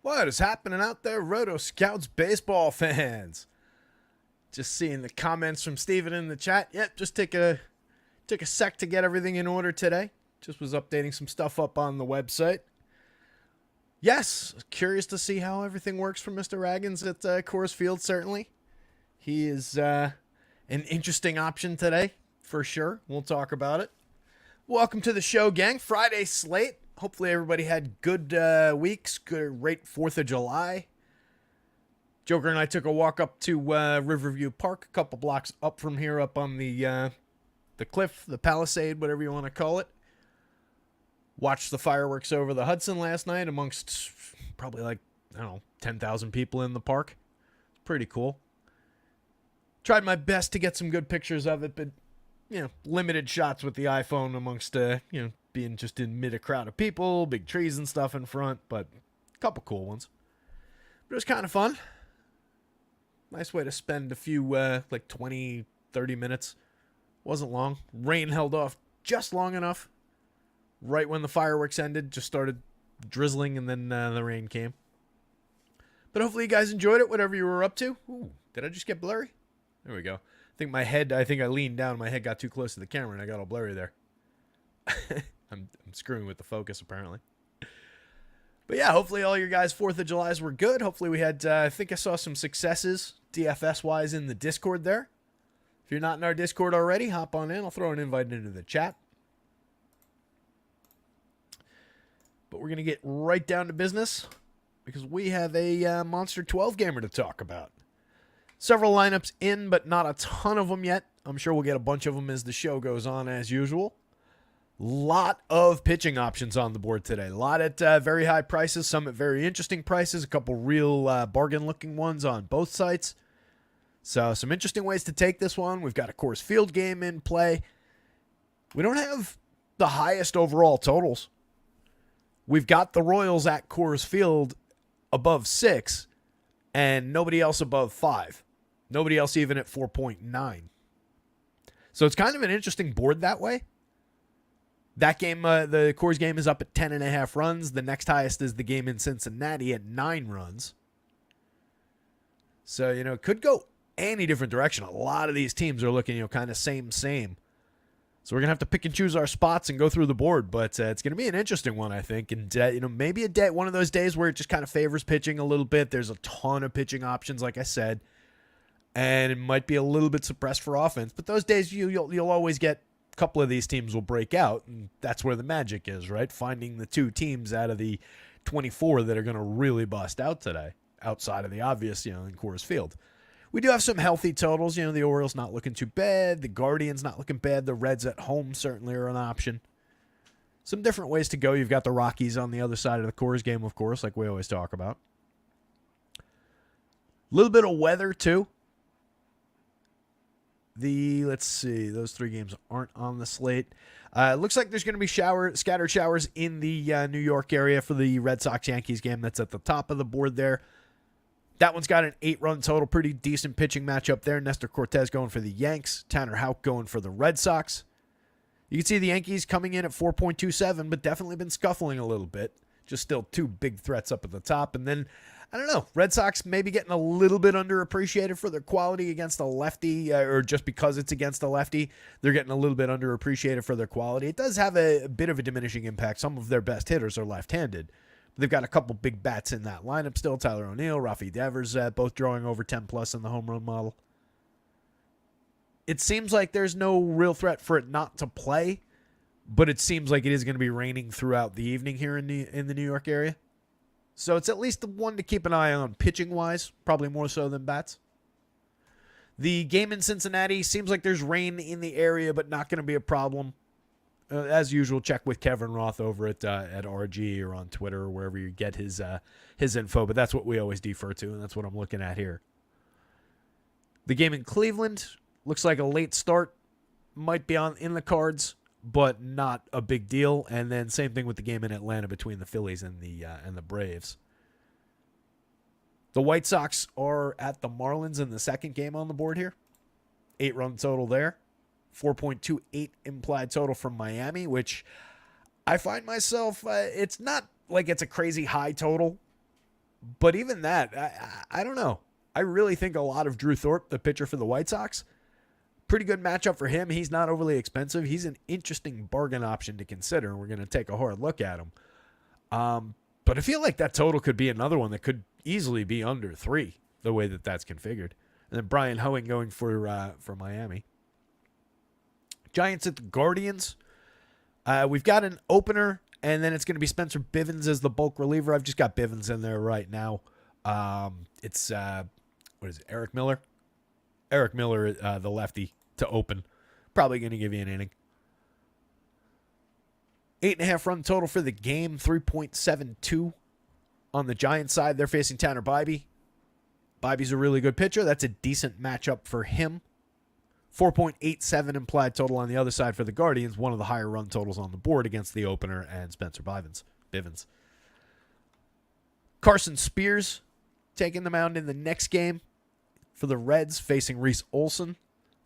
What is happening out there, rotoscouts baseball fans? Just seeing the comments from Steven in the chat. Yep, just took a sec to get everything in order today. Just was updating some stuff up on the website. Yes, curious to see how everything works for Mr. Raggins at Coors Field, certainly. He is an interesting option today, for sure. We'll talk about it. Welcome to the show, gang. Friday slate. Hopefully everybody had good weeks, great 4th of July. Joker and I took a walk up to Riverview Park, a couple blocks up from here, up on the cliff, the Palisade, whatever you want to call it. Watched the fireworks over the Hudson last night amongst probably 10,000 people in the park. Pretty cool. Tried my best to get some good pictures of it, but, limited shots with the iPhone amongst, being just in mid a crowd of people, big trees and stuff in front, but a couple cool ones. But it was kind of fun. Nice way to spend a few, 20, 30 minutes. Wasn't long. Rain held off just long enough. Right when the fireworks ended, just started drizzling, and then the rain came. But hopefully you guys enjoyed it, whatever you were up to. Ooh, did I just get blurry? There we go. I think I leaned down, my head got too close to the camera, and I got all blurry there. I'm screwing with the focus, apparently. But yeah, hopefully all your guys' 4th of Julys were good. Hopefully we had, I think I saw some successes DFS-wise in the Discord there. If you're not in our Discord already, hop on in. I'll throw an invite into the chat. But we're going to get right down to business because we have a Monster 12 gamer to talk about. Several lineups in, but not a ton of them yet. I'm sure we'll get a bunch of them as the show goes on, as usual. Lot of pitching options on the board today. A lot at very high prices, some at very interesting prices, a couple real bargain-looking ones on both sites. So some interesting ways to take this one. We've got a Coors Field game in play. We don't have the highest overall totals. We've got the Royals at Coors Field above 6 and nobody else above 5. Nobody else even at 4.9. So it's kind of an interesting board that way. That game, the Coors game is up at 10.5 runs. The next highest is the game in Cincinnati at 9 runs. So, it could go any different direction. A lot of these teams are looking, kind of same. So we're going to have to pick and choose our spots and go through the board. But it's going to be an interesting one, I think. And, maybe a day, one of those days where it just kind of favors pitching a little bit. There's a ton of pitching options, like I said. And it might be a little bit suppressed for offense. But those days, you'll always get couple of these teams will break out, and that's where the magic is, right? Finding the 2 teams out of the 24 that are going to really bust out today, outside of the obvious, in Coors Field. We do have some healthy totals. The Orioles not looking too bad. The Guardians not looking bad. The Reds at home certainly are an option. Some different ways to go. You've got the Rockies on the other side of the Coors game, of course, like we always talk about. A little bit of weather, too. Let's see, those 3 games aren't on the slate. It looks like there's going to be scattered showers in the New York area for the Red Sox-Yankees game. That's at the top of the board there. That one's got an 8-run total. Pretty decent pitching matchup there. Nestor Cortez going for the Yanks. Tanner Houck going for the Red Sox. You can see the Yankees coming in at 4.27, but definitely been scuffling a little bit. Just still 2 big threats up at the top. And then, I don't know, Red Sox maybe getting a little bit underappreciated for their quality against a lefty, or just because it's against a lefty, they're getting a little bit underappreciated for their quality. It does have a bit of a diminishing impact. Some of their best hitters are left-handed. They've got a couple big bats in that lineup still. Tyler O'Neill, Rafi Devers, both drawing over 10+ in the home run model. It seems like there's no real threat for it not to play, but it seems like it is going to be raining throughout the evening here in the New York area. So it's at least the one to keep an eye on pitching-wise, probably more so than bats. The game in Cincinnati seems like there's rain in the area, but not going to be a problem. As usual, check with Kevin Roth over at RG or on Twitter or wherever you get his info, but that's what we always defer to, and that's what I'm looking at here. The game in Cleveland looks like a late start, might be in the cards, but not a big deal. And then same thing with the game in Atlanta between the Phillies and the Braves. The White Sox are at the Marlins in the second game on the board here. 8-run total there. 4.28 implied total from Miami, which I find myself, it's not like it's a crazy high total, But even that, I don't know. I really think a lot of Drew Thorpe, the pitcher for the White Sox. Pretty good matchup for him. He's not overly expensive. He's an interesting bargain option to consider. We're going to take a hard look at him. But I feel like that total could be another one that could easily be under 3, the way that that's configured. And then Brian Hoeing going for Miami. Giants at the Guardians. We've got an opener, and then it's going to be Spencer Bivens as the bulk reliever. I've just got Bivens in there right now. It's, Eric Miller? Eric Miller, the lefty, to open. Probably going to give you an inning. 8.5 run total for the game, 3.72 on the Giants side. They're facing Tanner Bybee. Bybee's a really good pitcher. That's a decent matchup for him. 4.87 implied total on the other side for the Guardians, one of the higher run totals on the board against the opener and Spencer Bivens. Carson Spears taking the mound in the next game for the Reds, facing Reese Olson.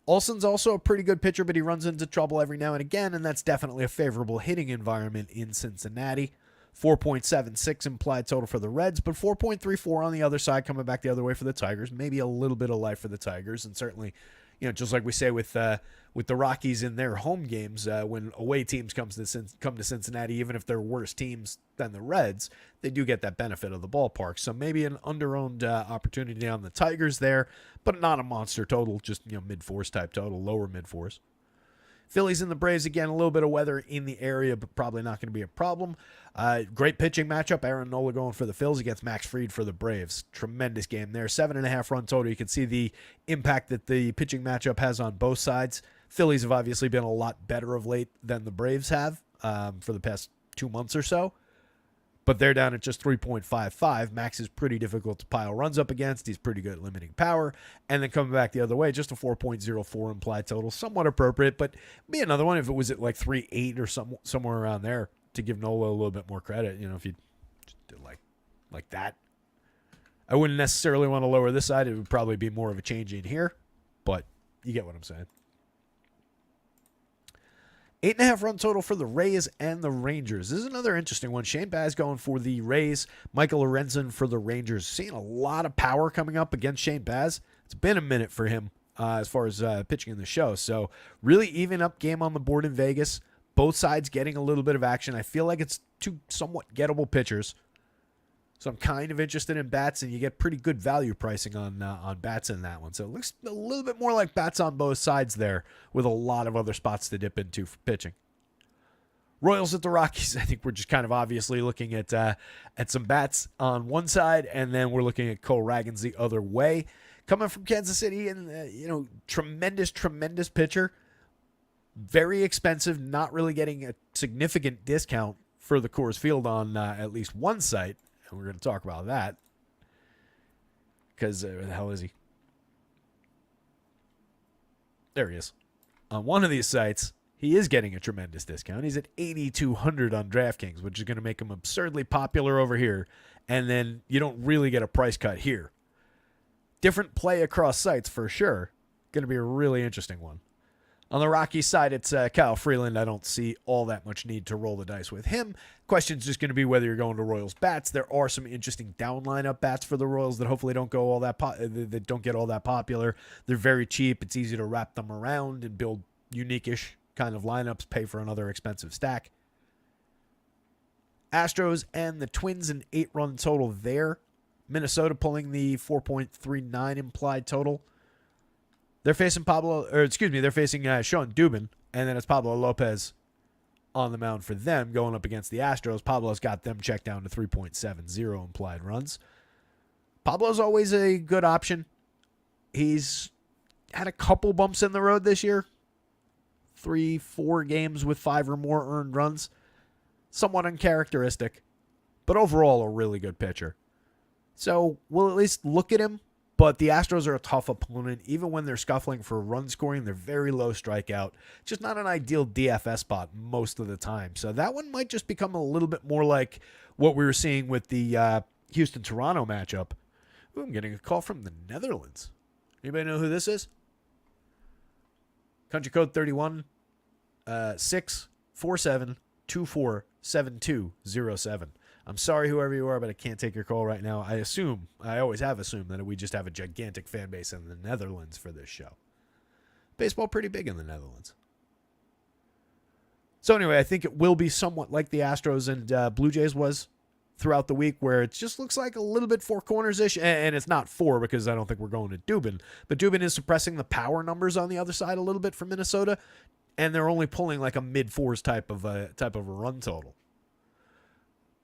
Olson's also a pretty good pitcher, but he runs into trouble every now and again, and that's definitely a favorable hitting environment in Cincinnati. 4.76 implied total for the Reds, but 4.34 on the other side, coming back the other way for the Tigers. Maybe a little bit of life for the Tigers, and certainly, just like we say with the Rockies in their home games, when away teams come to Cincinnati, even if they're worse teams than the Reds, they do get that benefit of the ballpark. So maybe an under-owned opportunity on the Tigers there, but not a monster total, just mid-fours type total, lower mid-fours. Phillies and the Braves, again, a little bit of weather in the area, but probably not going to be a problem. Great pitching matchup. Aaron Nola going for the Phils against Max Fried for the Braves. Tremendous game there. 7.5 run total. You can see the impact that the pitching matchup has on both sides. Phillies have obviously been a lot better of late than the Braves have for the past 2 months or so. But they're down at just 3.55. Max is pretty difficult to pile runs up against. He's pretty good at limiting power. And then coming back the other way, just a 4.04 implied total. Somewhat appropriate, but be another one if it was at like 3.8 or somewhere around there to give Nola a little bit more credit. If you just did like that. I wouldn't necessarily want to lower this side. It would probably be more of a change in here, but you get what I'm saying. 8.5 run total for the Rays and the Rangers. This is another interesting one. Shane Baz going for the Rays. Michael Lorenzen for the Rangers. Seeing a lot of power coming up against Shane Baz. It's been a minute for him as far as pitching in the show. So really even up game on the board in Vegas. Both sides getting a little bit of action. I feel like it's two somewhat gettable pitchers. So I'm kind of interested in bats, and you get pretty good value pricing on bats in that one. So it looks a little bit more like bats on both sides there, with a lot of other spots to dip into for pitching. Royals at the Rockies. I think we're just kind of obviously looking at some bats on one side, and then we're looking at Cole Ragans the other way. Coming from Kansas City, and tremendous pitcher, very expensive, not really getting a significant discount for the Coors Field on at least one site. And we're going to talk about that. Because where the hell is he? There he is. On one of these sites, he is getting a tremendous discount. He's at $8,200 on DraftKings, which is going to make him absurdly popular over here. And then you don't really get a price cut here. Different play across sites for sure. Going to be a really interesting one. On the Rockies side, it's Kyle Freeland. I don't see all that much need to roll the dice with him. Question's just going to be whether you're going to Royals bats. There are some interesting down lineup bats for the Royals that hopefully don't go all that that don't get all that popular. They're very cheap. It's easy to wrap them around and build unique-ish kind of lineups. Pay for another expensive stack. Astros and the Twins, an 8-run total there. Minnesota pulling the 4.39 implied total. They're facing they're facing Sean Dubin, and then it's Pablo Lopez on the mound for them going up against the Astros. Pablo's got them checked down to 3.70 implied runs. Pablo's always a good option. He's had a couple bumps in the road this year. 3-4 games with 5 or more earned runs. Somewhat uncharacteristic, but overall a really good pitcher. So we'll at least look at him. But the Astros are a tough opponent. Even when they're scuffling for run scoring, they're very low strikeout. Just not an ideal DFS spot most of the time. So that one might just become a little bit more like what we were seeing with the Houston-Toronto matchup. Ooh, I'm getting a call from the Netherlands. Anybody know who this is? Country code 31 647 247207. I'm sorry, whoever you are, but I can't take your call right now. I always have assumed that we just have a gigantic fan base in the Netherlands for this show. Baseball pretty big in the Netherlands. So anyway, I think it will be somewhat like the Astros and Blue Jays was throughout the week, where it just looks like a little bit four corners-ish, and it's not four because I don't think we're going to Dubin, but Dubin is suppressing the power numbers on the other side a little bit for Minnesota, and they're only pulling like a mid-fours type of a run total.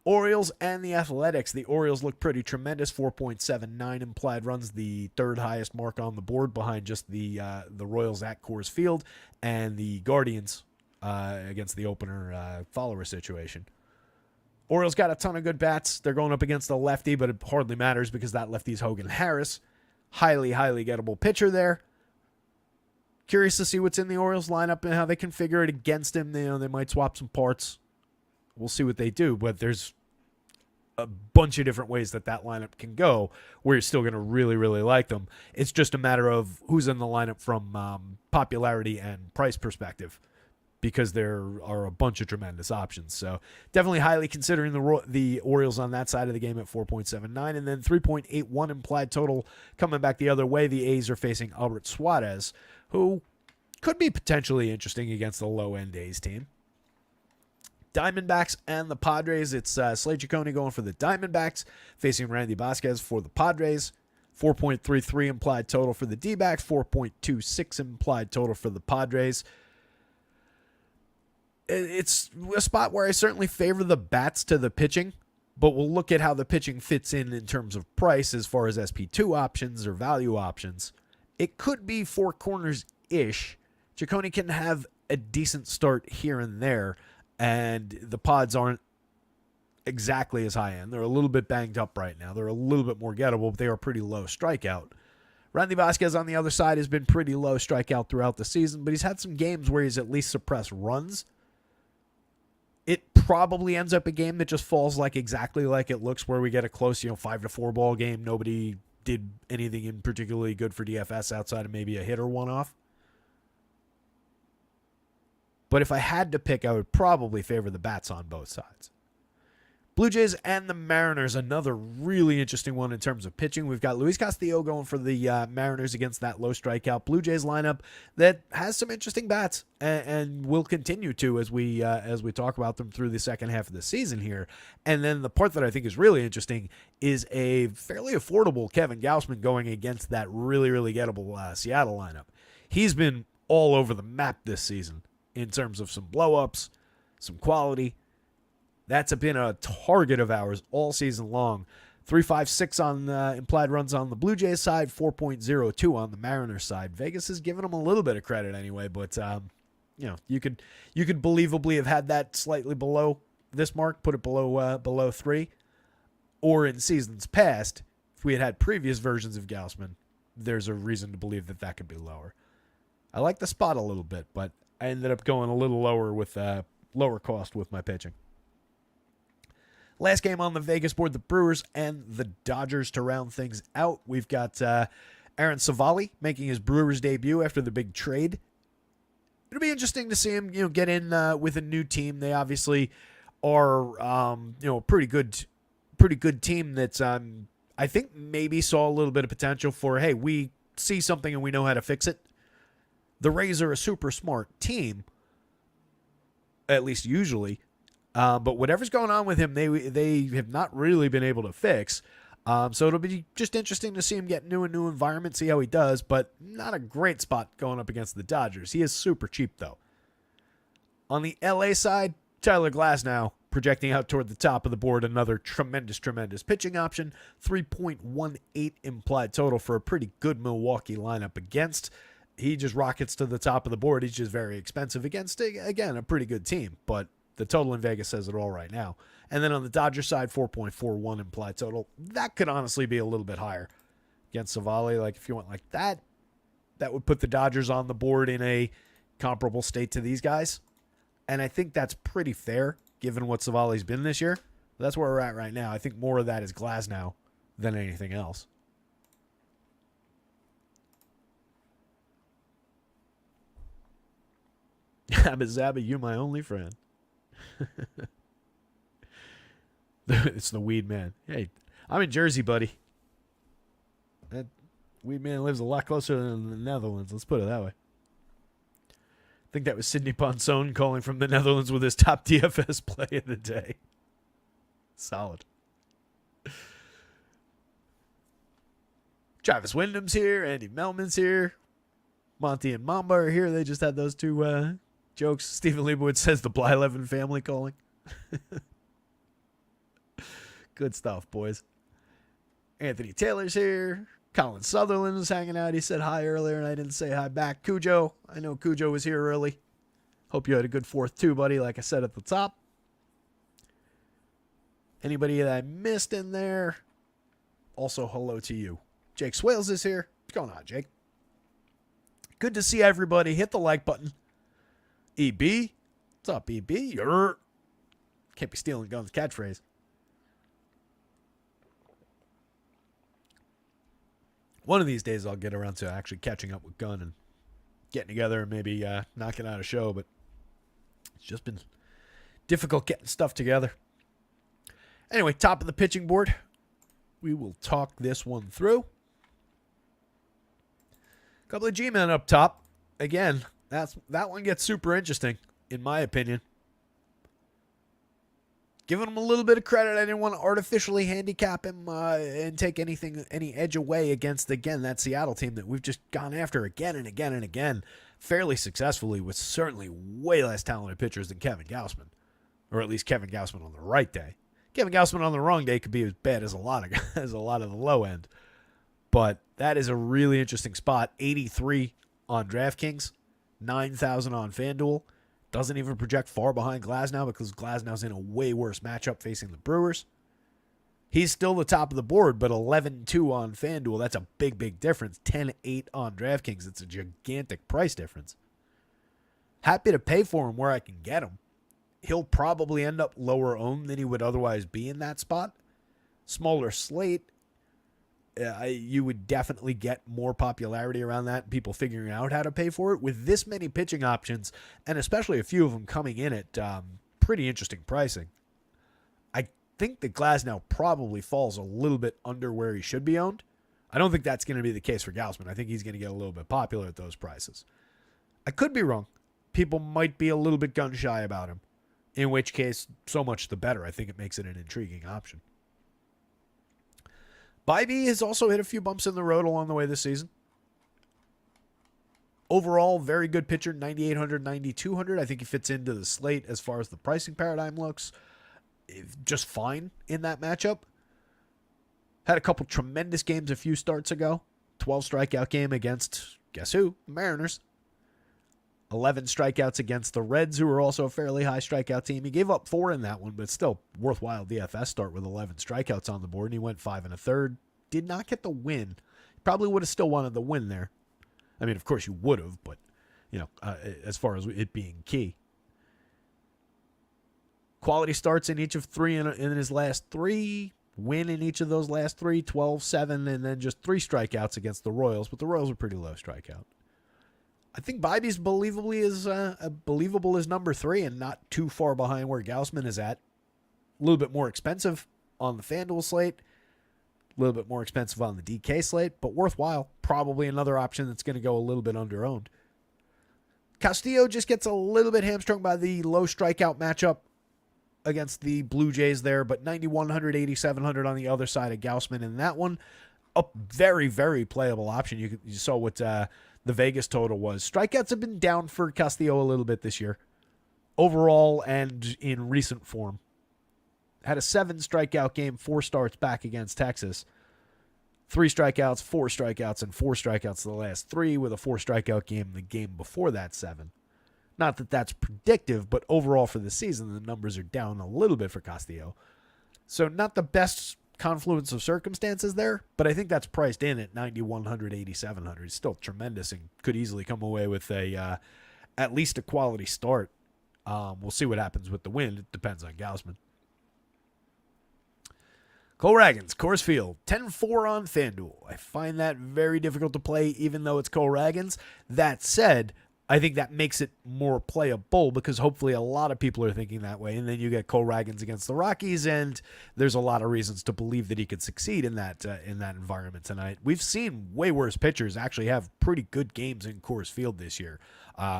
Orioles and the Athletics. The Orioles look pretty tremendous. 4.79 implied runs, the third highest mark on the board behind just the Royals at Coors Field and the Guardians against the opener follower situation. Orioles got a ton of good bats. They're going up against a lefty, but it hardly matters because that lefty is Hogan Harris. Highly, highly gettable pitcher there. Curious to see what's in the Orioles lineup and how they configure it against him. They might swap some parts. We'll see what they do, but there's a bunch of different ways that lineup can go where you're still going to really, really like them. It's just a matter of who's in the lineup from popularity and price perspective, because there are a bunch of tremendous options. So definitely highly considering the Orioles on that side of the game at 4.79, and then 3.81 implied total coming back the other way. The A's are facing Albert Suarez, who could be potentially interesting against the low-end A's team. Diamondbacks and the Padres. It's Slate Ciccone going for the Diamondbacks, facing Randy Vasquez for the Padres. 4.33 implied total for the D-backs, 4.26 implied total for the Padres. It's a spot where I certainly favor the bats to the pitching, but we'll look at how the pitching fits in terms of price as far as SP2 options or value options. It could be four corners-ish. Ciccone can have a decent start here and there, and the Pods aren't exactly as high end. They're a little bit banged up right now. They're a little bit more gettable, but they are pretty low strikeout. Randy Vasquez on the other side has been pretty low strikeout throughout the season, but he's had some games where he's at least suppressed runs. It probably ends up a game that just falls exactly like it looks, where we get a close, 5-4 ball game. Nobody did anything in particularly good for DFS outside of maybe a hit or one off. But if I had to pick, I would probably favor the bats on both sides. Blue Jays and the Mariners, another really interesting one in terms of pitching. We've got Luis Castillo going for the Mariners against that low strikeout Blue Jays lineup that has some interesting bats and will continue to as we talk about them through the second half of the season here. And then the part that I think is really interesting is a fairly affordable Kevin Gausman going against that really, really gettable Seattle lineup. He's been all over the map this season in terms of some blow-ups, some quality. That's been a target of ours all season long. 3.56 on implied runs on the Blue Jays side, 4.02 on the Mariners side. Vegas has given them a little bit of credit anyway, but you could believably have had that slightly below this mark, put it below 3, or in seasons past, if we had previous versions of Gausman, there's a reason to believe that could be lower. I like the spot a little bit, but I ended up going a little lower with lower cost with my pitching. Last game on the Vegas board, the Brewers and the Dodgers to round things out. We've got Aaron Savali making his Brewers debut after the big trade. It'll be interesting to see him, get in with a new team. They obviously are, a pretty good team that's, I think maybe saw a little bit of potential for, hey, we see something and we know how to fix it. The Rays are a super smart team, at least usually. But whatever's going on with him, they have not really been able to fix. So it'll be just interesting to see him get into a new environment, see how he does, but not a great spot going up against the Dodgers. He is super cheap, though. On the LA side, Tyler Glasnow projecting out toward the top of the board, another tremendous pitching option. 3.18 implied total for a pretty good Milwaukee lineup against. He just rockets to the top of the board. He's just very expensive against, again, a pretty good team, but the total in Vegas says it all right now. And then on the Dodgers side, 4.41 implied total. That could honestly be a little bit higher against Savali. If you went like that, that would put the Dodgers on the board in a comparable state to these guys. And I think that's pretty fair, given what Savali's been this year. That's where we're at right now. I think more of that is Glasnow than anything else. Abba Zabba, you my only friend. It's the Weed Man. Hey, I'm in Jersey, buddy. That Weed Man lives a lot closer than the Netherlands. Let's put it that way. I think that was Sidney Ponson calling from the Netherlands with his top DFS play of the day. Solid. Travis Wyndham's here. Andy Melman's here. Monty and Mamba are here. They just had those two jokes. Stephen Leibowitz says the Blyleven family calling. Good stuff, boys. Anthony Taylor's here. Colin Sutherland was hanging out. He said hi earlier, and I didn't say hi back. Cujo. I know Cujo was here early. Hope you had a good 4th too, buddy, like I said at the top. Anybody that I missed in there, also hello to you. Jake Swales is here. What's going on, Jake? Good to see everybody. Hit the like button. EB. What's up, EB? Can't be stealing Guns' catchphrase. One of these days I'll get around to actually catching up with Gunn and getting together and maybe knocking out a show, but it's just been difficult getting stuff together. Anyway, top of the pitching board. We will talk this one through. A couple of G-men up top. Again, that one gets super interesting, in my opinion. Giving him a little bit of credit. I didn't want to artificially handicap him and take any edge away against, again, that Seattle team that we've just gone after again and again and again, fairly successfully, with certainly way less talented pitchers than Kevin Gausman, or at least Kevin Gausman on the right day. Kevin Gausman on the wrong day could be as bad as a lot of the low end. But that is a really interesting spot. 83 on DraftKings, 9,000 on FanDuel. Doesn't even project far behind Glasnow because Glasnow's in a way worse matchup facing the Brewers. He's still the top of the board, but 11-2 on FanDuel. That's a big, big difference. 10-8 on DraftKings. It's a gigantic price difference. Happy to pay for him where I can get him. He'll probably end up lower owned than he would otherwise be in that spot. Smaller slate. You would definitely get more popularity around that, people figuring out how to pay for it. With this many pitching options, and especially a few of them coming in at pretty interesting pricing, I think that Glasnow probably falls a little bit under where he should be owned. I don't think that's going to be the case for Gausman. I think he's going to get a little bit popular at those prices. I could be wrong. People might be a little bit gun-shy about him, in which case, so much the better. I think it makes it an intriguing option. Bybee has also hit a few bumps in the road along the way this season. Overall, very good pitcher, 9,800, 9,200. I think he fits into the slate as far as the pricing paradigm looks. Just fine in that matchup. Had a couple tremendous games a few starts ago. 12 strikeout game against, guess who? The Mariners. 11 strikeouts against the Reds, who are also a fairly high strikeout team. He gave up 4 in that one, but still worthwhile DFS start with 11 strikeouts on the board, and he went 5 1/3. Did not get the win. Probably would have still wanted the win there. I mean, of course you would have, but, as far as it being key. Quality starts in each of 3 in his last 3. Win in each of those last 3, 12-7, and then just 3 strikeouts against the Royals, but the Royals were pretty low strikeout. I think Bybee's believable as number 3 and not too far behind where Gausman is at. A little bit more expensive on the FanDuel slate. A little bit more expensive on the DK slate, but worthwhile. Probably another option that's going to go a little bit under-owned. Castillo just gets a little bit hamstrung by the low strikeout matchup against the Blue Jays there, but 9,100, 8,700 on the other side of Gausman in that one. A very, very playable option. You saw what the Vegas total was. Strikeouts have been down for Castillo a little bit this year, overall and in recent form. Had a 7 strikeout game, 4 starts back against Texas. 3 strikeouts, 4 strikeouts, and 4 strikeouts the last 3, with a 4 strikeout game the game before that 7. Not that that's predictive, but overall for the season, the numbers are down a little bit for Castillo. So not the best confluence of circumstances there, but I think that's priced in at 9,100, 8,700. It's still tremendous and could easily come away with at least a quality start. We'll see what happens with the win. It depends on Gausman. Cole Ragans, Coors Field, 10-4 on FanDuel. I find that very difficult to play, even though it's Cole Ragans. That said, I think that makes it more playable because hopefully a lot of people are thinking that way. And then you get Cole Ragans against the Rockies, and there's a lot of reasons to believe that he could succeed in that environment tonight. We've seen way worse pitchers actually have pretty good games in Coors Field this year.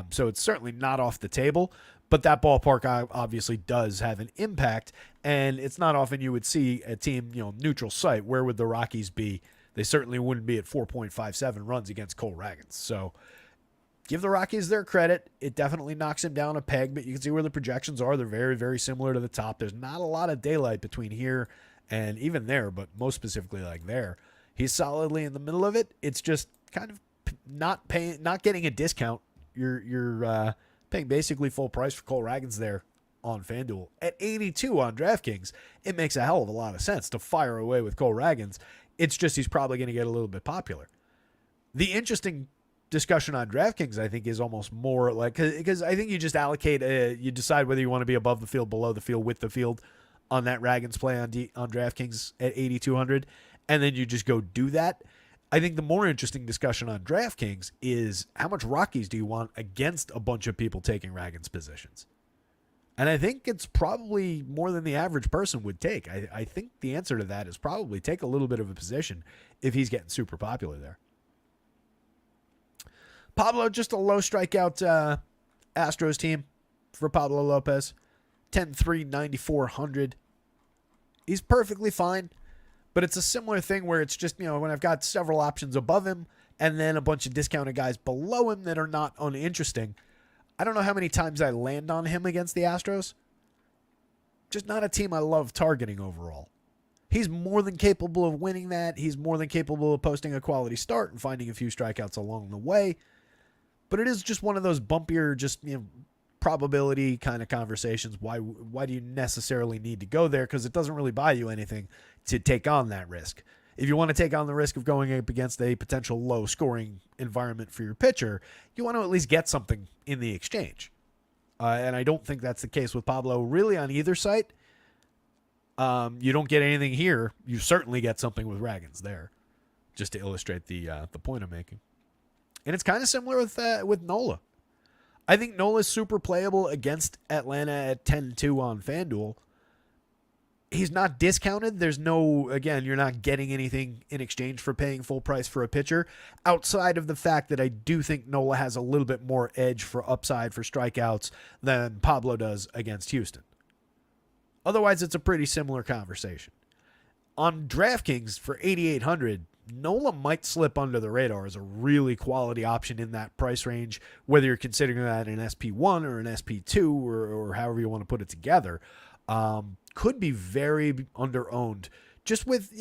So it's certainly not off the table, but that ballpark obviously does have an impact, and it's not often you would see a team, neutral site. Where would the Rockies be? They certainly wouldn't be at 4.57 runs against Cole Ragans. So give the Rockies their credit. It definitely knocks him down a peg, but you can see where the projections are. They're very, very similar to the top. There's not a lot of daylight between here and even there, but most specifically like there. He's solidly in the middle of it. It's just kind of not getting a discount. You're paying basically full price for Cole Ragans there on FanDuel. At 82 on DraftKings, it makes a hell of a lot of sense to fire away with Cole Ragans. It's just he's probably going to get a little bit popular. The interesting discussion on DraftKings, I think, is almost more like, because I think you just allocate, you decide whether you want to be above the field, below the field, with the field on that Ragans play on DraftKings at 8,200, and then you just go do that. I think the more interesting discussion on DraftKings is how much Rockies do you want against a bunch of people taking Ragans positions? And I think it's probably more than the average person would take. I think the answer to that is probably take a little bit of a position if he's getting super popular there. Pablo, just a low strikeout Astros team for Pablo Lopez. 10-3, 9,400. He's perfectly fine, but it's a similar thing where it's just, when I've got several options above him and then a bunch of discounted guys below him that are not uninteresting. I don't know how many times I land on him against the Astros. Just not a team I love targeting overall. He's more than capable of winning that. He's more than capable of posting a quality start and finding a few strikeouts along the way. But it is just one of those bumpier, just probability kind of conversations. Why do you necessarily need to go there? Because it doesn't really buy you anything to take on that risk. If you want to take on the risk of going up against a potential low-scoring environment for your pitcher, you want to at least get something in the exchange. And I don't think that's the case with Pablo really on either site. You don't get anything here. You certainly get something with Ragans there, just to illustrate the point I'm making. And it's kind of similar with Nola. I think Nola's super playable against Atlanta at 10-2 on FanDuel. He's not discounted. There's you're not getting anything in exchange for paying full price for a pitcher, outside of the fact that I do think Nola has a little bit more edge for upside for strikeouts than Pablo does against Houston. Otherwise, it's a pretty similar conversation. On DraftKings for 8,800, Nola might slip under the radar as a really quality option in that price range, whether you're considering that an SP1 or an SP2 or however you want to put it together. Could be very underowned. Just with,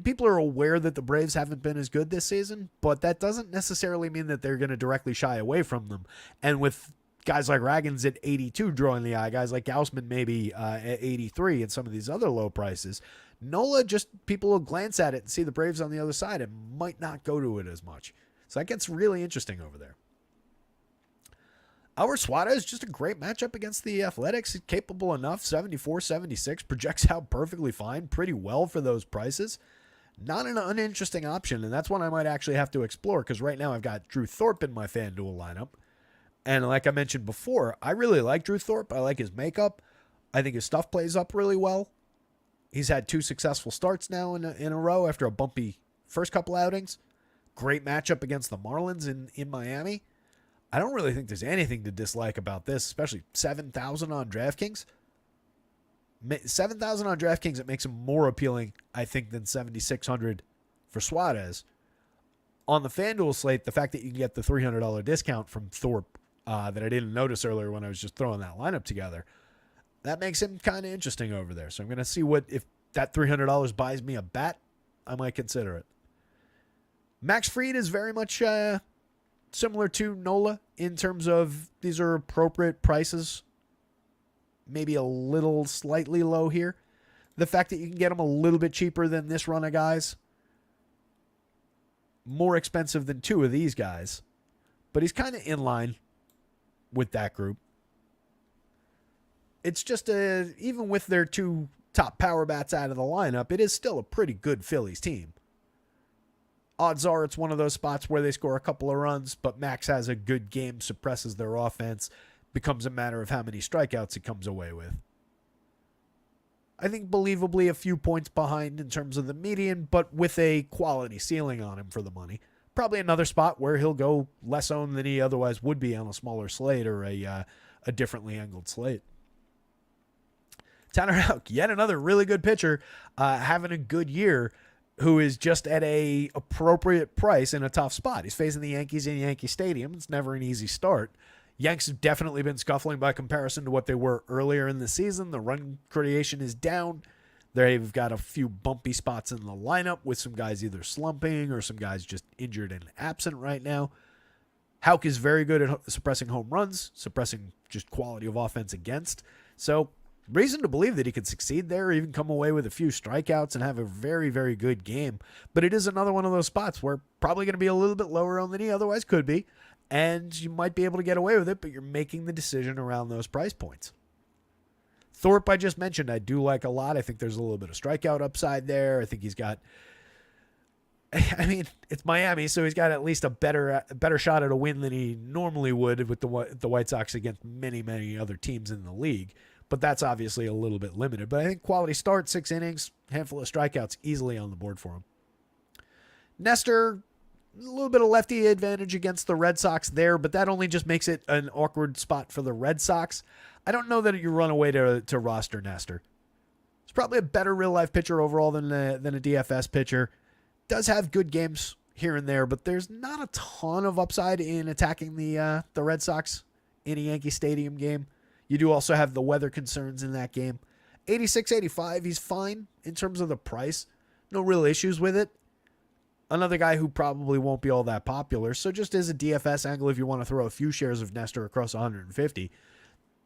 people are aware that the Braves haven't been as good this season, but that doesn't necessarily mean that they're going to directly shy away from them. And with guys like Ragans at 82 drawing the eye, guys like Gausman maybe at 83 and some of these other low prices, Nola, just people will glance at it and see the Braves on the other side and might not go to it as much. So that gets really interesting over there. Albert Suarez, just a great matchup against the Athletics. He's capable enough, 74-76, projects out perfectly fine, pretty well for those prices. Not an uninteresting option, and that's one I might actually have to explore, because right now I've got Drew Thorpe in my FanDuel lineup. And like I mentioned before, I really like Drew Thorpe. I like his makeup. I think his stuff plays up really well. He's had 2 successful starts now in a row after a bumpy first couple outings. Great matchup against the Marlins in Miami. I don't really think there's anything to dislike about this, especially 7,000 on DraftKings. 7,000 on DraftKings, it makes him more appealing, I think, than 7,600 for Suarez. On the FanDuel slate, the fact that you can get the $300 discount from Thorpe that I didn't notice earlier when I was just throwing that lineup together, that makes him kind of interesting over there. So I'm going to see if that $300 buys me a bat, I might consider it. Max Fried is very much similar to Nola in terms of these are appropriate prices. Maybe a little slightly low here. The fact that you can get them a little bit cheaper than this run of guys. More expensive than 2 of these guys. But he's kind of in line with that group. It's just even with their 2 top power bats out of the lineup, it is still a pretty good Phillies team. Odds are it's one of those spots where they score a couple of runs, but Max has a good game, suppresses their offense, becomes a matter of how many strikeouts he comes away with. I think believably a few points behind in terms of the median, but with a quality ceiling on him for the money. Probably another spot where he'll go less owned than he otherwise would be on a smaller slate or a differently angled slate. Tanner Houck, yet another really good pitcher, having a good year, who is just at a appropriate price in a tough spot. He's facing the Yankees in Yankee Stadium. It's never an easy start. Yanks have definitely been scuffling by comparison to what they were earlier in the season. The run creation is down. They've got a few bumpy spots in the lineup with some guys either slumping or some guys just injured and absent right now. Houck is very good at suppressing home runs, suppressing just quality of offense against. So reason to believe that he could succeed there or even come away with a few strikeouts and have a very, very good game. But it is another one of those spots where probably going to be a little bit lower on than he otherwise could be. And you might be able to get away with it, but you're making the decision around those price points. Thorpe, I just mentioned, I do like a lot. I think there's a little bit of strikeout upside there. I think he's got, I mean, it's Miami, so he's got at least a better shot at a win than he normally would with the White Sox against many, many other teams in the league. But that's obviously a little bit limited. But I think quality start, 6 innings, handful of strikeouts, easily on the board for him. Nestor, a little bit of lefty advantage against the Red Sox there, but that only just makes it an awkward spot for the Red Sox. I don't know that you run away to roster Nestor. He's probably a better real-life pitcher overall than a DFS pitcher. Does have good games here and there, but there's not a ton of upside in attacking the Red Sox in a Yankee Stadium game. You do also have the weather concerns in that game. 86, 85, he's fine in terms of the price. No real issues with it. Another guy who probably won't be all that popular. So just as a DFS angle, if you want to throw a few shares of Nestor across 150,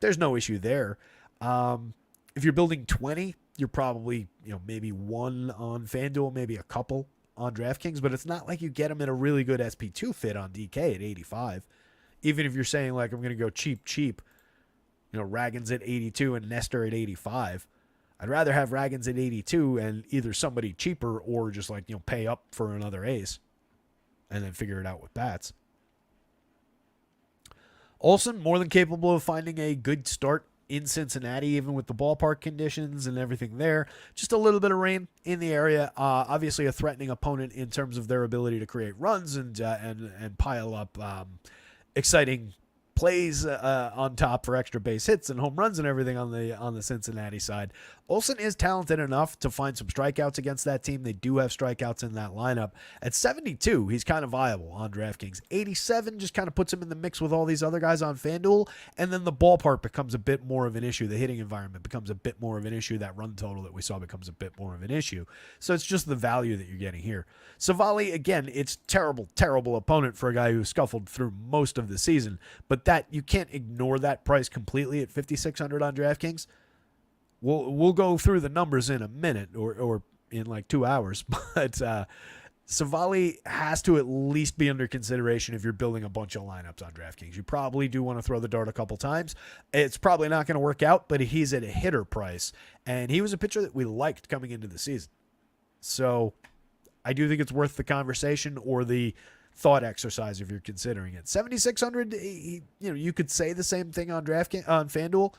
there's no issue there. If you're building 20, you're probably, maybe one on FanDuel, maybe a couple on DraftKings, but it's not like you get him in a really good SP2 fit on DK at 85. Even if you're saying like, I'm going to go cheap, Raggins at 82 and Nestor at 85. I'd rather have Raggins at 82 and either somebody cheaper or just pay up for another ace and then figure it out with bats. Olsen, more than capable of finding a good start in Cincinnati, even with the ballpark conditions and everything there. Just a little bit of rain in the area. Obviously a threatening opponent in terms of their ability to create runs and pile up exciting plays on top for extra base hits and home runs and everything on the Cincinnati side. Olsen is talented enough to find some strikeouts against that team. They do have strikeouts in that lineup. At 72, he's kind of viable on DraftKings. 87 just kind of puts him in the mix with all these other guys on FanDuel, and then the ballpark becomes a bit more of an issue. The hitting environment becomes a bit more of an issue. That run total that we saw becomes a bit more of an issue. So it's just the value that you're getting here. Savali, again, it's terrible opponent for a guy who scuffled through most of the season, but that you can't ignore that price completely at 5,600 on DraftKings. We'll go through the numbers in a minute or in like 2 hours, but Savali has to at least be under consideration if you're building a bunch of lineups on DraftKings. You probably do want to throw the dart a couple times. It's probably not going to work out, but he's at a hitter price, and he was a pitcher that we liked coming into the season. So I do think it's worth the conversation or the thought exercise if you're considering it. 7,600, you could say the same thing on FanDuel,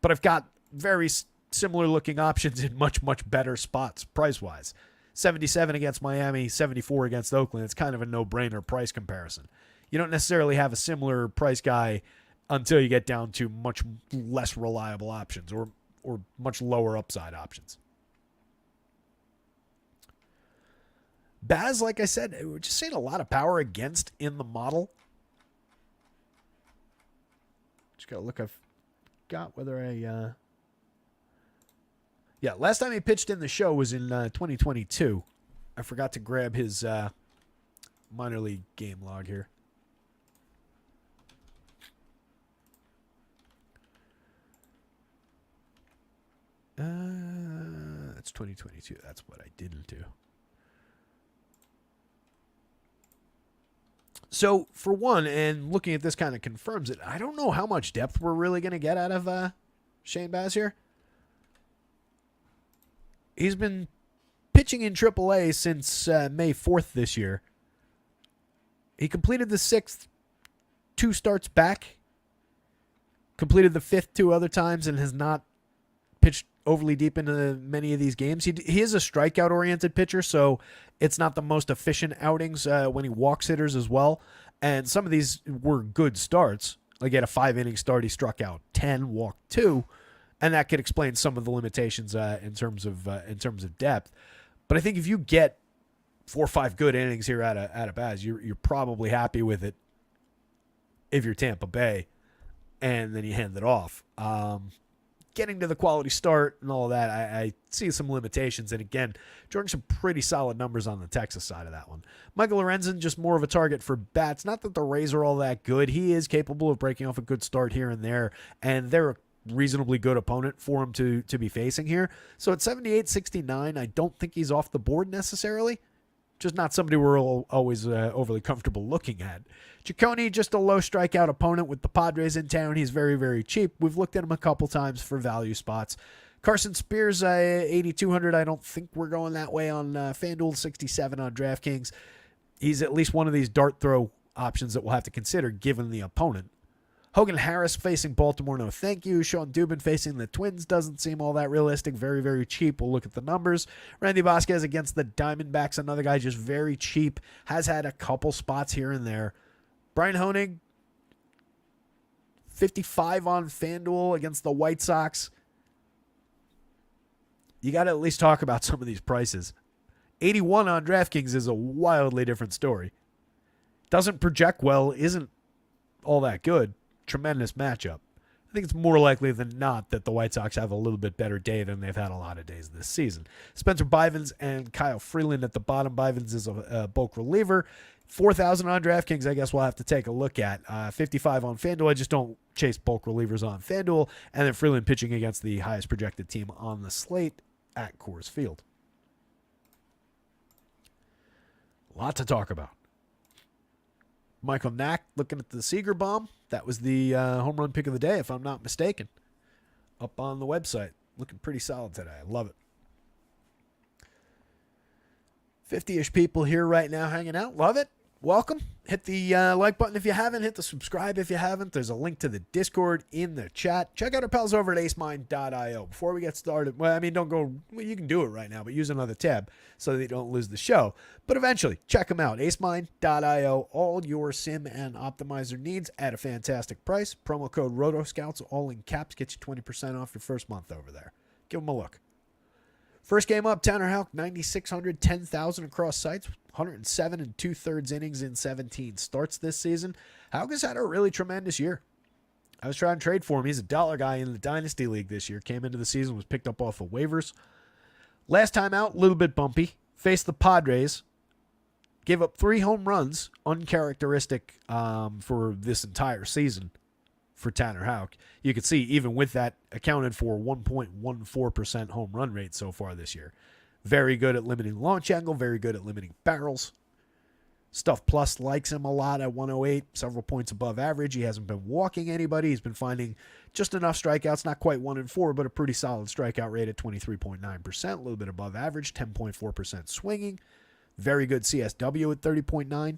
but I've got very similar looking options in much better spots price wise. 77 against Miami, 74 against Oakland. It's kind of a no-brainer price comparison. You don't necessarily have a similar price guy until you get down to much less reliable options or much lower upside options. Baz, like I said, we're just seeing a lot of power against in the model. Just got to look. I've got whether I... Yeah, last time he pitched in the show was in 2022. I forgot to grab his minor league game log here. That's 2022. That's what I didn't do. So, for one, and looking at this kind of confirms it, I don't know how much depth we're really going to get out of Shane Baz here. He's been pitching in AAA since May 4th this year. He completed the 6th 2 starts back, completed the 5th 2 other times, and has not pitched overly deep into many of these games. He is a strikeout-oriented pitcher, so it's not the most efficient outings when he walks hitters as well. And some of these were good starts. Like, he had a 5-inning start, he struck out 10, walked 2, and that could explain some of the limitations in terms of depth. But I think if you get 4 or 5 good innings here out of Baz, you're probably happy with it if you're Tampa Bay, and then you hand it off. Getting to the quality start and all that, I see some limitations. And again, drawing some pretty solid numbers on the Texas side of that one. Michael Lorenzen, just more of a target for bats. Not that the Rays are all that good. He is capable of breaking off a good start here and there, and they're a reasonably good opponent for him to be facing here. So at 78-69, I don't think he's off the board necessarily. Just not somebody we're always overly comfortable looking at. Ciccone, just a low strikeout opponent with the Padres in town. He's very, very cheap. We've looked at him a couple times for value spots. Carson Spears, 8,200. I don't think we're going that way on FanDuel, 67 on DraftKings. He's at least one of these dart throw options that we'll have to consider given the opponent. Hogan Harris facing Baltimore, no thank you. Sean Dubin facing the Twins doesn't seem all that realistic. Very, very cheap. We'll look at the numbers. Randy Vasquez against the Diamondbacks, another guy just very cheap. Has had a couple spots here and there. Brian Honig, 55 on FanDuel against the White Sox. You got to at least talk about some of these prices. 81 on DraftKings is a wildly different story. Doesn't project well, isn't all that good. Tremendous matchup. I think it's more likely than not that the White Sox have a little bit better day than they've had a lot of days this season. Spencer Bivens and Kyle Freeland at the bottom. Bivens is a bulk reliever. 4,000 on DraftKings, I guess we'll have to take a look at. 55 on FanDuel. I just don't chase bulk relievers on FanDuel. And then Freeland pitching against the highest projected team on the slate at Coors Field. A lot to talk about. Michael Knack looking at the Seager bomb. That was the home run pick of the day, if I'm not mistaken. Up on the website. Looking pretty solid today. I love it. 50-ish people here right now hanging out. Love it. Welcome. Hit the like button if you haven't. Hit the subscribe if you haven't. There's a link to the Discord in the chat. Check out our pals over at acemine.io. Before we get started, well, I mean, don't go, well, you can do it right now, but use another tab so that you don't lose the show. But eventually, check them out. acemine.io. All your sim and optimizer needs at a fantastic price. Promo code rotoscouts, all in caps, gets you 20% off your first month over there. Give them a look. First game up, Tanner Houck, 9,600, 10,000 across sites, 107 and 2/3 innings in 17 starts this season. Houck has had a really tremendous year. I was trying to trade for him. He's a dollar guy in the Dynasty League this year. Came into the season, was picked up off of waivers. Last time out, a little bit bumpy. Faced the Padres. Gave up 3 home runs, uncharacteristic for this entire season for Tanner Houck. You can see, even with that, accounted for 1.14% home run rate so far this year. Very good at limiting launch angle, very good at limiting barrels. Stuff Plus likes him a lot at 108, several points above average. He hasn't been walking anybody. He's been finding just enough strikeouts, not quite 1-4, but a pretty solid strikeout rate at 23.9%, a little bit above average, 10.4% swinging. Very good CSW at 30.9.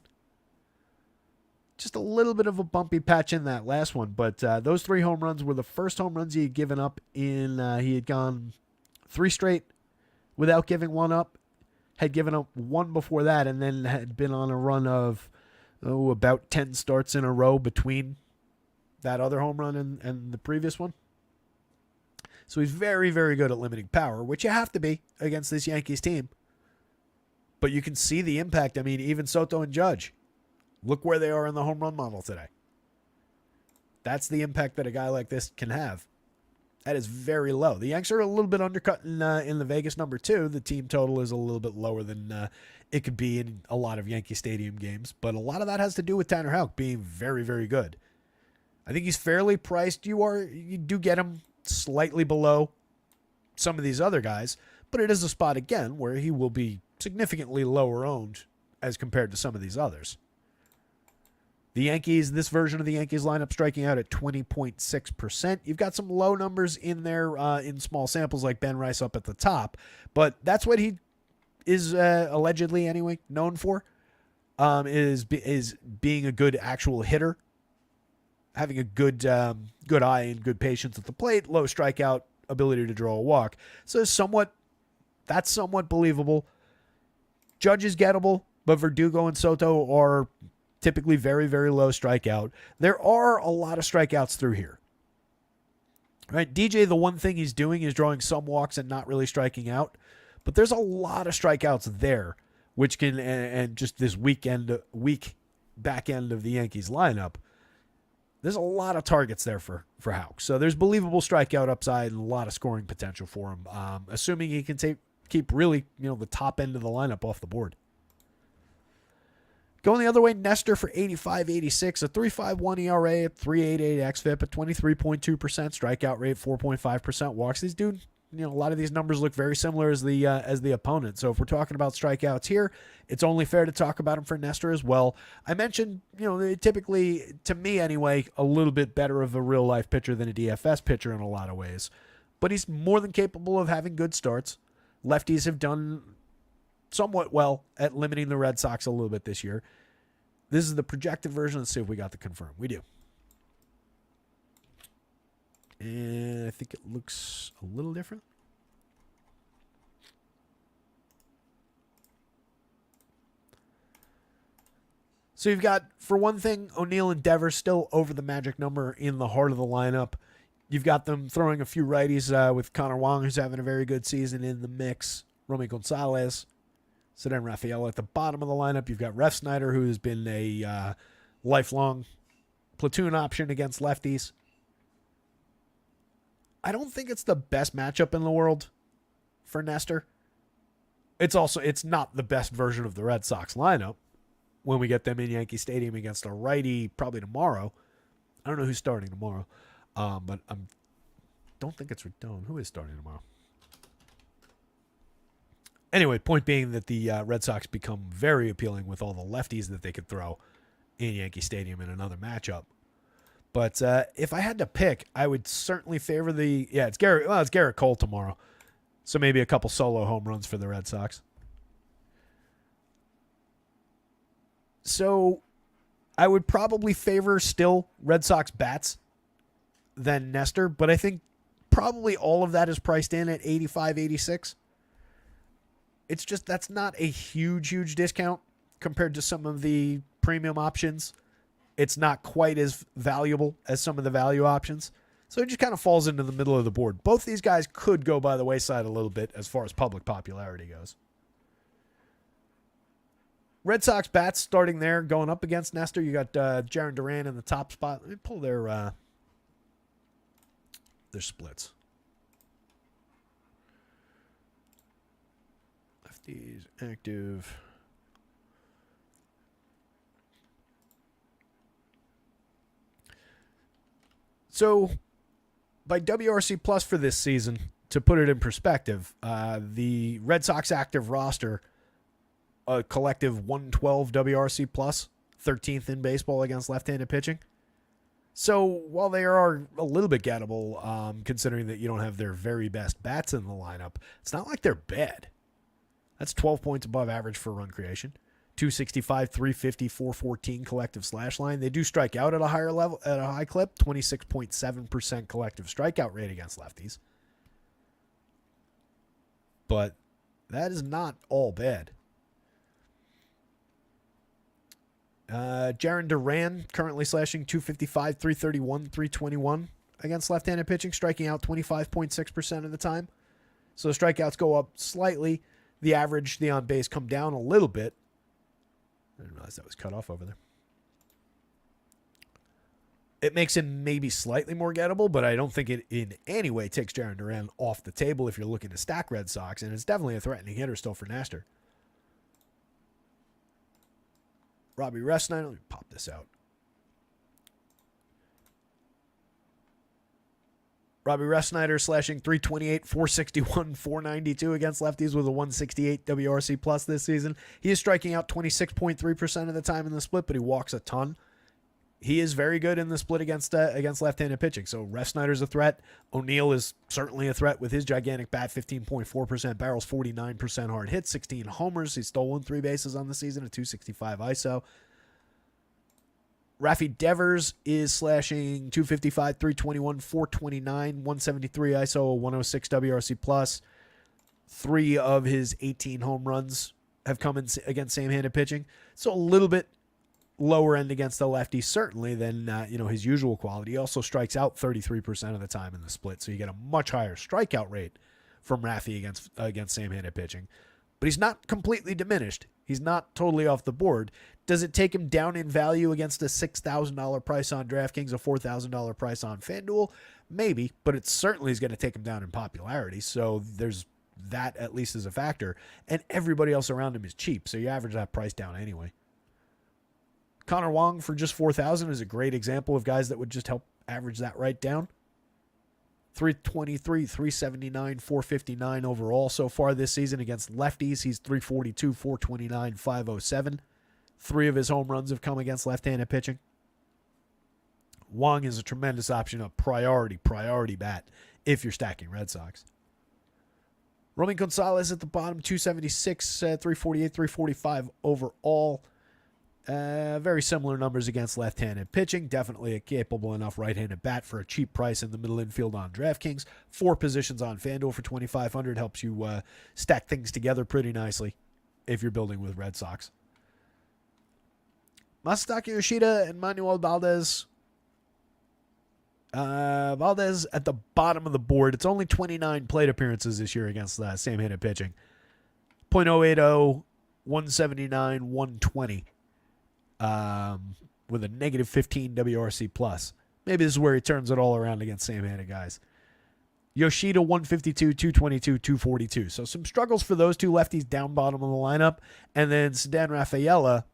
Just a little bit of a bumpy patch in that last one, but those 3 home runs were the first home runs he had given up in, he had gone 3 straight without giving one up, had given up 1 before that, and then had been on a run of about 10 starts in a row between that other home run and the previous one. So he's very, very good at limiting power, which you have to be against this Yankees team. But you can see the impact. I mean, even Soto and Judge, look where they are in the home run model today. That's the impact that a guy like this can have. That is very low. The Yanks are a little bit undercut in the Vegas number 2. The team total is a little bit lower than it could be in a lot of Yankee Stadium games. But a lot of that has to do with Tanner Houck being very, very good. I think he's fairly priced. You do get him slightly below some of these other guys. But it is a spot, again, where he will be significantly lower owned as compared to some of these others. The Yankees, this version of the Yankees lineup striking out at 20.6%. You've got some low numbers in there in small samples like Ben Rice up at the top, but that's what he is allegedly anyway known for. is being a good actual hitter, having a good eye and good patience at the plate, low strikeout, ability to draw a walk. So that's somewhat believable. Judge is gettable, but Verdugo and Soto are typically very, very low strikeout. There are a lot of strikeouts through here. Right? DJ, the one thing he's doing is drawing some walks and not really striking out. But there's a lot of strikeouts there, which can, and just this weak back end of the Yankees lineup, there's a lot of targets there for Houck. So there's believable strikeout upside and a lot of scoring potential for him, assuming he can keep really the top end of the lineup off the board. Going the other way, Nestor for 85-86, a 3.51 ERA at 3.88 xFIP, a 23.2% strikeout rate, 4.5% walks. These dude, a lot of these numbers look very similar as the opponent. So if we're talking about strikeouts here, it's only fair to talk about him for Nestor as well. I mentioned, typically, to me anyway, a little bit better of a real life pitcher than a DFS pitcher in a lot of ways. But he's more than capable of having good starts. Lefties have done somewhat well at limiting the Red Sox a little bit this year. This is the projected version. Let's see if we got the confirm. We do. And I think it looks a little different. So you've got, for one thing, O'Neill and Devers still over the magic number in the heart of the lineup. You've got them throwing a few righties with Connor Wong, who's having a very good season in the mix. Romy Gonzalez. So then Rafael at the bottom of the lineup. You've got Ref Snyder, who has been a lifelong platoon option against lefties. I don't think it's the best matchup in the world for Nestor. It's not the best version of the Red Sox lineup when we get them in Yankee Stadium against a righty probably tomorrow. I don't know who's starting tomorrow, but I don't think it's Rodon. Who is starting tomorrow? Anyway, point being that the Red Sox become very appealing with all the lefties that they could throw in Yankee Stadium in another matchup. But if I had to pick, I would certainly favor it's Garrett Cole tomorrow. So maybe a couple solo home runs for the Red Sox. So I would probably favor still Red Sox bats than Nestor, but I think probably all of that is priced in at 85-86. It's just that's not a huge discount compared to some of the premium options. It's not quite as valuable as some of the value options. So it just kind of falls into the middle of the board. Both these guys could go by the wayside a little bit as far as public popularity goes. Red Sox bats starting there, going up against Nestor. You got Jarren Duran in the top spot. Let me pull their splits. Lefties active. So, by WRC Plus for this season, to put it in perspective, the Red Sox active roster, a collective 112 WRC Plus, 13th in baseball against left-handed pitching. So, while they are a little bit gettable, considering that you don't have their very best bats in the lineup, it's not like they're bad. That's 12 points above average for run creation. 265, 350, 414 collective slash line. They do strike out at a higher level, at a high clip, 26.7% collective strikeout rate against lefties. But that is not all bad. Jarren Duran currently slashing 255, 331, 321 against left-handed pitching, striking out 25.6% of the time. So the strikeouts go up slightly. The average, the on base, come down a little bit. I didn't realize that was cut off over there. It makes him maybe slightly more gettable, but I don't think it in any way takes Jarren Duran off the table if you're looking to stack Red Sox, and it's definitely a threatening hitter still for Nestor. Robbie Resnick, let me pop this out. Robbie Resnick slashing 328, 461, 492 against lefties with a 168 WRC plus this season. He is striking out 26.3% of the time in the split, but he walks a ton. he is very good in the split against left-handed pitching. So Ref Snyder's a threat. O'Neill is certainly a threat with his gigantic bat, 15.4% barrels, 49% hard hits, 16 homers. He's stolen 3 bases on the season, a 265 ISO. Rafi Devers is slashing 255, 321, 429, 173 ISO, 106 WRC plus. 3 of his 18 home runs have come in against same-handed pitching. So a little bit lower end against the lefty, certainly, than his usual quality. He also strikes out 33% of the time in the split, so you get a much higher strikeout rate from Rafi against same-handed pitching. But he's not completely diminished. He's not totally off the board. Does it take him down in value against a $6,000 price on DraftKings, a $4,000 price on FanDuel? Maybe, but it certainly is going to take him down in popularity, so there's that at least as a factor. And everybody else around him is cheap, so you average that price down anyway. Connor Wong for just $4,000 is a great example of guys that would just help average that right down. 323, 379, 459 overall so far this season against lefties. He's 342, 429, 507. 3 of his home runs have come against left-handed pitching. Wong is a tremendous option, a priority bat if you're stacking Red Sox. Romy Gonzalez at the bottom, 276, 348, 345 overall. Very similar numbers against left-handed pitching. Definitely a capable enough right-handed bat for a cheap price in the middle infield on DraftKings. 4 positions on FanDuel for $2,500 helps you stack things together pretty nicely if you're building with Red Sox. Masataka Yoshida and Manuel Valdez. Valdez at the bottom of the board. It's only 29 plate appearances this year against same-handed pitching. .080, 179, 120. With a negative 15 WRC plus. Maybe this is where he turns it all around against same-handed guys. Yoshida 152, 222, 242. So some struggles for those 2 lefties down bottom of the lineup. And then Ceddanne Rafaela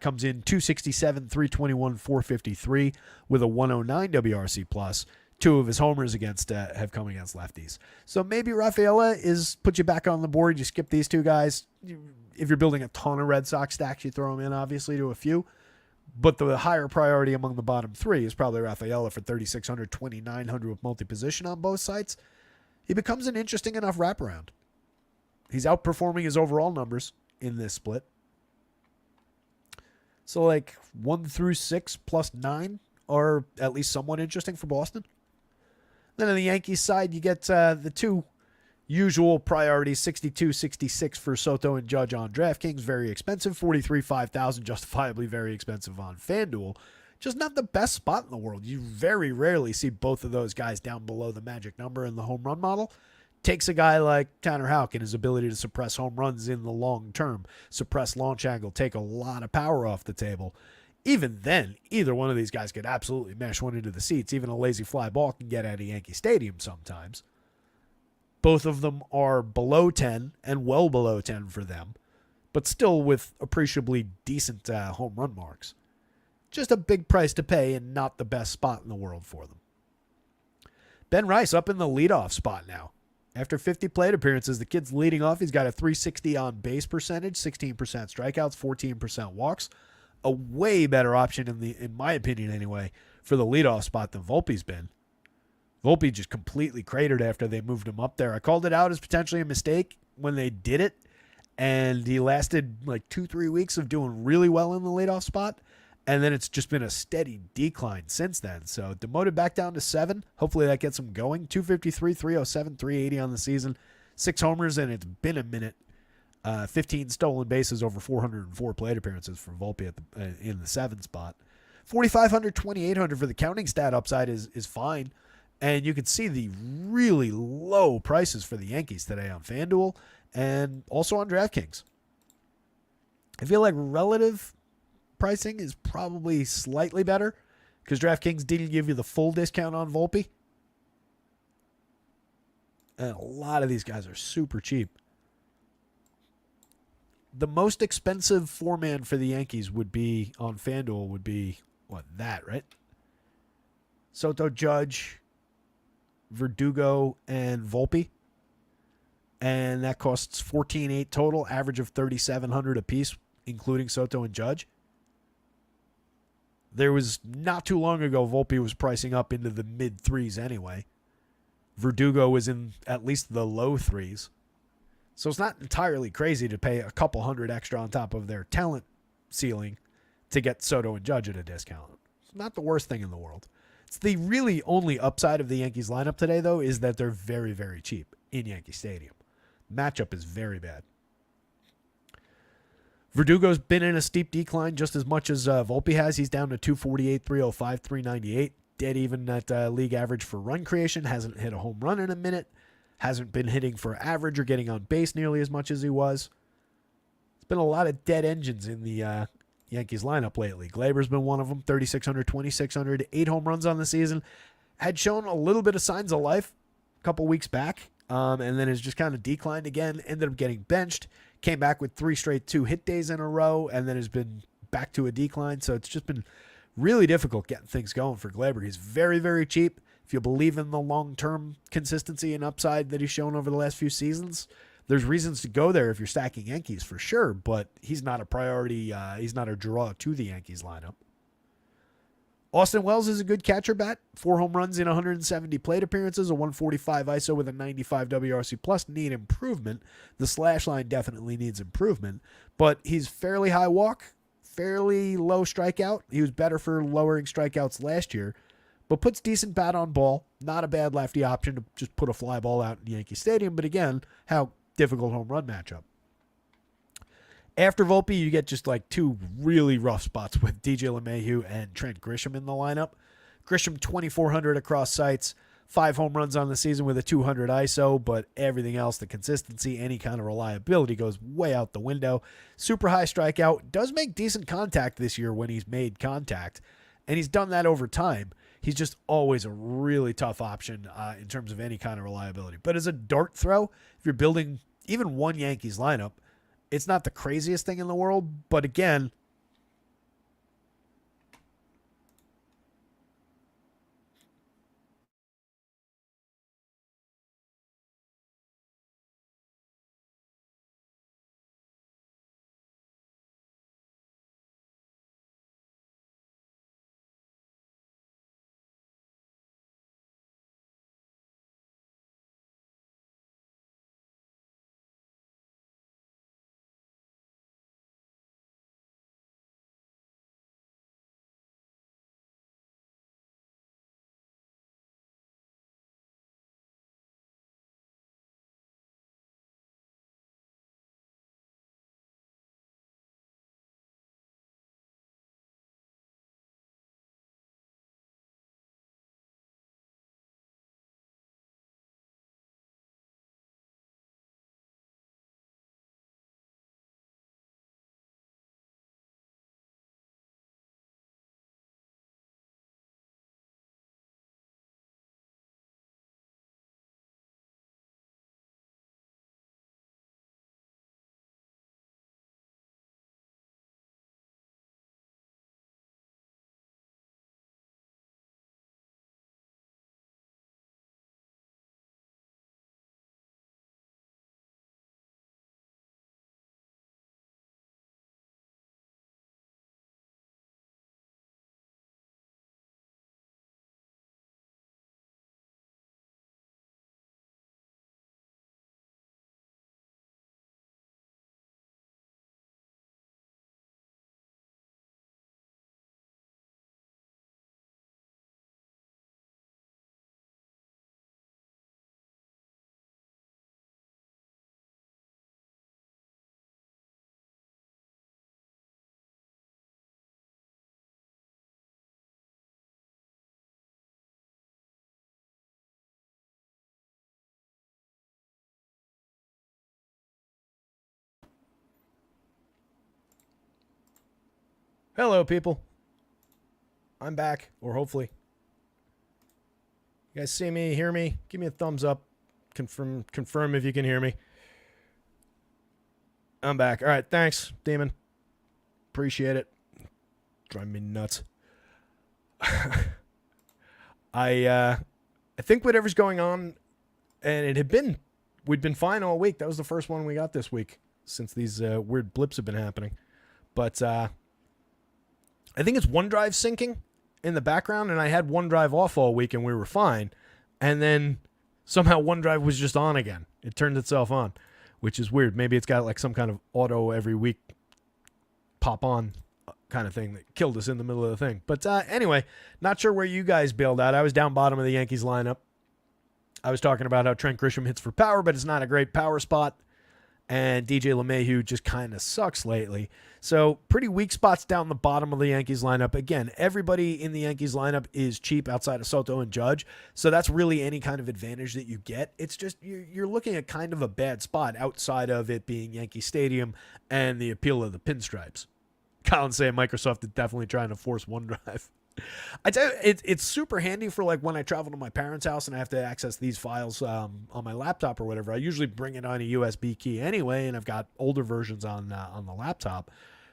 comes in 267, 321, 453 with a 109 WRC plus. 2 of his homers have come against lefties. So maybe Rafaela put you back on the board. You skip these 2 guys. If you're building a ton of Red Sox stacks, you throw them in, obviously, to a few. But the higher priority among the bottom 3 is probably Rafaela for 3,600, 2,900 with multi-position on both sites. He becomes an interesting enough wraparound. He's outperforming his overall numbers in this split. So 1 through 6 plus 9 are at least somewhat interesting for Boston. Then on the Yankees side, you get the 2 usual priorities, 62, 66 for Soto and Judge on DraftKings, very expensive. 43, 5,000, justifiably very expensive on FanDuel. Just not the best spot in the world. You very rarely see both of those guys down below the magic number in the home run model. Takes a guy like Tanner Houck and his ability to suppress home runs in the long term, suppress launch angle, take a lot of power off the table. Even then, either one of these guys could absolutely mash one into the seats. Even a lazy fly ball can get out of Yankee Stadium sometimes. Both of them are below 10 and well below 10 for them, but still with appreciably decent home run marks. Just a big price to pay and not the best spot in the world for them. Ben Rice up in the leadoff spot now. After 50 plate appearances, the kid's leading off. He's got a 360 on base percentage, 16% strikeouts, 14% walks. A way better option in my opinion anyway, for the leadoff spot than Volpe's been. Volpe just completely cratered after they moved him up there. I called it out as potentially a mistake when they did it, and he lasted 2-3 weeks of doing really well in the leadoff spot, and then it's just been a steady decline since then. So demoted back down to 7. Hopefully that gets him going. 253, 307, 380 on the season. 6 homers, and it's been a minute. 15 stolen bases over 404 plate appearances for Volpe in the 7 spot. 4,500, 2,800 for the counting stat upside is fine. And you can see the really low prices for the Yankees today on FanDuel and also on DraftKings. I feel like relative pricing is probably slightly better because DraftKings didn't give you the full discount on Volpe. And a lot of these guys are super cheap. The most expensive 4-man for the Yankees would be on FanDuel would be, right? Soto, Judge, Verdugo, and Volpe. And that costs $14,800 total, average of $3,700 apiece, including Soto and Judge. There was not too long ago, Volpe was pricing up into the mid threes anyway. Verdugo was in at least the low threes. So it's not entirely crazy to pay a couple hundred extra on top of their talent ceiling to get Soto and Judge at a discount. It's not the worst thing in the world. It's the really only upside of the Yankees lineup today, though, is that they're very, very cheap in Yankee Stadium. Matchup is very bad. Verdugo's been in a steep decline just as much as Volpe has. He's down to 248, 305, 398. Dead even at league average for run creation. Hasn't hit a home run in a minute. Hasn't been hitting for average or getting on base nearly as much as he was. There's been a lot of dead engines in the Yankees lineup lately. Glaber's been one of them, 3,600, 2,600, 8 home runs on the season. Had shown a little bit of signs of life a couple weeks back, and then has just kind of declined again. Ended up getting benched. Came back with 3 straight 2-hit days in a row, and then has been back to a decline. So it's just been really difficult getting things going for Glaber. He's very, very cheap. If you believe in the long-term consistency and upside that he's shown over the last few seasons, there's reasons to go there if you're stacking Yankees for sure, but he's not a priority. He's not a draw to the Yankees lineup. Austin Wells is a good catcher bat. 4 home runs in 170 plate appearances, a 145 ISO with a 95 WRC plus. Need improvement. The slash line definitely needs improvement, but he's fairly high walk, fairly low strikeout. He was better for lowering strikeouts last year, but puts decent bat on ball. Not a bad lefty option to just put a fly ball out in Yankee Stadium, but again, how difficult home run matchup. After Volpe, you get just like 2 really rough spots with DJ LeMahieu and Trent Grisham in the lineup. Grisham 2,400 across sites, 5 home runs on the season with a 200 ISO, but everything else, the consistency, any kind of reliability goes way out the window. Super high strikeout, does make decent contact this year when he's made contact, and he's done that over time. He's just always a really tough option in terms of any kind of reliability. But as a dart throw, if you're building even one Yankees lineup, it's not the craziest thing in the world, but again, hello, people. I'm back, or hopefully. You guys see me, hear me? Give me a thumbs up. Confirm if you can hear me. I'm back. All right, thanks, Demon. Appreciate it. Driving me nuts. I think whatever's going on, and we'd been fine all week. That was the first one we got this week since these weird blips have been happening. But I I think it's OneDrive syncing in the background, and I had OneDrive off all week and we were fine. And then somehow OneDrive was just on again. It turned itself on, which is weird. Maybe it's got like some kind of auto every week pop on kind of thing that killed us in the middle of the thing. But anyway, not sure where you guys bailed out. I was down bottom of the Yankees lineup. I was talking about how Trent Grisham hits for power, but it's not a great power spot. And DJ LeMahieu just kind of sucks lately. So pretty weak spots down the bottom of the Yankees lineup. Again, everybody in the Yankees lineup is cheap outside of Soto and Judge. So that's really any kind of advantage that you get. It's just you're looking at kind of a bad spot outside of it being Yankee Stadium and the appeal of the pinstripes. Colin saying Microsoft is definitely trying to force OneDrive. I tell you, it's super handy for like when I travel to my parents' house and I have to access these files on my laptop or whatever. I usually bring it on a USB key anyway, and I've got older versions on the laptop.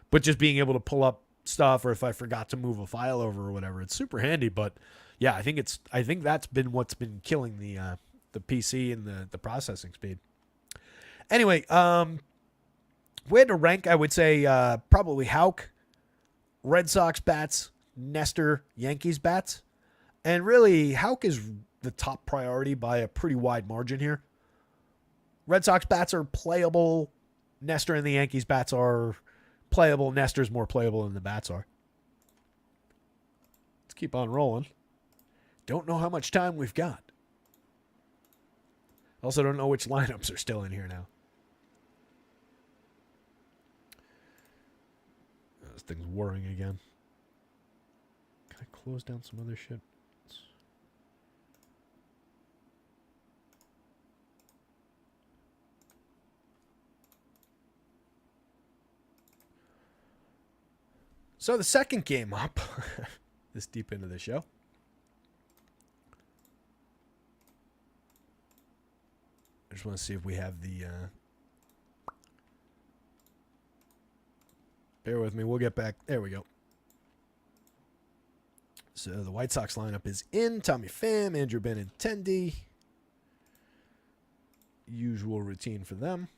But just being able to pull up stuff, or if I forgot to move a file over or whatever, it's super handy. But yeah, I think that's been what's been killing the PC and the processing speed. Anyway, if we had to rank, I would say probably Houck, Red Sox bats, Nestor, Yankees bats. And really, Houck is the top priority by a pretty wide margin here. Red Sox bats are playable. Nestor and the Yankees bats are playable. Nestor's more playable than the bats are. Let's keep on rolling. Don't know how much time we've got. Also don't know which lineups are still in here now. This thing's whirring again. Can I close down some other shit? So the second game up, this deep into the show. I just want to see if we have the... Bear with me. We'll get back. There we go. So the White Sox lineup is in. Tommy Pham, Andrew Benintendi. Usual routine for them.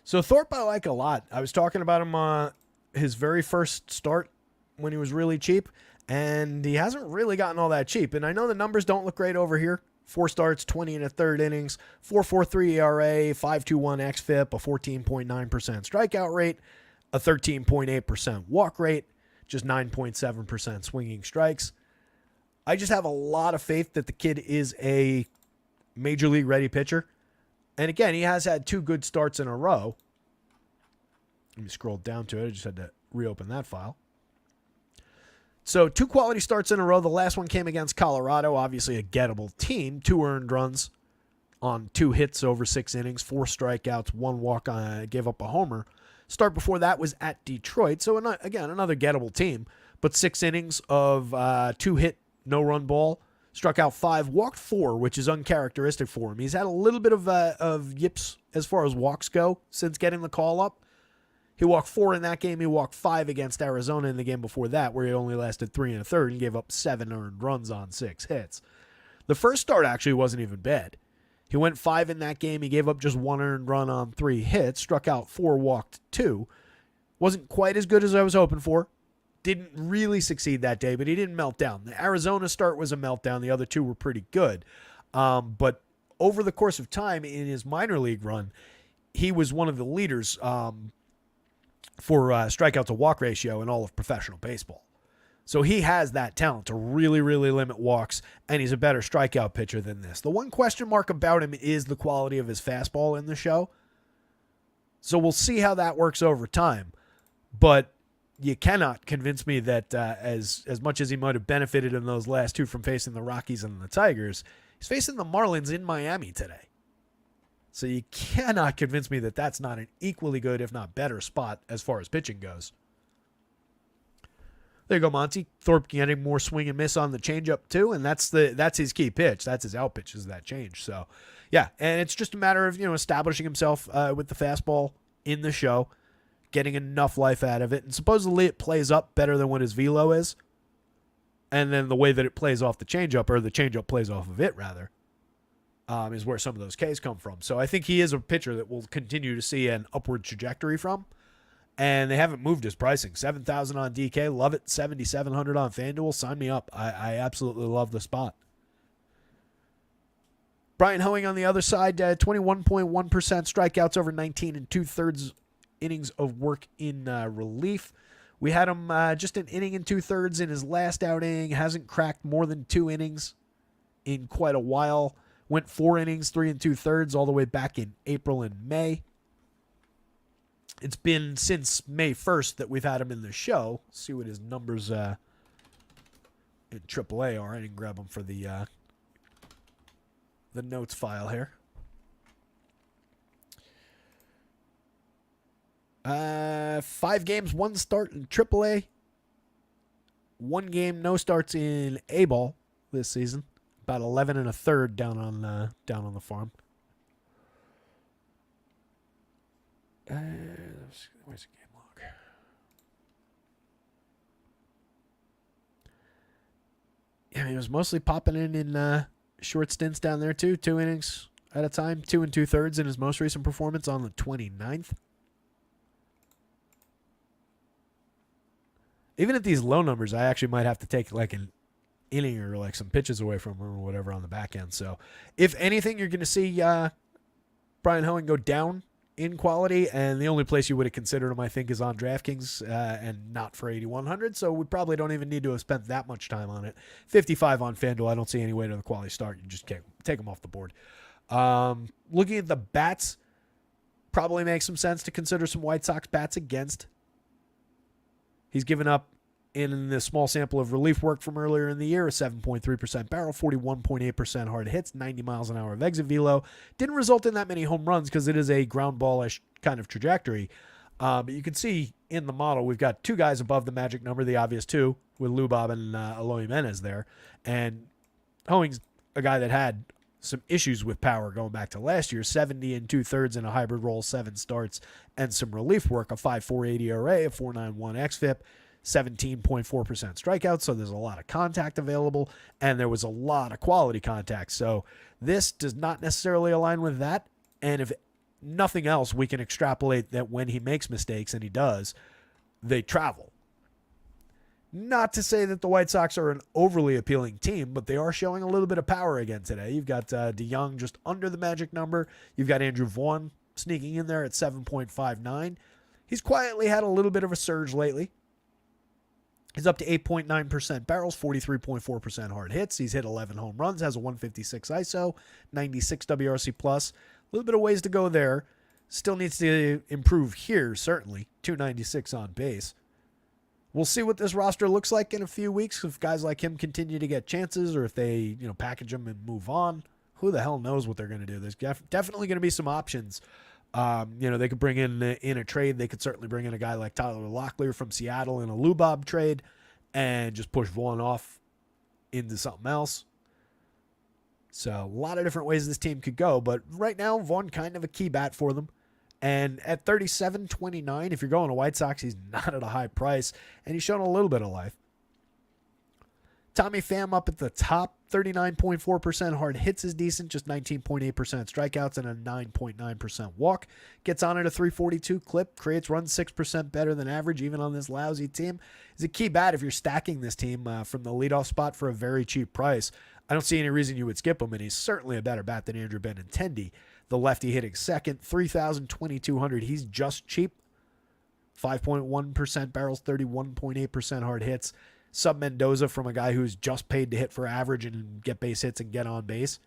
So Thorpe I like a lot. I was talking about him his very first start when he was really cheap, and he hasn't really gotten all that cheap. And I know the numbers don't look great over here. 4 starts, 20 and a third innings, 4.43 ERA, 5.21 xFIP, a 14.9% strikeout rate, a 13.8% walk rate, just 9.7% swinging strikes. I just have a lot of faith that the kid is a major league ready pitcher. And again, he has had 2 good starts in a row. Let me scroll down to it. I just had to reopen that file. So 2 quality starts in a row. The last one came against Colorado, obviously a gettable team. 2 earned runs on 2 hits over 6 innings, 4 strikeouts, 1 walk, gave up a homer. Start before that was at Detroit. So again, another gettable team, but 6 innings of 2-hit, no-run ball. Struck out 5, walked 4, which is uncharacteristic for him. He's had a little bit of yips as far as walks go since getting the call up. He walked 4 in that game. He walked 5 against Arizona in the game before that, where he only lasted 3 and a third and gave up 7 earned runs on 6 hits. The first start actually wasn't even bad. He went 5 in that game. He gave up just 1 earned run on 3 hits, struck out 4, walked 2. Wasn't quite as good as I was hoping for. Didn't really succeed that day, but he didn't melt down. The Arizona start was a meltdown. The other 2 were pretty good. But over the course of time in his minor league run, he was one of the leaders for strikeout to walk ratio in all of professional baseball. So he has that talent to really, really limit walks, and he's a better strikeout pitcher than this. The one question mark about him is the quality of his fastball in the show. So we'll see how that works over time. But you cannot convince me that as much as he might have benefited in those last 2 from facing the Rockies and the Tigers, he's facing the Marlins in Miami today. So you cannot convince me that that's not an equally good, if not better, spot as far as pitching goes. There you go, Monty. Thorpe getting more swing and miss on the changeup too, and that's his key pitch. That's his out pitch, is that change. So, yeah, and it's just a matter of establishing himself with the fastball in the show, getting enough life out of it, and supposedly it plays up better than what his velo is, and then the way that it plays off the changeup, or the changeup plays off of it rather, is where some of those Ks come from. So I think he is a pitcher that we'll continue to see an upward trajectory from. And they haven't moved his pricing. 7,000 on DK. Love it. 7,700 on FanDuel. Sign me up. I absolutely love the spot. Brian Hoeing on the other side, 21.1% strikeouts over 19 and 2/3 innings of work in relief. We had him just an inning and 2/3 in his last outing. Hasn't cracked more than 2 innings in quite a while. Went 4 innings, 3 and 2/3 all the way back in April and May. It's been since May 1st that we've had him in the show. Let's see what his numbers in AAA are. I didn't grab them for the notes file here. 5 games, 1 start in AAA. 1 game, no starts in A-ball this season. About 11 1/3 down on the farm. Where's the game log? Yeah, he was mostly popping in short stints down there too. 2 innings at a time. 2 and 2/3 in his most recent performance on the 29th. Even at these low numbers, I actually might have to take like an inning or like some pitches away from him or whatever on the back end. So if anything, you're going to see Brian Hoeing go down in quality, and the only place you would have considered him, I think, is on DraftKings and not for 8,100. So we probably don't even need to have spent that much time on it. 55 on FanDuel. I don't see any way to the quality start. You just can't take him off the board. Looking at the bats, probably makes some sense to consider some White Sox bats against. He's given up in the small sample of relief work from earlier in the year, a 7.3% barrel, 41.8% hard hits, 90 miles an hour of exit velo. Didn't result in that many home runs because it is a ground ball-ish kind of trajectory. But you can see in the model, we've got 2 guys above the magic number, the obvious 2, with Lubob and Eloy Jimenez there. And Hoeing's a guy that had some issues with power going back to last year. 70 and 2/3 in a hybrid role, 7 starts, and some relief work, a 5.48 ERA, a 4.91 xFIP, 17.4% strikeouts, so there's a lot of contact available, and there was a lot of quality contact. So this does not necessarily align with that, and if nothing else, we can extrapolate that when he makes mistakes, and he does, they travel. Not to say that the White Sox are an overly appealing team, but they are showing a little bit of power again today. You've got DeYoung just under the magic number. You've got Andrew Vaughn sneaking in there at 7.59. He's quietly had a little bit of a surge lately. He's up to 8.9% barrels, 43.4% hard hits. He's hit 11 home runs, has a 156 ISO, 96 WRC+. A little bit of ways to go there. Still needs to improve here, certainly. 296 on base. We'll see what this roster looks like in a few weeks if guys like him continue to get chances or if they, package them and move on. Who the hell knows what they're going to do? There's definitely going to be some options. They could bring in a trade. They could certainly bring in a guy like Tyler Locklear from Seattle in a Lubob trade and just push Vaughn off into something else. So a lot of different ways this team could go, but right now Vaughn kind of a key bat for them. And at 37.29, if you're going to White Sox, he's not at a high price, and he's shown a little bit of life. Tommy Pham up at the top, 39.4% hard hits is decent, just 19.8% strikeouts and a 9.9% walk. Gets on at a 342 clip, creates runs 6% better than average, even on this lousy team. He's a key bat if you're stacking this team from the leadoff spot for a very cheap price. I don't see any reason you would skip him, and he's certainly a better bat than Andrew Benintendi. The lefty hitting second, 3,200. He's just cheap. 5.1% barrels, 31.8% hard hits. Sub Mendoza from a guy who's just paid to hit for average and get base hits and get on base.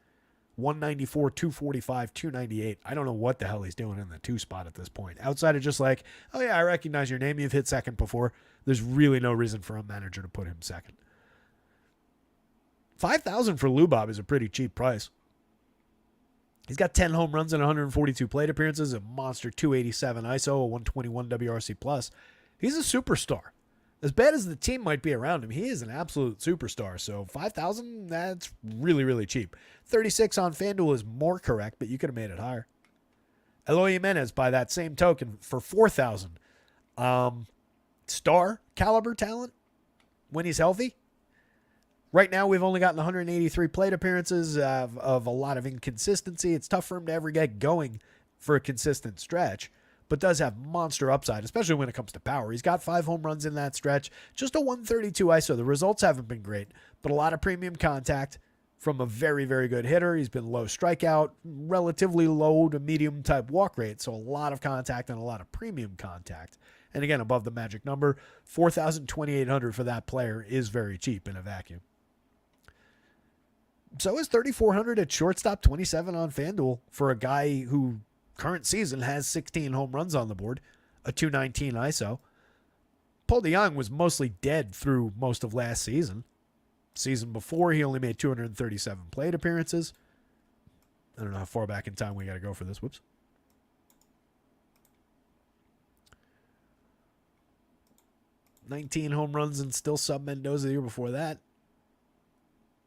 194, 245, 298. I don't know what the hell he's doing in the 2 spot at this point. Outside of just like, oh yeah, I recognize your name. You've hit second before. There's really no reason for a manager to put him second. 5,000 for Lubob is a pretty cheap price. He's got 10 home runs and 142 plate appearances, a monster 287 ISO, a 121 WRC+. He's a superstar. As bad as the team might be around him, he is an absolute superstar. So 5,000, that's really, really cheap. 36 on FanDuel is more correct, but you could have made it higher. Eloy Jimenez, by that same token, for 4,000. Star caliber talent when he's healthy. Right now, we've only gotten 183 plate appearances of a lot of inconsistency. It's tough for him to ever get going for a consistent stretch. but does have monster upside, especially when it comes to power. He's got 5 home runs in that stretch, just a 132 ISO. The results haven't been great, but a lot of premium contact from a very, very good hitter. He's been low strikeout, relatively low to medium type walk rate, so a lot of contact and a lot of premium contact. And again, above the magic number, $4,200 for that player is very cheap in a vacuum. So is $3,400 at shortstop, 27 on FanDuel for a guy who current season has 16 home runs on the board, a 219 ISO. Paul DeJong was mostly dead through most of last season. Season before, he only made 237 plate appearances. I don't know how far back in time we got to go for this. Whoops. $19 home runs and still sub Mendoza the year before that.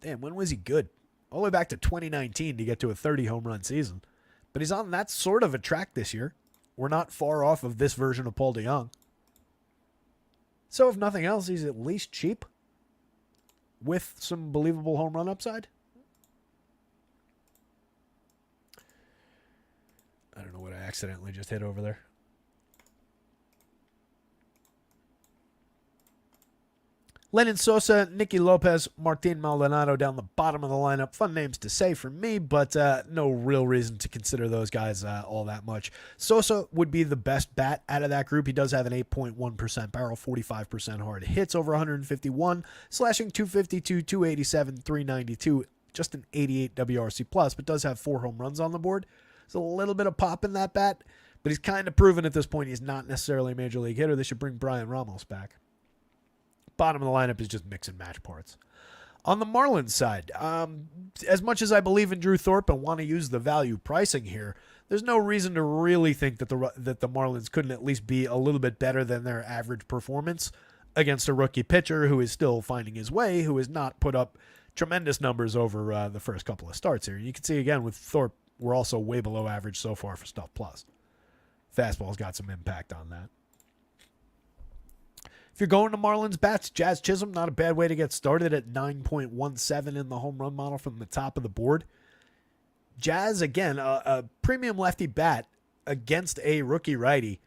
Damn, when was he good? All the way back to 2019 to get to a 30 home run season. But he's on that sort of a track this year. We're not far off of this version of Paul DeJong. So if nothing else, he's at least cheap with some believable home run upside. I don't know what I accidentally just hit over there. Lenyn Sosa, Nicky Lopez, Martin Maldonado down the bottom of the lineup. Fun names to say for me, but no real reason to consider those guys all that much. Sosa would be the best bat out of that group. He does have an 8.1% barrel, 45% hard hits over 151, slashing 252, 287, 392, just an 88 WRC plus, but does have 4 home runs on the board. There's a little bit of pop in that bat, but he's kind of proven at this point he's not necessarily a major league hitter. They should bring Brian Ramos back. Bottom of the lineup is just mix and match parts. On the Marlins side, as much as I believe in Drew Thorpe and want to use the value pricing here, there's no reason to really think that the Marlins couldn't at least be a little bit better than their average performance against a rookie pitcher who is still finding his way, who has not put up tremendous numbers over the first couple of starts here. You can see again with Thorpe, we're also way below average so far for Stuff Plus. Fastball's got some impact on that. If you're going to Marlins bats, Jazz Chisholm, not a bad way to get started at 9.17 in the home run model from the top of the board. Jazz, again, a premium lefty bat against a rookie righty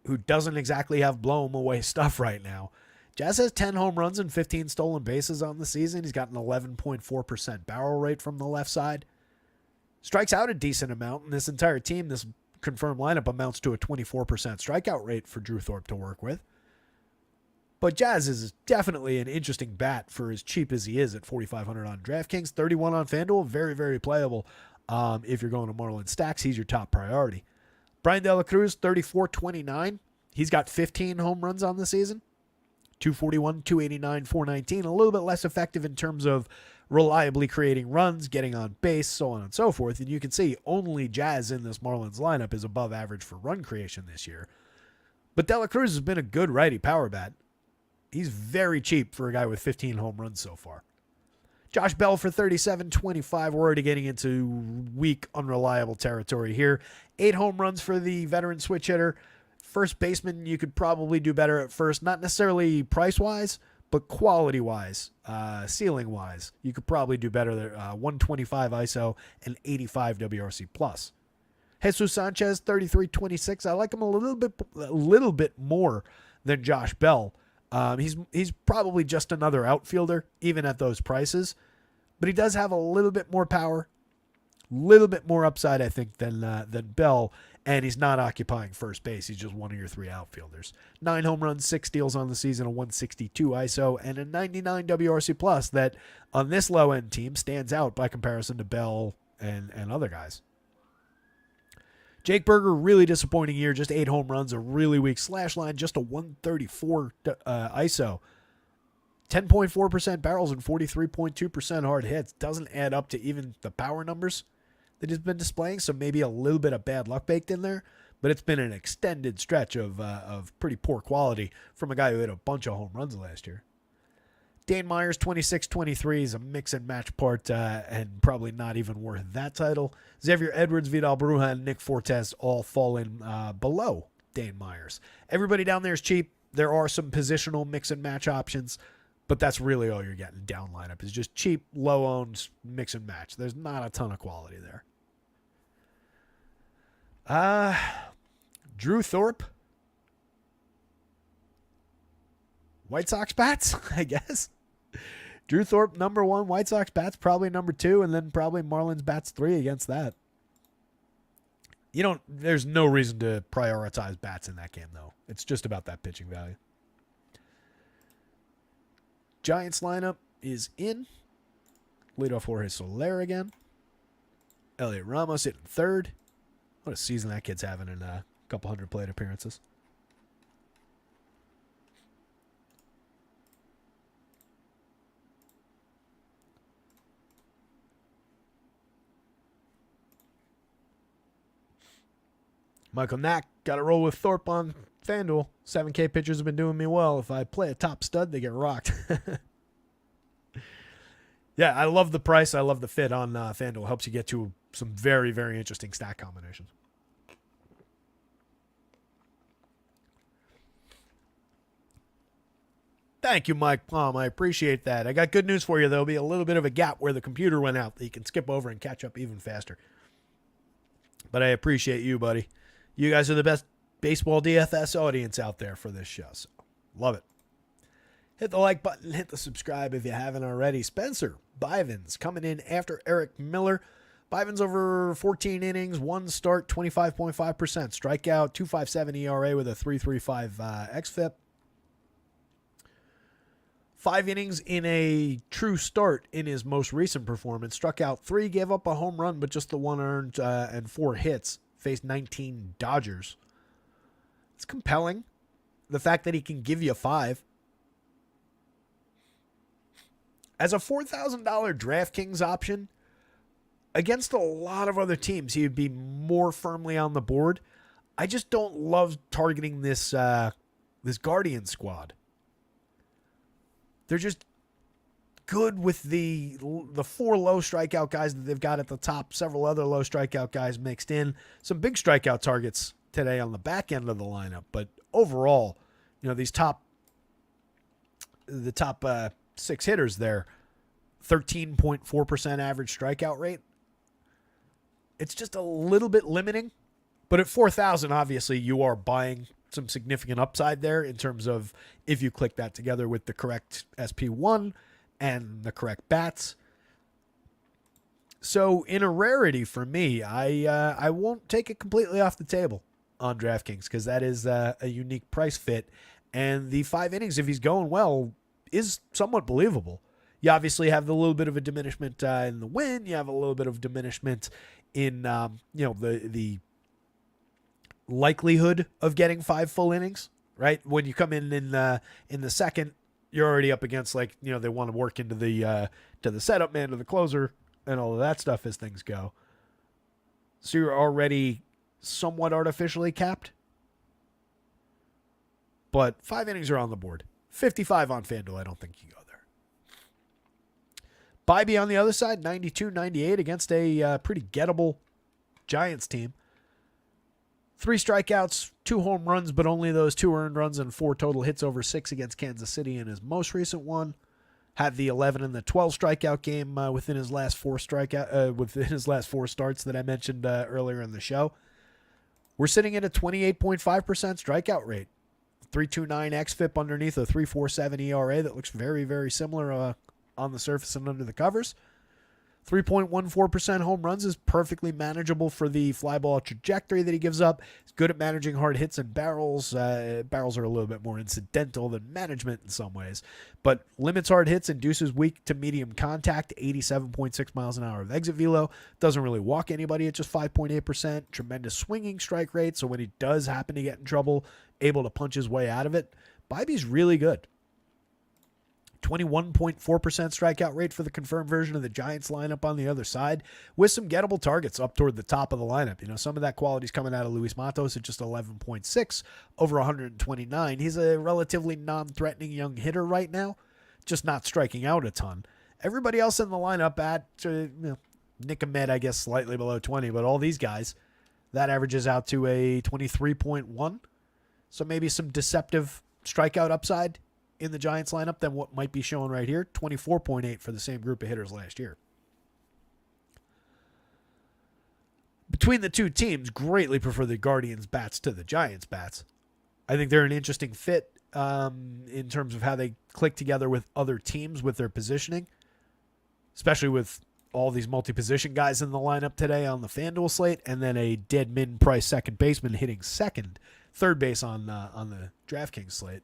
who doesn't exactly have blow him away stuff right now. Jazz has 10 home runs and 15 stolen bases on the season. He's got an 11.4% barrel rate from the left side. Strikes out a decent amount, and this entire team, this confirmed lineup, amounts to a 24% strikeout rate for Drew Thorpe to work with. But Jazz is definitely an interesting bat for as cheap as he is at $4,500 on DraftKings, 31 on FanDuel. Very, very playable. If you're going to Marlins stacks, he's your top priority. Brian De La Cruz, 34.29. He's got 15 home runs on the season. 241, 289, 419. A little bit less effective in terms of reliably creating runs, getting on base, so on and so forth. And you can see only Jazz in this Marlins lineup is above average for run creation this year. But De La Cruz has been a good righty power bat. He's very cheap for a guy with 15 home runs so far. Josh Bell for 37.25. We're already getting into weak, unreliable territory here. 8 home runs for the veteran switch hitter. First baseman, you could probably do better at first. Not necessarily price-wise, but quality-wise, ceiling-wise. You could probably do better there. 125 ISO and 85 WRC+. Jesus Sanchez, 33.26. I like him a little bit more than Josh Bell. He's probably just another outfielder, even at those prices. But he does have a little bit more power, a little bit more upside, I think, than Bell. And he's not occupying first base. He's just one of your 3 outfielders. 9 home runs, 6 steals on the season, a 162 ISO, and a 99 WRC plus that on this low-end team stands out by comparison to Bell and other guys. Jake Berger, really disappointing year. Just 8 home runs, a really weak slash line, just a 134 ISO. 10.4% barrels and 43.2% hard hits. Doesn't add up to even the power numbers that he's been displaying, so maybe a little bit of bad luck baked in there. But it's been an extended stretch of pretty poor quality from a guy who hit a bunch of home runs last year. Dane Myers, 26-23, is a mix and match part and probably not even worth that title. Xavier Edwards, Vidal Bruja, and Nick Fortes all fall in below Dane Myers. Everybody down there is cheap. There are some positional mix and match options, but that's really all you're getting down lineup is just cheap, low-owned mix and match. There's not a ton of quality there. Drew Thorpe. White Sox bats, I guess. Drew Thorpe, number 1. White Sox bats, probably number 2. And then probably Marlins bats 3 against that. There's no reason to prioritize bats in that game, though. It's just about that pitching value. Giants lineup is in. Leadoff Jorge Soler again. Elliot Ramos hitting 3rd. What a season that kid's having in a couple hundred plate appearances. Michael Knack, got to roll with Thorpe on FanDuel. 7K pitchers have been doing me well. If I play a top stud, they get rocked. Yeah, I love the price. I love the fit on FanDuel. Helps you get to some very, very interesting stack combinations. Thank you, Mike Palm. I appreciate that. I got good news for you. There'll be a little bit of a gap where the computer went out that you can skip over and catch up even faster. But I appreciate you, buddy. You guys are the best baseball DFS audience out there for this show. So love it. Hit the like button. Hit the subscribe if you haven't already. Spencer Bivens coming in after Eric Miller. Bivens over 14 innings, 1 start, 25.5%. Strikeout, 2.57 ERA with a 3.35 xFIP. 5 innings in a true start in his most recent performance. Struck out 3, gave up a home run, but just the 1 earned and 4 hits. Faced 19 Dodgers. It's compelling. The fact that he can give you 5. As a $4,000 DraftKings option, against a lot of other teams, he would be more firmly on the board. I just don't love targeting this Guardian squad. They're just good with the 4 low strikeout guys that they've got at the top, several other low strikeout guys mixed in. Some big strikeout targets today on the back end of the lineup, but overall, the top 6 hitters there, 13.4% average strikeout rate. It's just a little bit limiting, but at 4,000, obviously you are buying some significant upside there in terms of if you click that together with the correct SP1 and the correct bats. So in a rarity for me, I won't take it completely off the table on DraftKings because that is a unique price fit. And the 5 innings, if he's going well, is somewhat believable. You obviously have a little bit of a diminishment in the win. You have a little bit of diminishment in the likelihood of getting 5 full innings, right? When you come in the second, you're already up against they want to work into the setup man, to the closer, and all of that stuff as things go. So you're already somewhat artificially capped. But 5 innings are on the board. 55 on FanDuel. I don't think you go there. Bybee on the other side, 92-98 against a pretty gettable Giants team. 3 strikeouts, 2 home runs, but only those 2 earned runs and 4 total hits over 6 against Kansas City in his most recent one. Had the 11 and the 12 strikeout game within his last 4 starts that I mentioned earlier in the show. We're sitting at a 28.5% strikeout rate. 3.29 xFIP underneath a 3.47 ERA that looks very, very similar on the surface and under the covers. 3.14% home runs is perfectly manageable for the fly ball trajectory that he gives up. He's good at managing hard hits and barrels. Barrels are a little bit more incidental than management in some ways, but limits hard hits, induces weak to medium contact, 87.6 miles an hour of exit velo. Doesn't really walk anybody at just 5.8%. Tremendous swinging strike rate, so when he does happen to get in trouble, able to punch his way out of it. Bybee's really good. 21.4% strikeout rate for the confirmed version of the Giants lineup on the other side, with some gettable targets up toward the top of the lineup. Some of that quality's coming out of Luis Matos at just 11.6 over 129. He's a relatively non-threatening young hitter right now, just not striking out a ton. Everybody else in the lineup at Nick Ahmed, I guess, slightly below 20, but all these guys, that averages out to a 23.1. So maybe some deceptive strikeout upside in the Giants lineup than what might be shown right here. 24.8 for the same group of hitters last year. Between the two teams, greatly prefer the Guardians bats to the Giants bats. I think they're an interesting fit in terms of how they click together with other teams with their positioning, especially with all these multi-position guys in the lineup today on the FanDuel slate, and then a dead min-price second baseman hitting third base on the DraftKings slate.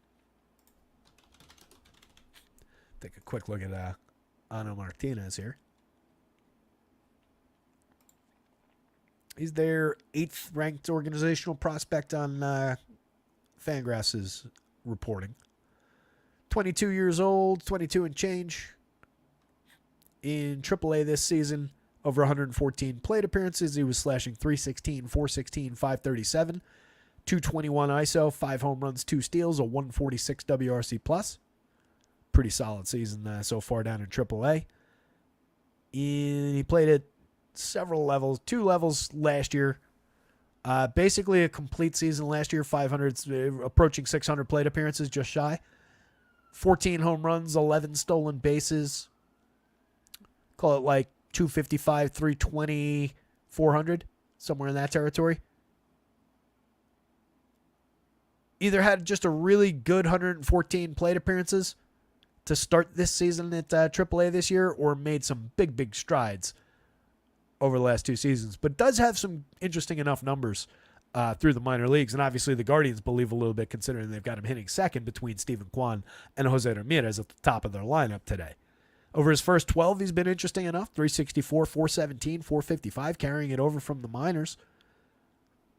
Take a quick look at Ano Martinez here. He's their 8th ranked organizational prospect on Fangraphs' reporting. 22 years old, 22 and change. In AAA this season, over 114 plate appearances. He was slashing 316, 416, 537, 221 ISO, 5 home runs, 2 steals, a 146 WRC plus. Pretty solid season so far down in AAA. He played at several levels, 2 levels last year. Basically a complete season last year, 500, approaching 600 plate appearances, just shy. 14 home runs, 11 stolen bases. Call it like 255, 320, 400, somewhere in that territory. Either had just a really good 114 plate appearances to start this season at AAA this year, or made some big strides over the last 2 seasons, but does have some interesting enough numbers through the minor leagues. And obviously the Guardians believe a little bit, considering they've got him hitting second between Steven Kwan and Jose Ramirez at the top of their lineup today. Over his first 12, he's been interesting enough. 364, 417, 455, carrying it over from the minors.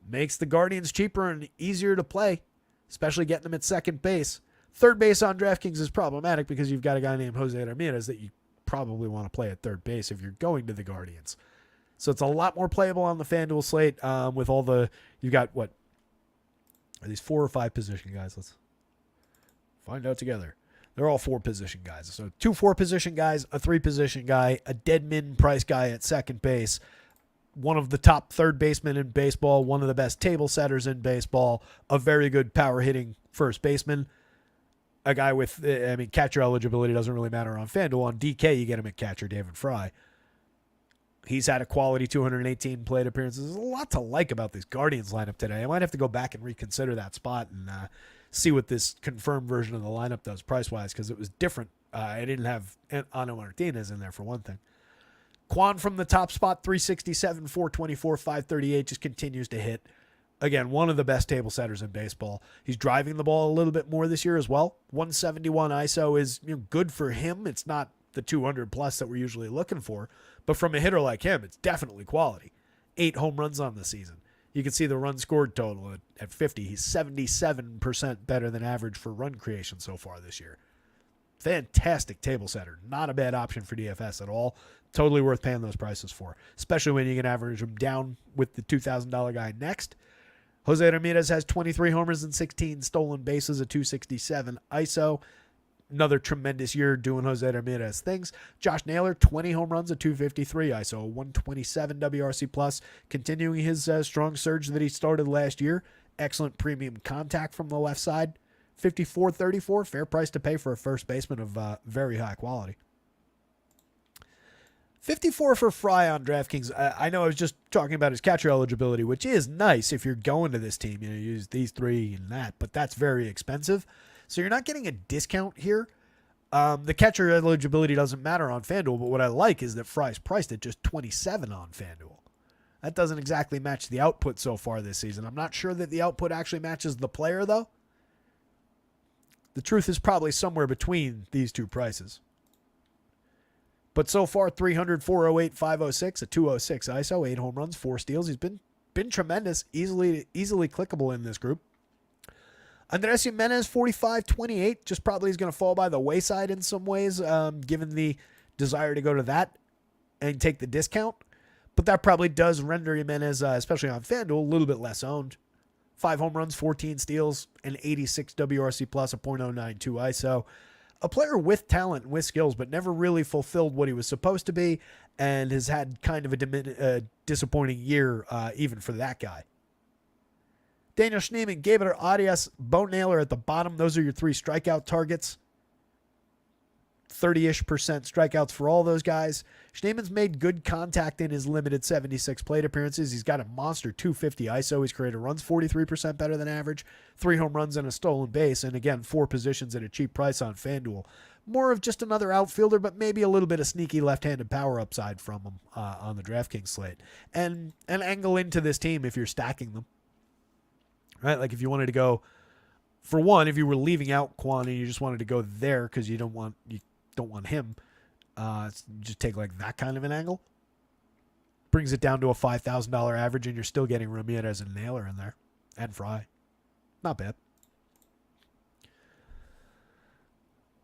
Makes the Guardians cheaper and easier to play, especially getting them at second base. Third base on DraftKings is problematic because you've got a guy named Jose Ramirez that you probably want to play at third base if you're going to the Guardians. So it's a lot more playable on the FanDuel slate with all the... You've got, what? Are these 4 or 5 position guys? Let's find out together. They're all 4 position guys. So 2 4-position guys, a 3-position guy, a dead min price guy at second base, one of the top third basemen in baseball, one of the best table setters in baseball, a very good power hitting first baseman, a guy with, catcher eligibility doesn't really matter on FanDuel. On DK, you get him at catcher, David Fry. He's had a quality 218 plate appearances. There's a lot to like about this Guardians lineup today. I might have to go back and reconsider that spot and see what this confirmed version of the lineup does price-wise, because it was different. I didn't have Ano Martinez in there, for one thing. Kwan from the top spot, 367, 424, 538, just continues to hit. Again, one of the best table setters in baseball. He's driving the ball a little bit more this year as well. 171 ISO is good for him. It's not the 200 plus that we're usually looking for, but from a hitter like him, it's definitely quality. 8 home runs on the season. You can see the run scored total at 50. He's 77% better than average for run creation so far this year. Fantastic table setter. Not a bad option for DFS at all. Totally worth paying those prices for, especially when you can average him down with the $2,000 guy next. Jose Ramirez has 23 homers and 16 stolen bases, a 267 ISO. Another tremendous year doing Jose Ramirez things. Josh Naylor, 20 home runs, a 253 ISO, a 127 WRC plus, continuing his strong surge that he started last year. Excellent premium contact from the left side. 54-34, fair price to pay for a first baseman of very high quality. 54 for Fry on DraftKings. I know I was just talking about his catcher eligibility, which is nice if you're going to this team. You use these 3 and that, but that's very expensive. So you're not getting a discount here. The catcher eligibility doesn't matter on FanDuel, but what I like is that Fry's priced at just 27 on FanDuel. That doesn't exactly match the output so far this season. I'm not sure that the output actually matches the player, though. The truth is probably somewhere between these 2 prices. But so far, 300, 408, 506, a 206 ISO, 8 home runs, 4 steals. He's been tremendous, easily clickable in this group. Andres Jimenez, 45-28, just probably is going to fall by the wayside in some ways, given the desire to go to that and take the discount. But that probably does render Jimenez, especially on FanDuel, a little bit less owned. 5 home runs, 14 steals, an 86 WRC plus, a .092 ISO. A player with talent and with skills, but never really fulfilled what he was supposed to be, and has had kind of a disappointing year even for that guy. Daniel Schneemann, Gabriel Arias, Bo Naylor at the bottom. Those are your 3 strikeout targets. 30-ish% strikeouts for all those guys. Schneeman's made good contact in his limited 76 plate appearances. He's got a monster 250 ISO. He's created runs 43% better than average, 3 home runs and a stolen base, and again, 4 positions at a cheap price on FanDuel. More of just another outfielder, but maybe a little bit of sneaky left-handed power upside from him on the DraftKings slate. And an angle into this team if you're stacking them. Right? Like if you wanted to go, for one, if you were leaving out Quan and you just wanted to go there because you don't want him, just take like that kind of an angle. Brings it down to a $5,000 average, and you're still getting Ramirez and Naylor in there, and Fry. Not bad.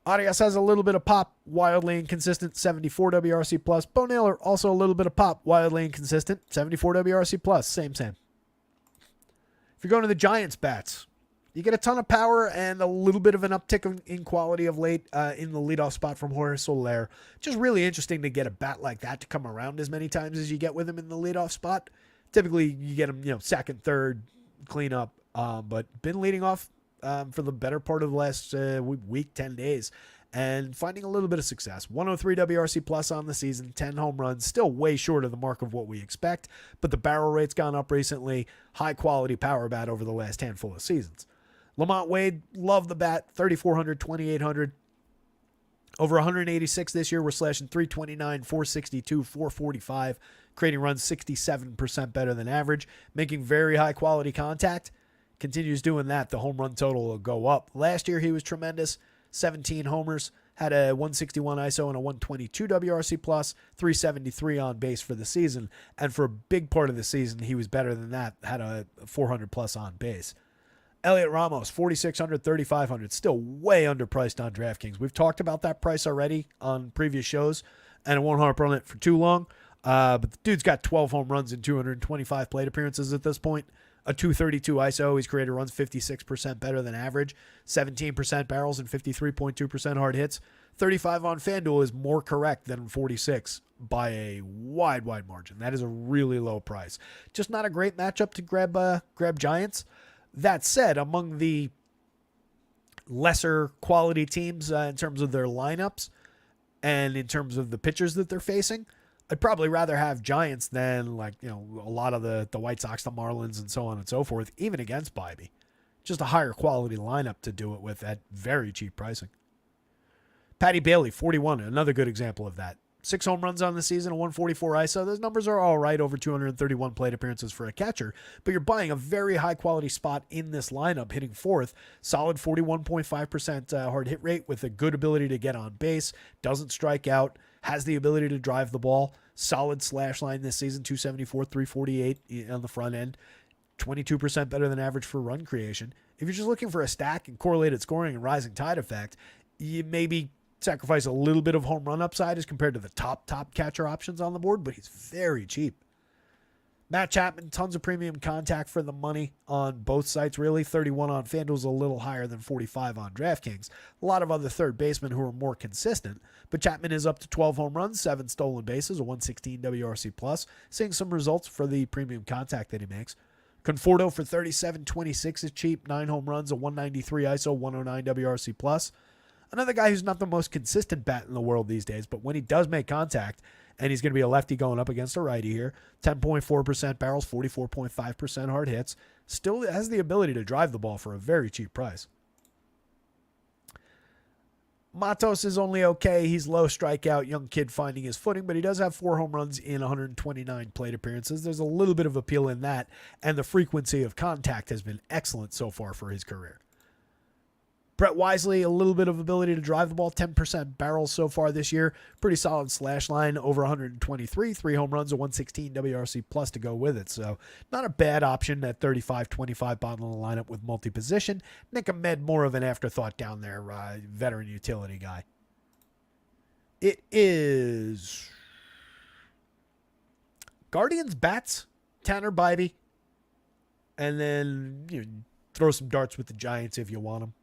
Arias has a little bit of pop, wildly inconsistent, 74 WRC plus. Bo Naylor, also a little bit of pop, wildly inconsistent, 74 WRC plus. Same. If you're going to the Giants bats, you get a ton of power and a little bit of an uptick in quality of late in the leadoff spot from Jorge Soler. Just really interesting to get a bat like that to come around as many times as you get with him in the leadoff spot. Typically, you get him, second, third, clean up, but been leading off for the better part of the last week, 10 days, and finding a little bit of success. 103 WRC plus on the season, 10 home runs, still way short of the mark of what we expect, but the barrel rate's gone up recently. High quality power bat over the last handful of seasons. Lamont Wade, love the bat, 3,400, 2,800. Over 186 this year. We're slashing 329, 462, 445, creating runs 67% better than average, making very high quality contact. Continues doing that, the home run total will go up. Last year he was tremendous, 17 homers, had a 161 ISO and a 122 WRC plus, 373 on base for the season, and for a big part of the season he was better than that, had a 400 plus on base. Elliot Ramos, 4,600, 3,500, still way underpriced on DraftKings. We've talked about that price already on previous shows, and I won't harp on it for too long, but the dude's got 12 home runs in 225 plate appearances at this point. A 232 ISO. He's created runs 56% better than average, 17% barrels and 53.2% hard hits. 35 on FanDuel is more correct than 46 by a wide margin. That is a really low price. Just not a great matchup to grab Giants. That said, among the lesser quality teams in terms of their lineups and in terms of the pitchers that they're facing, I'd probably rather have Giants than a lot of the White Sox, the Marlins, and so on and so forth, even against Bybee. Just a higher quality lineup to do it with at very cheap pricing. Patty Bailey, 41, another good example of that. 6 home runs on the season, a 144 ISO. Those numbers are all right, over 231 plate appearances for a catcher, but you're buying a very high-quality spot in this lineup, hitting fourth, solid 41.5% hard hit rate with a good ability to get on base, doesn't strike out, has the ability to drive the ball, solid slash line this season, 274, 348 on the front end, 22% better than average for run creation. If you're just looking for a stack and correlated scoring and rising tide effect, you maybe sacrifice a little bit of home run upside as compared to the top catcher options on the board, but he's very cheap. Matt Chapman, tons of premium contact for the money on both sites, really. 31 on FanDuel's a little higher than 45 on DraftKings. A lot of other third basemen who are more consistent, but Chapman is up to 12 home runs, 7 stolen bases, a 116 WRC plus, seeing some results for the premium contact that he makes. Conforto for 37.26 is cheap, 9 home runs, a 193 ISO, 109 WRC plus. Another guy who's not the most consistent bat in the world these days, but when he does make contact, and he's going to be a lefty going up against a righty here, 10.4% barrels, 44.5% hard hits, still has the ability to drive the ball for a very cheap price. Matos is only okay. He's low strikeout, young kid finding his footing, but he does have 4 home runs in 129 plate appearances. There's a little bit of appeal in that, and the frequency of contact has been excellent so far for his career. Brett Wisely, a little bit of ability to drive the ball, 10% barrels so far this year. Pretty solid slash line, over 123, 3 home runs, a 116 WRC plus to go with it. So not a bad option at 35-25 bottom of the lineup with multi-position. Nick Ahmed, more of an afterthought down there, veteran utility guy. It is Guardians bats, Tanner Bybee, and then throw some darts with the Giants if you want them.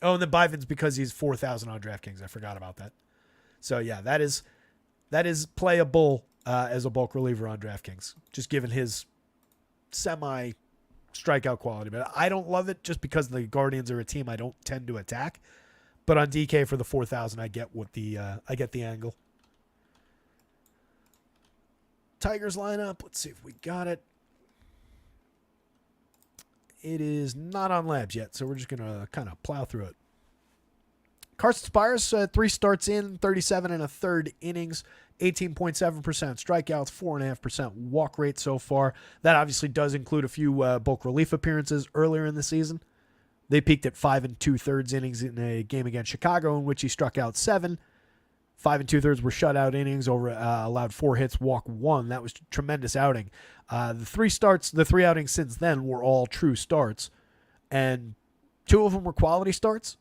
Oh, and then Byvin's because he's 4,000 on DraftKings. I forgot about that. So, yeah, that is playable as a bulk reliever on DraftKings, just given his semi-strikeout quality. But I don't love it just because the Guardians are a team I don't tend to attack. But on DK for the 4,000, I get the angle. Tigers lineup. Let's see if we got it. It is not on labs yet, so we're just going to kind of plow through it. Carson Spires, 3 starts in, 37 and a third innings, 18.7% strikeouts, 4.5% walk rate so far. That obviously does include a few bulk relief appearances earlier in the season. They peaked at 5 2/3 innings in a game against Chicago in which he struck out 7. 5 2/3 were shutout innings, allowed 4 hits, walk 1. That was a tremendous outing. The 3 outings since then were all true starts, and 2 of them were quality starts.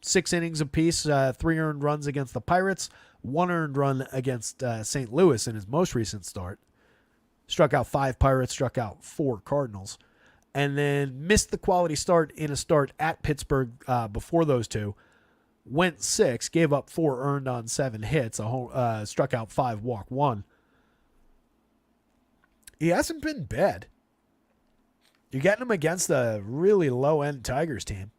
6 innings apiece, 3 earned runs against the Pirates, 1 earned run against St. Louis in his most recent start. Struck out 5 Pirates, struck out 4 Cardinals, and then missed the quality start in a start at Pittsburgh before those 2. Went 6, gave up 4 earned on 7 hits, struck out 5, walk 1. He hasn't been bad. You're getting him against a really low-end Tigers team.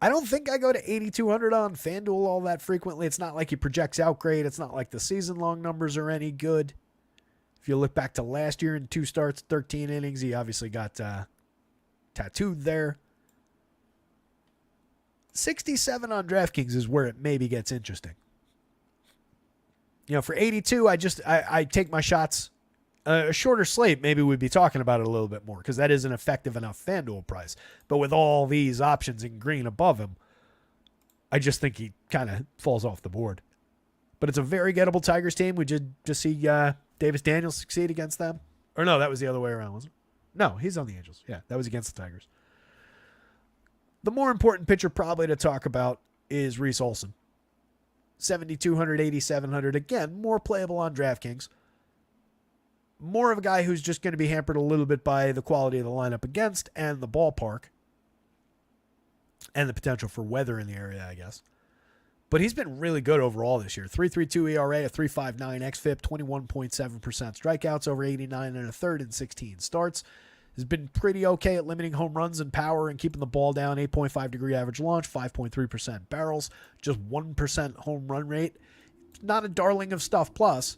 I don't think I go to 8,200 on FanDuel all that frequently. It's not like he projects out great. It's not like the season-long numbers are any good. If you look back to last year in 2 starts, 13 innings, he obviously got tattooed there. 67 on DraftKings is where it maybe gets interesting. For 82, I take my shots. A shorter slate, maybe we'd be talking about it a little bit more because that is an effective enough FanDuel price. But with all these options in green above him, I just think he kind of falls off the board. But it's a very gettable Tigers team. We just see Davis Daniels succeed against them. Or no, that was the other way around, wasn't it? No, he's on the Angels. Yeah, that was against the Tigers. The more important pitcher probably to talk about is Reese Olson. 7,200, 8,700. Again, more playable on DraftKings. More of a guy who's just going to be hampered a little bit by the quality of the lineup against and the ballpark. And the potential for weather in the area, I guess. But he's been really good overall this year. 3.32 ERA, a 3.59 xFIP, 21.7% strikeouts, over 89 and a third in 16 starts. Has been pretty okay at limiting home runs and power and keeping the ball down. 8.5 degree average launch, 5.3% barrels, just 1% home run rate. Not a darling of stuff plus,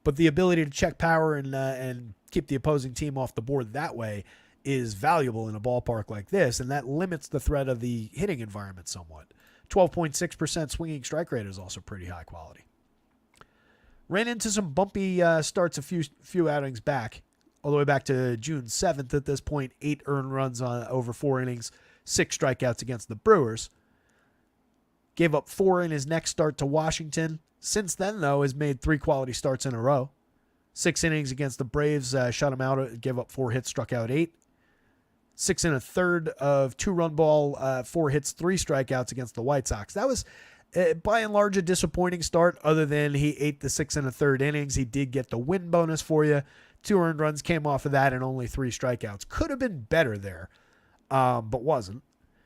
but the ability to check power and keep the opposing team off the board that way is valuable in a ballpark like this, and that limits the threat of the hitting environment somewhat. 12.6% swinging strike rate is also pretty high quality. Ran into some bumpy starts a few outings back, all the way back to June 7th at this point. 8 earned runs on over 4 innings, 6 strikeouts against the Brewers. Gave up 4 in his next start to Washington. Since then, though, has made 3 quality starts in a row. 6 innings against the Braves, shut him out, gave up 4 hits, struck out 8. 6 1/3 of 2-run ball, 4 hits, 3 strikeouts against the White Sox. That was, by and large, a disappointing start, other than he ate the 6 1/3 innings. He did get the win bonus for you. 2 earned runs came off of that and only 3 strikeouts. Could have been better there, but wasn't.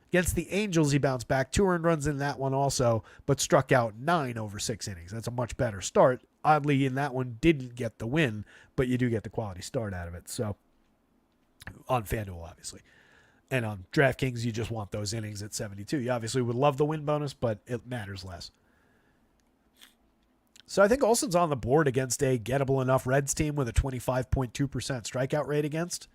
Against the Angels, he bounced back. 2 earned runs in that one also, but struck out 9 over 6 innings. That's a much better start. Oddly, in that one, didn't get the win, but you do get the quality start out of it. So, on FanDuel, obviously. And on DraftKings, you just want those innings at 72. You obviously would love the win bonus, but it matters less. So I think Olson's on the board against a gettable enough Reds team with a 25.2% strikeout rate against.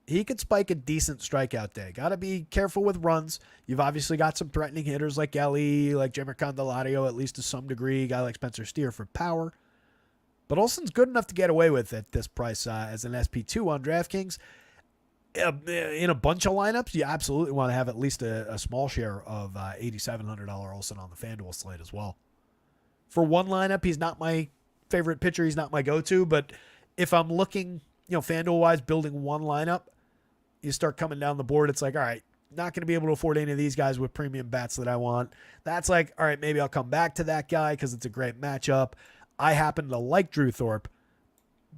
He could spike a decent strikeout day. Got to be careful with runs. You've obviously got some threatening hitters like Ellie, like Jeimer Candelario, at least to some degree. A guy like Spencer Steer for power. But Olson's good enough to get away with at this price as an SP2 on DraftKings. In a bunch of lineups, you absolutely want to have at least a small share of $8,700 Olson on the FanDuel slate as well. For one lineup, he's not my favorite pitcher. He's not my go-to. But if I'm looking, FanDuel-wise, building one lineup, you start coming down the board, it's like, all right, not going to be able to afford any of these guys with premium bats that I want. That's like, all right, maybe I'll come back to that guy because it's a great matchup. I happen to like Drew Thorpe,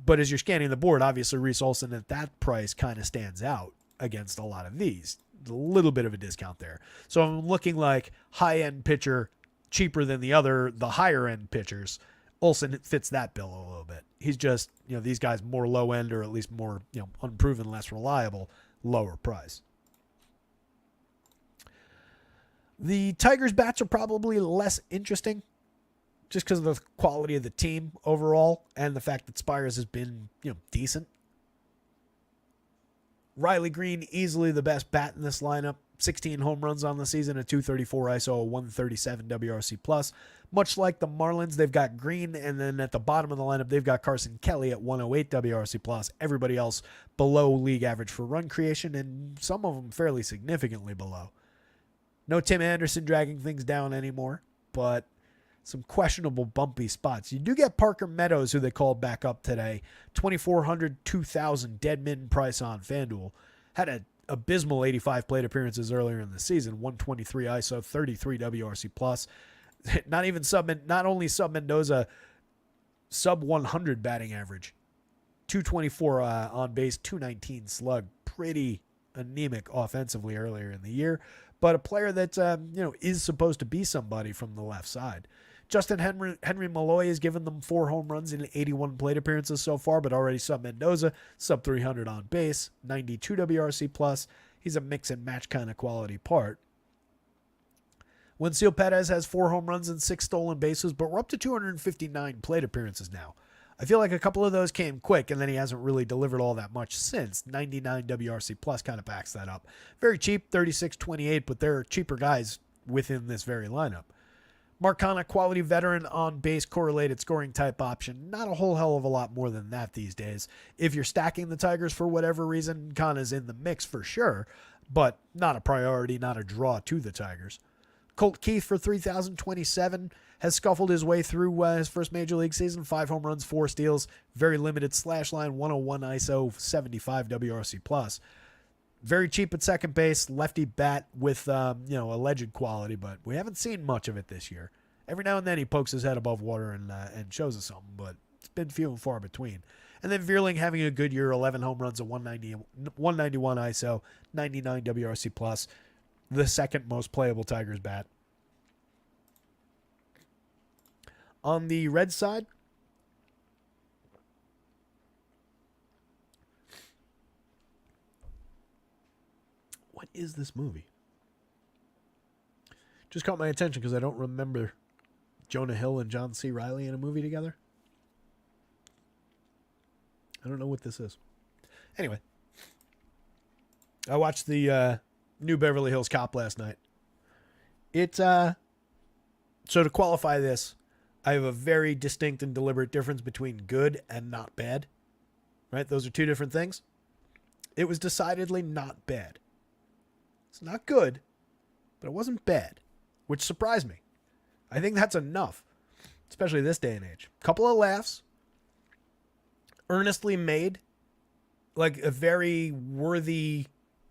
but as you're scanning the board, obviously Reese Olson at that price kind of stands out against a lot of these. A little bit of a discount there. So I'm looking like high-end pitcher, cheaper than the higher-end pitchers. Olson fits that bill a little bit. He's just, these guys more low-end or at least more, unproven, less reliable, lower price. The Tigers bats are probably less interesting just because of the quality of the team overall and the fact that Spires has been, decent. Riley Green, easily the best bat in this lineup. 16 home runs on the season, a 234 ISO, a 137 WRC plus. Much like the Marlins, they've got Green, and then at the bottom of the lineup, they've got Carson Kelly at 108 WRC plus. Everybody else below league average for run creation, and some of them fairly significantly below. No Tim Anderson dragging things down anymore, but some questionable bumpy spots. You do get Parker Meadows, who they called back up today. 2,400, 2,000 dead min price on FanDuel. Had an abysmal 85 plate appearances earlier in the season. 123 ISO, 33 WRC plus. Not only sub Mendoza, sub 100 batting average. 224 on base, 219 slug. Pretty anemic offensively earlier in the year, but a player that is supposed to be somebody from the left side. Justin Henry Malloy has given them 4 home runs in 81 plate appearances so far, but already sub Mendoza, sub 300 on base, 92 WRC plus. He's a mix and match kind of quality part. Wensil Perez has 4 home runs and 6 stolen bases, but we're up to 259 plate appearances now. I feel like a couple of those came quick, and then he hasn't really delivered all that much since. 99 WRC plus kind of backs that up. Very cheap, 36.28, but there are cheaper guys within this very lineup. Mark Canha, quality veteran on base, correlated scoring type option. Not a whole hell of a lot more than that these days. If you're stacking the Tigers for whatever reason, Canha's in the mix for sure, but not a priority, not a draw to the Tigers. Colt Keith for 3,027 has scuffled his way through his first major league season. 5 home runs, 4 steals, very limited slash line, 101 ISO, 75 WRC plus. Very cheap at second base, lefty bat with alleged quality, but we haven't seen much of it this year. Every now and then he pokes his head above water and shows us something, but it's been few and far between. And then Vierling having a good year, 11 home runs, a 191 ISO, 99 WRC plus. The second most playable Tigers bat. On the Red side, what is this movie? Just caught my attention because I don't remember Jonah Hill and John C. Reilly in a movie together. I don't know what this is. Anyway, I watched the new Beverly Hills Cop last night. So to qualify this, I have a very distinct and deliberate difference between good and not bad. Right? Those are two different things. It was decidedly not bad. It's not good, but it wasn't bad, which surprised me. I think that's enough, especially this day and age. Couple of laughs, earnestly made, like a very worthy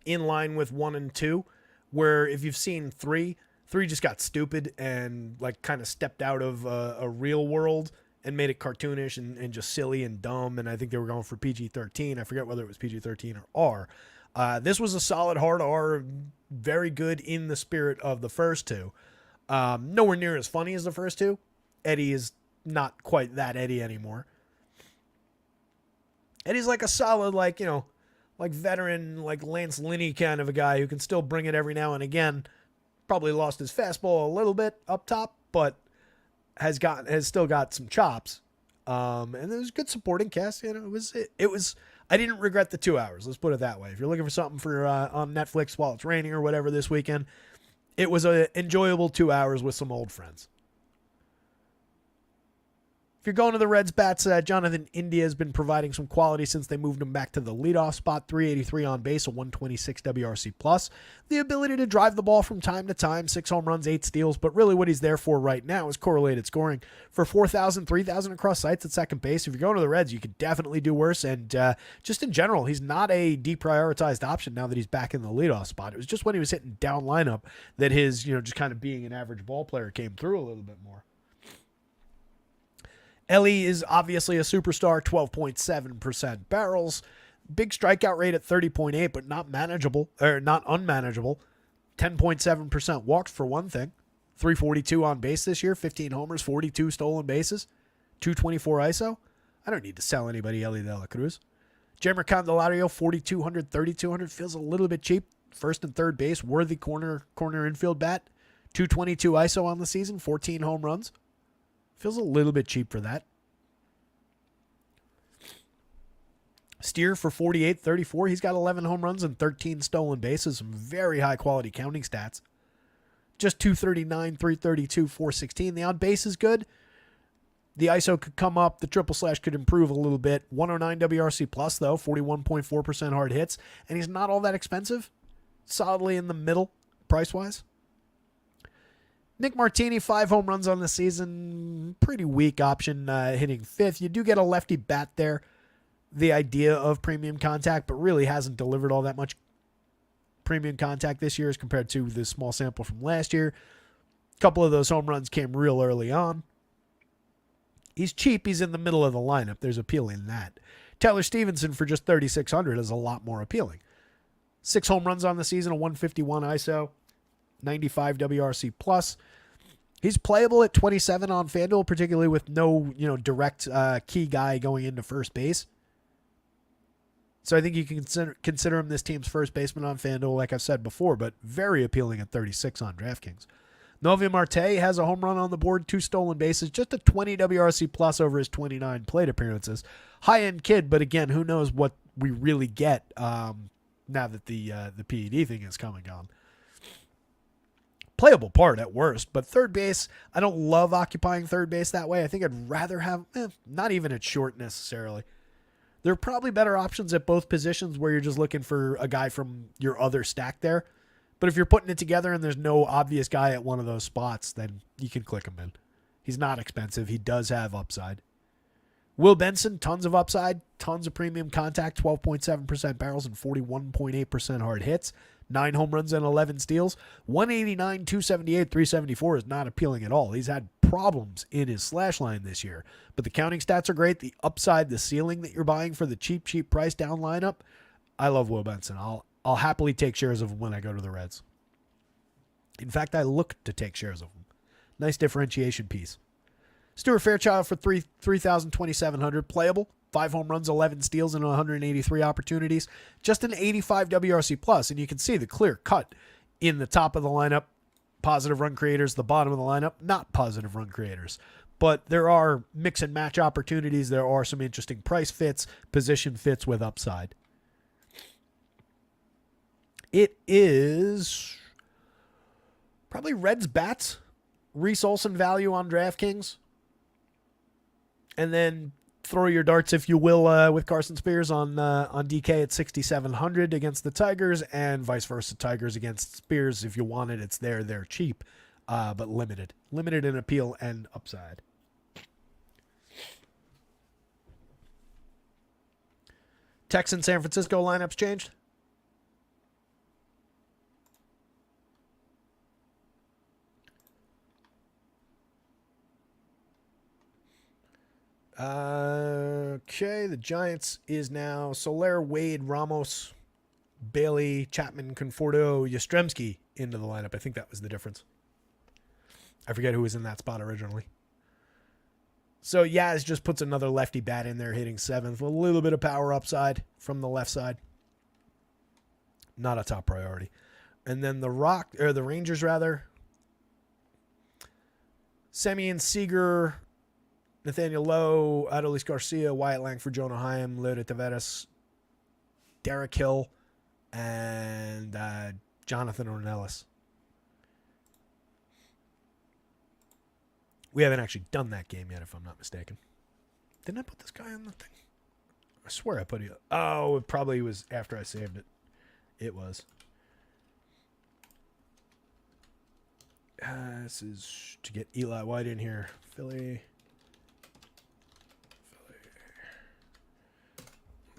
in line with 1 and 2, where if you've seen 3 just got stupid and like kind of stepped out of a real world and made it cartoonish and just silly and dumb. And I think they were going for PG-13. I forget whether it was PG-13 or R. This was a solid hard R, very good in the spirit of the first 2. Nowhere near as funny as the first 2. Eddie is not quite that Eddie anymore. Eddie's like a solid, like veteran, like Lance Linney kind of a guy who can still bring it every now and again. Probably lost his fastball a little bit up top, but has still got some chops. And it was a good supporting cast. It was. I didn't regret the 2 hours. Let's put it that way. If you're looking for something for on Netflix while it's raining or whatever this weekend, it was an enjoyable 2 hours with some old friends. If you're going to the Reds bats, Jonathan India has been providing some quality since they moved him back to the leadoff spot. 383 on base, a 126 WRC plus. The ability to drive the ball from time to time, 6 home runs, 8 steals, but really what he's there for right now is correlated scoring for 4,000, 3,000 across sites at second base. If you're going to the Reds, you could definitely do worse, and just in general, he's not a deprioritized option now that he's back in the leadoff spot. It was just when he was hitting down lineup that his, just kind of being an average ball player came through a little bit more. Ellie is obviously a superstar, 12.7% barrels. Big strikeout rate at 30.8, but not unmanageable. 10.7% walks for one thing. 342 on base this year, 15 homers, 42 stolen bases, 224 ISO. I don't need to sell anybody Ellie De La Cruz. Jeimer Candelario, 4,200, 3,200 feels a little bit cheap. First and third base, worthy corner infield bat. 222 ISO on the season, 14 home runs. Feels a little bit cheap for that. Steer for 48-34. He's got 11 home runs and 13 stolen bases. Some very high quality counting stats. Just 239, 332, 416. The on base is good. The ISO could come up. The triple slash could improve a little bit. 109 WRC plus, though. 41.4% hard hits. And he's not all that expensive. Solidly in the middle, price-wise. Nick Martini, 5 home runs on the season. Pretty weak option, hitting 5th. You do get a lefty bat there. The idea of premium contact, but really hasn't delivered all that much premium contact this year as compared to the small sample from last year. A couple of those home runs came real early on. He's cheap. He's in the middle of the lineup. There's appeal in that. Tyler Stevenson for just $3,600 is a lot more appealing. 6 home runs on the season, a 151 ISO, 95 WRC plus. He's playable at 27 on FanDuel, particularly with no, direct key guy going into first base. So I think you can consider him this team's first baseman on FanDuel, like I've said before, but very appealing at 36 on DraftKings. Novi Marte has a home run on the board, 2 stolen bases, just a 20 WRC plus over his 29 plate appearances. High-end kid, but again, who knows what we really get now that the PED thing is coming on. Playable part at worst, but third base, I don't love occupying third base that way. I think I'd rather have, not even at short necessarily. There are probably better options at both positions where you're just looking for a guy from your other stack there. But if you're putting it together and there's no obvious guy at one of those spots, then you can click him in. He's not expensive. He does have upside. Will Benson, tons of upside, tons of premium contact, 12.7% barrels and 41.8% hard hits, 9 home runs and 11 steals. 189, 278, 374 is not appealing at all. He's had problems in his slash line this year, but the counting stats are great. The upside, the ceiling that you're buying for the cheap price down lineup, I love Will Benson. I'll happily take shares of him when I go to the Reds. In fact, I look to take shares of him. Nice differentiation piece. Stuart Fairchild for $3,2700, playable. 5 home runs, 11 steals, and 183 opportunities. Just an 85 WRC plus, and you can see the clear cut in the top of the lineup. Positive run creators, the bottom of the lineup, not positive run creators. But there are mix and match opportunities. There are some interesting price fits, position fits with upside. It is probably Reds bats, Reese Olson value on DraftKings. And then throw your darts, if you will, with Carson Spears on DK at 6,700 against the Tigers, and vice versa, Tigers against Spears. If you want it, it's there. They're cheap, but limited in appeal and upside. Texans San Francisco lineups changed. Okay, the Giants is now Soler, Wade, Ramos, Bailey, Chapman, Conforto, Yastrzemski into the lineup. I think that was the difference. I forget who was in that spot originally. So Yaz just puts another lefty bat in there, hitting 7th with a little bit of power upside from the left side. Not a top priority. And then the Rangers rather. Semyon Seager, Nathaniel Lowe, Adolis Garcia, Wyatt Langford, Jonah Heim, Leody Taveras, Derek Hill, and Jonathan Ornelas. We haven't actually done that game yet, if I'm not mistaken. Didn't I put this guy on the thing? I swear I put it. Oh, it probably was after I saved it. It was. This is to get Eli White in here. Philly.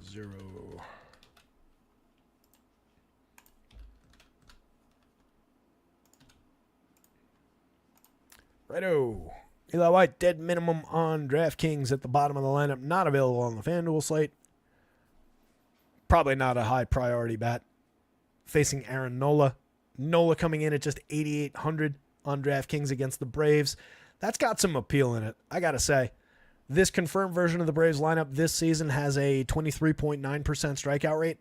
0. Righto. Eli White, dead minimum on DraftKings at the bottom of the lineup. Not available on the FanDuel slate. Probably not a high priority bat. Facing Aaron Nola. Nola coming in at just 8,800 on DraftKings against the Braves. That's got some appeal in it, I got to say. This confirmed version of the Braves lineup this season has a 23.9% strikeout rate.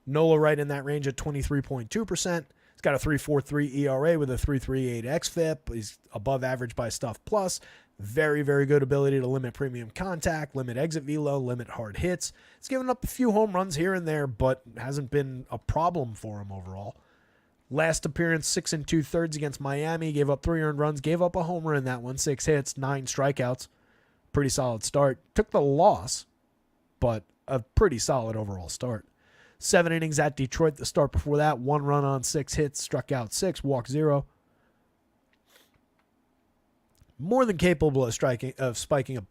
Nola right in that range at 23.2%. He's got a 3.43 ERA with a 3.38 xFIP. He's above average by Stuff Plus. Very, very good ability to limit premium contact, limit exit velo, limit hard hits. He's given up a few home runs here and there, but hasn't been a problem for him overall. Last appearance, 6 2/3 against Miami. Gave up 3 earned runs. Gave up a homer in that one. 6 hits, 9 strikeouts. Pretty solid start. Took the loss, but a pretty solid overall start. 7 innings at Detroit. The start before that, 1 run on 6 hits. Struck out 6, walked 0. More than capable of spiking a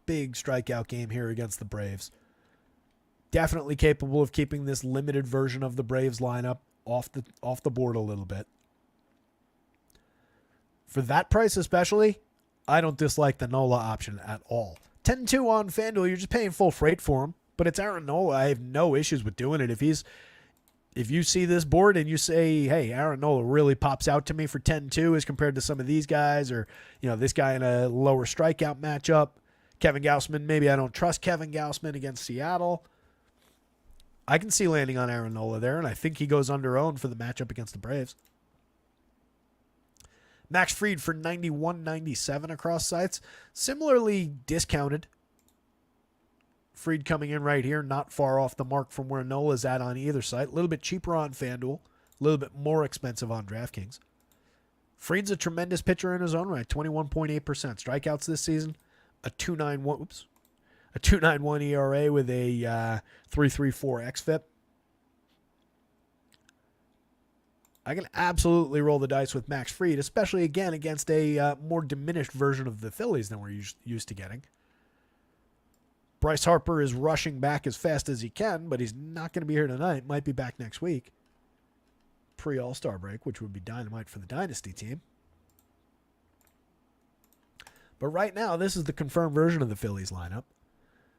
big strikeout game here against the Braves. Definitely capable of keeping this limited version of the Braves lineup off the board a little bit. For that price especially, I don't dislike the Nola option at all. 10-2 on FanDuel, you're just paying full freight for him, but it's Aaron Nola. I have no issues with doing it. If you see this board and you say, hey, Aaron Nola really pops out to me for 10-2 as compared to some of these guys, or this guy in a lower strikeout matchup, Kevin Gausman, maybe I don't trust Kevin Gausman against Seattle. I can see landing on Aaron Nola there, and I think he goes under owned for the matchup against the Braves. Max Fried for 91.97 across sites. Similarly discounted. Fried coming in right here, not far off the mark from where Nola's at on either site. A little bit cheaper on FanDuel, a little bit more expensive on DraftKings. Fried's a tremendous pitcher in his own right, 21.8% strikeouts this season, a 2.91 ERA with a 3.34 xFIP. I can absolutely roll the dice with Max Fried, especially again against a more diminished version of the Phillies than we're used to getting. Bryce Harper is rushing back as fast as he can, but he's not going to be here tonight. Might be back next week. Pre-All-Star break, which would be dynamite for the Dynasty team. But right now, this is the confirmed version of the Phillies lineup.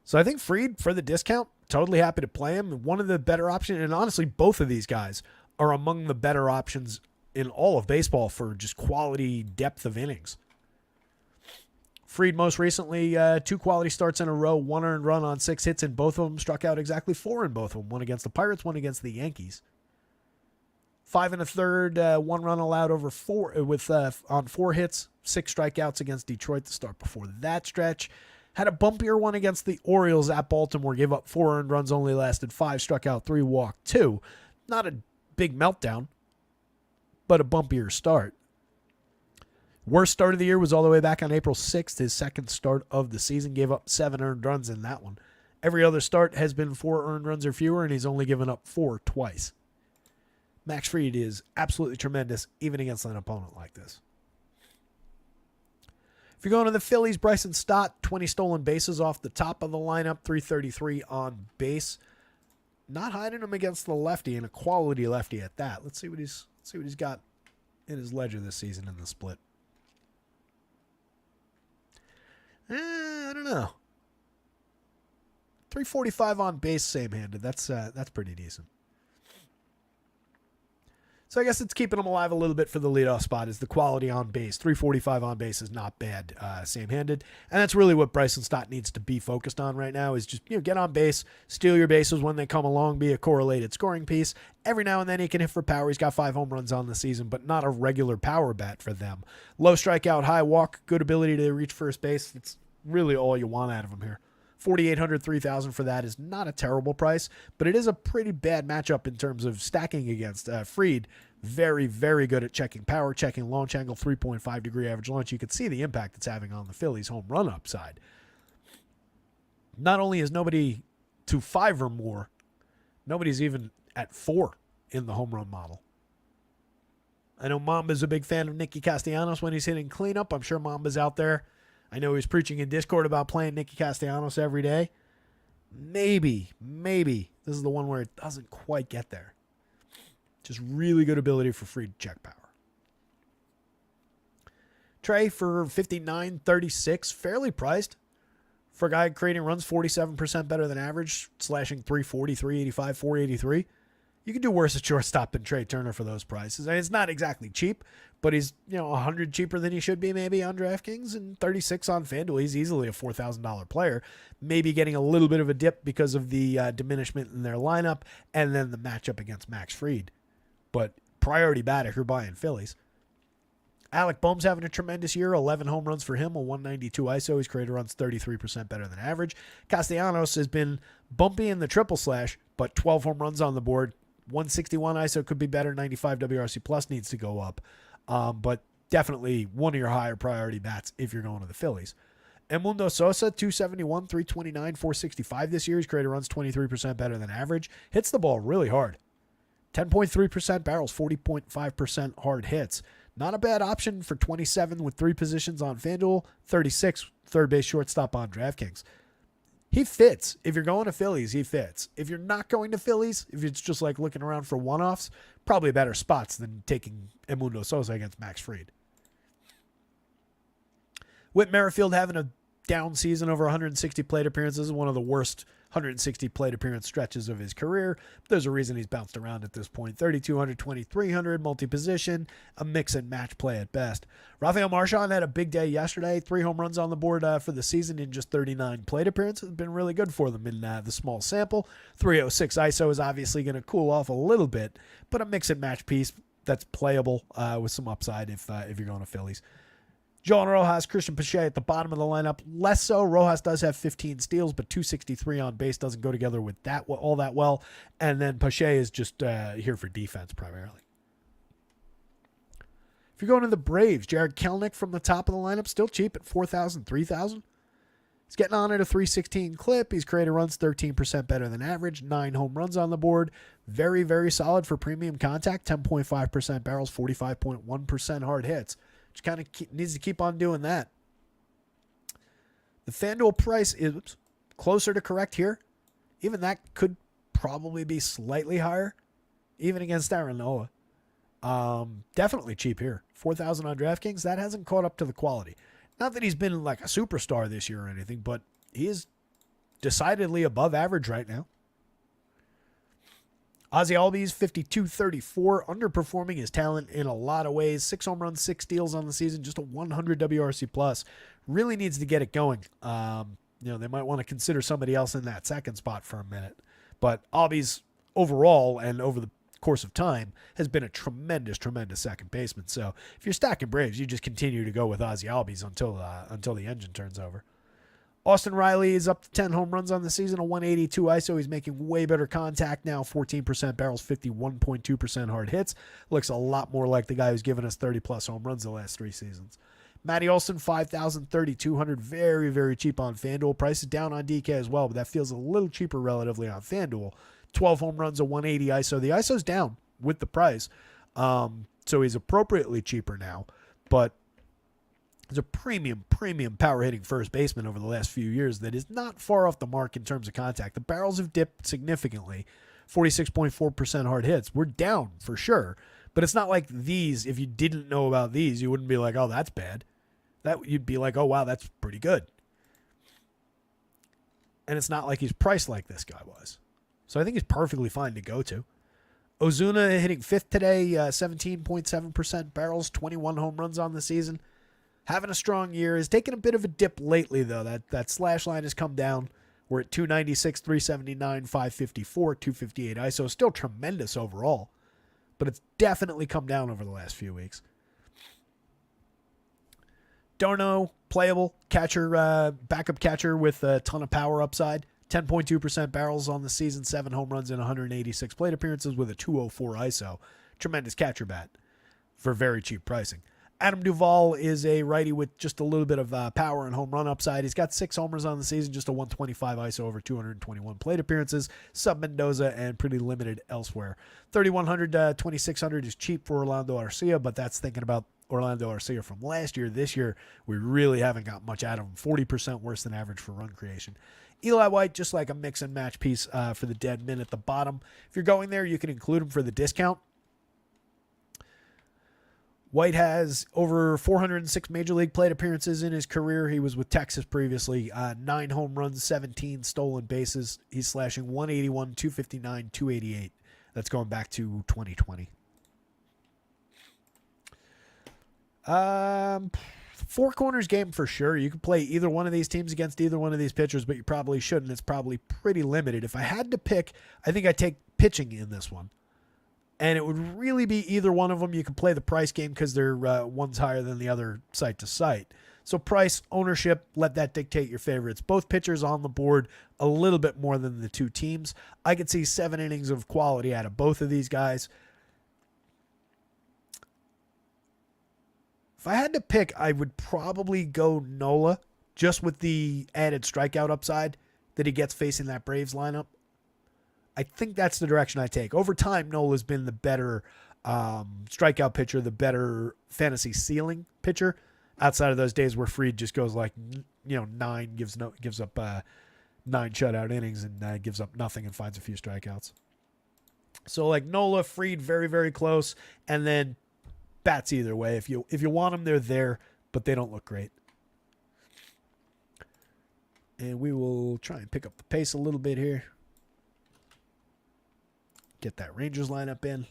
So I think Fried, for the discount, totally happy to play him. One of the better options, and honestly, both of these guys are among the better options in all of baseball for just quality depth of innings. Fried most recently, 2 quality starts in a row, 1 earned run on 6 hits in both of them, struck out exactly 4 in both of them, 1 against the Pirates, 1 against the Yankees. 5 1/3, 1 run allowed over 4 on 4 hits, 6 strikeouts against Detroit to start before that stretch. Had a bumpier one against the Orioles at Baltimore, gave up 4 earned runs, only lasted 5, struck out 3, walked 2. Not a big meltdown, but a bumpier start. Worst start of the year was all the way back on April 6th, his second start of the season. Gave up 7 earned runs in that one. Every other start has been 4 earned runs or fewer, and he's only given up 4 twice. Max Fried is absolutely tremendous, even against an opponent like this. If you're going to the Phillies, Bryson Stott, 20 stolen bases off the top of the lineup, 333 on base. Not hiding him against the lefty, and a quality lefty at that. Let's see what he's got in his ledger this season in the split. I don't know. 345 on base, same-handed. That's pretty decent. So I guess it's keeping him alive a little bit for the leadoff spot is the quality on base. 345 on base is not bad, same-handed. And that's really what Bryson Stott needs to be focused on right now is just get on base, steal your bases when they come along, be a correlated scoring piece. Every now and then he can hit for power. He's got 5 home runs on the season, but not a regular power bat for them. Low strikeout, high walk, good ability to reach first base. It's really all you want out of him here. 4,800, 3,000 for that is not a terrible price, but it is a pretty bad matchup in terms of stacking against Fried. Very, very good at checking power, checking launch angle, 3.5 degree average launch. You can see the impact it's having on the Phillies' home run upside. Not only is nobody to 5 or more, nobody's even at 4 in the home run model. I know Mamba's a big fan of Nicky Castellanos when he's hitting cleanup. I'm sure Mamba's out there. I know he's preaching in Discord about playing Nicky Castellanos every day. Maybe this is the one where it doesn't quite get there. Just really good ability for Fried check power. Trey for 59.36, fairly priced. For a guy creating runs 47% better than average, slashing 340, 385, 483. You can do worse at shortstop than Trey Turner for those prices. I mean, it's not exactly cheap, but he's 100 cheaper than he should be maybe on DraftKings, and 36 on FanDuel. He's easily a $4,000 player. Maybe getting a little bit of a dip because of the diminishment in their lineup and then the matchup against Max Fried. But priority bat if you're buying Phillies. Alec Boehm's having a tremendous year. 11 home runs for him, a 192 ISO. He's created runs 33% better than average. Castellanos has been bumpy in the triple slash, but 12 home runs on the board. 161 ISO could be better. 95 WRC plus needs to go up. But definitely one of your higher priority bats if you're going to the Phillies. Edmundo Sosa, 271, 329, 465 this year. He's created runs 23% better than average. Hits the ball really hard. 10.3% barrels, 40.5% hard hits. Not a bad option for 27 with 3 positions on FanDuel, 36 third base shortstop on DraftKings. He fits. If you're going to Phillies, he fits. If you're not going to Phillies, if it's just like looking around for one-offs, probably better spots than taking Edmundo Sosa against Max Fried. Whit Merrifield having a down season, over 160 plate appearances, one of the worst 160 plate appearance stretches of his career. There's a reason he's bounced around at this point. 3,200, 2,300, multi-position, a mix and match play at best. Rafael Marchand had a big day yesterday. 3 home runs on the board for the season in just 39 plate appearances. It's been really good for them in the small sample. 306 ISO is obviously going to cool off a little bit, but a mix and match piece that's playable with some upside if you're going to Phillies. Johan Rojas, Christian Pache at the bottom of the lineup. Less so. Rojas does have 15 steals, but 263 on base doesn't go together with that all that well. And then Pache is just here for defense primarily. If you're going to the Braves, Jared Kelenic from the top of the lineup, still cheap at 4,000, 3,000. He's getting on at a 316 clip. He's created runs 13% better than average. 9 home runs on the board. Very, very solid for premium contact. 10.5% barrels, 45.1% hard hits. Just kind of needs to keep on doing that. The FanDuel price is closer to correct here. Even that could probably be slightly higher, even against Aaron Nola. Definitely cheap here. 4,000 on DraftKings. That hasn't caught up to the quality. Not that he's been like a superstar this year or anything, but he is decidedly above average right now. Ozzie Albies, 52-34, underperforming his talent in a lot of ways. 6 home runs, 6 steals on the season, just a 100 WRC plus. Really needs to get it going. They might want to consider somebody else in that second spot for a minute. But Albies overall and over the course of time has been a tremendous, tremendous second baseman. So if you're stacking Braves, you just continue to go with Ozzie Albies until the engine turns over. Austin Riley is up to 10 home runs on the season, a 182 ISO. He's making way better contact now, 14% barrels, 51.2% hard hits. Looks a lot more like the guy who's given us 30-plus home runs the last 3 seasons. Matty Olson, 5,000, 3,200, very, very cheap on FanDuel. Price is down on DK as well, but that feels a little cheaper relatively on FanDuel. 12 home runs, a 180 ISO. The ISO's down with the price, so he's appropriately cheaper now, but he's a premium power-hitting first baseman over the last few years that is not far off the mark in terms of contact. The barrels have dipped significantly, 46.4% hard hits. We're down for sure, but it's not like these. If you didn't know about these, you wouldn't be like, oh, that's bad. You'd be like, oh, wow, that's pretty good. And it's not like he's priced like this guy was. So I think he's perfectly fine to go to. Ozuna hitting 5th today, 17.7% barrels, 21 home runs on the season. Having a strong year. Has taken a bit of a dip lately, though. That slash line has come down. We're at 296, 379, 554, 258 ISO. Still tremendous overall, but it's definitely come down over the last few weeks. Darno, playable catcher, backup catcher with a ton of power upside. 10.2% barrels on the season, 7 home runs and 186 plate appearances with a 204 ISO. Tremendous catcher bat for very cheap pricing. Adam Duvall is a righty with just a little bit of power and home run upside. He's got 6 homers on the season, just a 125 ISO over 221 plate appearances. Sub Mendoza and pretty limited elsewhere. 3,100, 2,600 is cheap for Orlando Arcia, but that's thinking about Orlando Arcia from last year. This year, we really haven't got much out of him. 40% worse than average for run creation. Eli White, just like a mix and match piece for the dead min at the bottom. If you're going there, you can include him for the discount. White has over 406 Major League plate appearances in his career. He was with Texas previously. 9 home runs, 17 stolen bases. He's slashing 181, 259, 288. That's going back to 2020. 4 corners game for sure. You can play either one of these teams against either one of these pitchers, but you probably shouldn't. It's probably pretty limited. If I had to pick, I think I'd take pitching in this one. And it would really be either one of them. You can play the price game because they're one's higher than the other site to site. So price, ownership, let that dictate your favorites. Both pitchers on the board a little bit more than the two teams. I could see 7 innings of quality out of both of these guys. If I had to pick, I would probably go Nola, just with the added strikeout upside that he gets facing that Braves lineup. I think that's the direction I take. Over time, Nola's been the better strikeout pitcher, the better fantasy ceiling pitcher. Outside of those days where Fried just goes like, 9, gives up 9 shutout innings and gives up nothing and finds a few strikeouts. So like Nola, Fried, very, very close, and then bats either way. If you want them, they're there, but they don't look great. And we will try and pick up the pace a little bit here. Get that Rangers lineup in.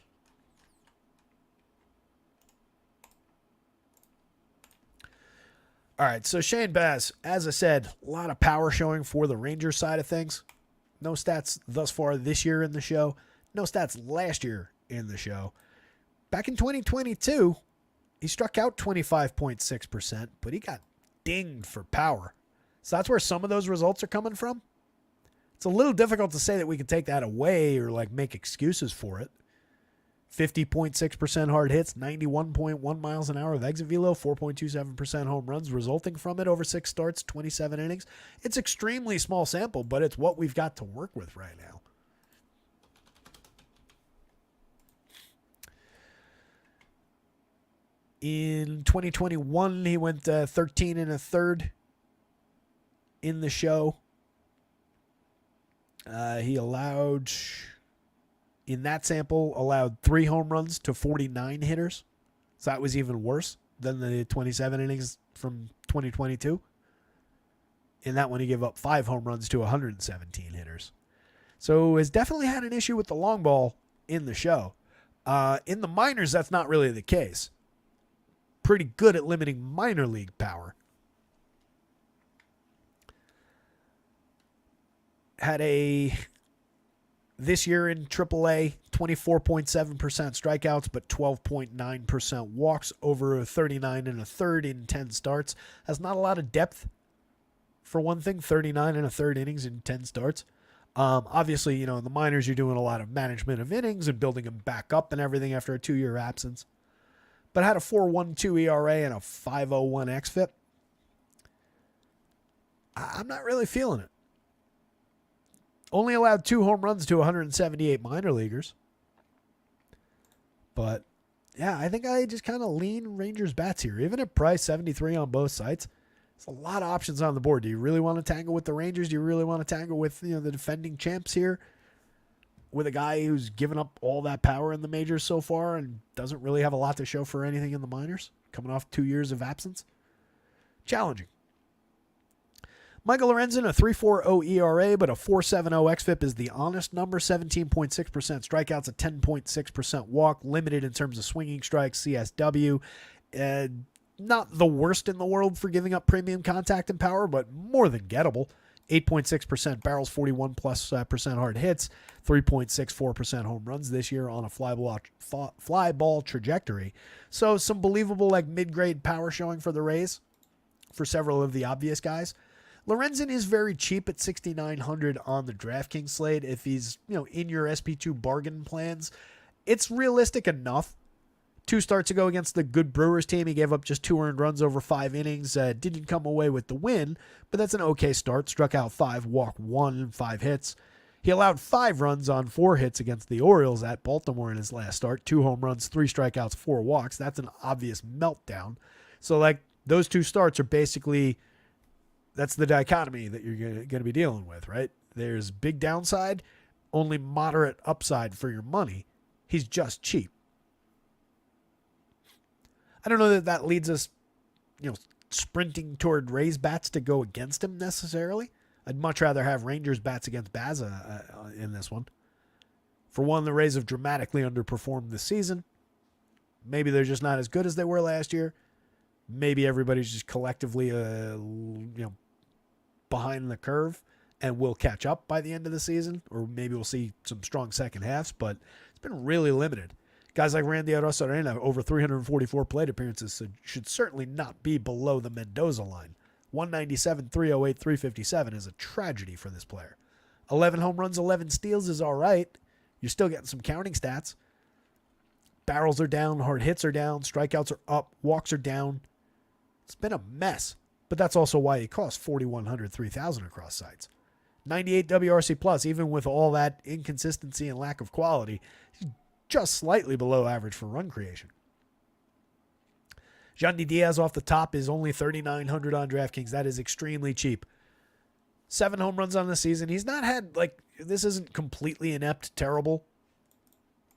All right, so Shane Baz, as I said, a lot of power showing for the Rangers side of things. No stats thus far this year in the show. No stats last year in the show. Back in 2022, he struck out 25.6%, but he got dinged for power. So that's where some of those results are coming from. It's a little difficult to say that we can take that away or like make excuses for it. 50.6% hard hits, 91.1 miles an hour of exit velo, 4.27% home runs resulting from it over 6 starts, 27 innings. It's extremely small sample, but it's what we've got to work with right now. In 2021, he went 13 1/3 in the show. He allowed, in that sample, allowed 3 home runs to 49 hitters. So that was even worse than the 27 innings from 2022. In that one, he gave up 5 home runs to 117 hitters. So has definitely had an issue with the long ball in the show. In the minors, that's not really the case. Pretty good at limiting minor league power. Had this year in AAA, 24.7% strikeouts, but 12.9% walks over 39 1/3 in 10 starts. Has not a lot of depth, for one thing, 39 1/3 innings in 10 starts. Obviously, in the minors, you're doing a lot of management of innings and building them back up and everything after a 2-year absence. But had a 4.12 ERA and a 5.01 xFIP. I'm not really feeling it. Only allowed 2 home runs to 178 minor leaguers. But, yeah, I think I just kind of lean Rangers bats here. Even at price 73 on both sites, there's a lot of options on the board. Do you really want to tangle with the Rangers? Do you really want to tangle with the defending champs here? With a guy who's given up all that power in the majors so far and doesn't really have a lot to show for anything in the minors, coming off 2 years of absence? Challenging. Michael Lorenzen, a 3.40 ERA, but a 4.70 xFIP is the honest number. 17.6% strikeouts, a 10.6% walk, limited in terms of swinging strikes, CSW. Not the worst in the world for giving up premium contact and power, but more than gettable. 8.6% barrels, 41+% hard hits, 3.64% home runs this year on a fly ball trajectory. So some believable like mid-grade power showing for the Rays for several of the obvious guys. Lorenzen is very cheap at $6,900 on the DraftKings slate. If he's in your SP2 bargain plans, it's realistic enough. 2 starts ago against the good Brewers team, he gave up just 2 earned runs over 5 innings. Didn't come away with the win, but that's an okay start. Struck out 5, walked 1, 5 hits. He allowed 5 runs on 4 hits against the Orioles at Baltimore in his last start. 2 home runs, 3 strikeouts, 4 walks. That's an obvious meltdown. So like those 2 starts are basically, that's the dichotomy that you're going to be dealing with, right? There's big downside, only moderate upside for your money. He's just cheap. I don't know that leads us, sprinting toward Rays bats to go against him necessarily. I'd much rather have Rangers bats against Baza in this one. For one, the Rays have dramatically underperformed this season. Maybe they're just not as good as they were last year. Maybe everybody's just collectively, behind the curve and will catch up by the end of the season, or maybe we'll see some strong second halves, but it's been really limited. Guys like Randy Arozarena, over 344 plate appearances, so should certainly not be below the Mendoza line. 197, 308, 357 is a tragedy for this player. 11 home runs, 11 steals is all right. You're still getting some counting stats. Barrels are down, hard hits are down, strikeouts are up, walks are down. It's been a mess, but that's also why he costs 4,100, 3,000 across sites. 98 WRC plus, even with all that inconsistency and lack of quality, he's just slightly below average for run creation. Yandy Diaz off the top is only 3,900 on DraftKings. That is extremely cheap. 7 home runs on the season. He's not had, this isn't completely inept, terrible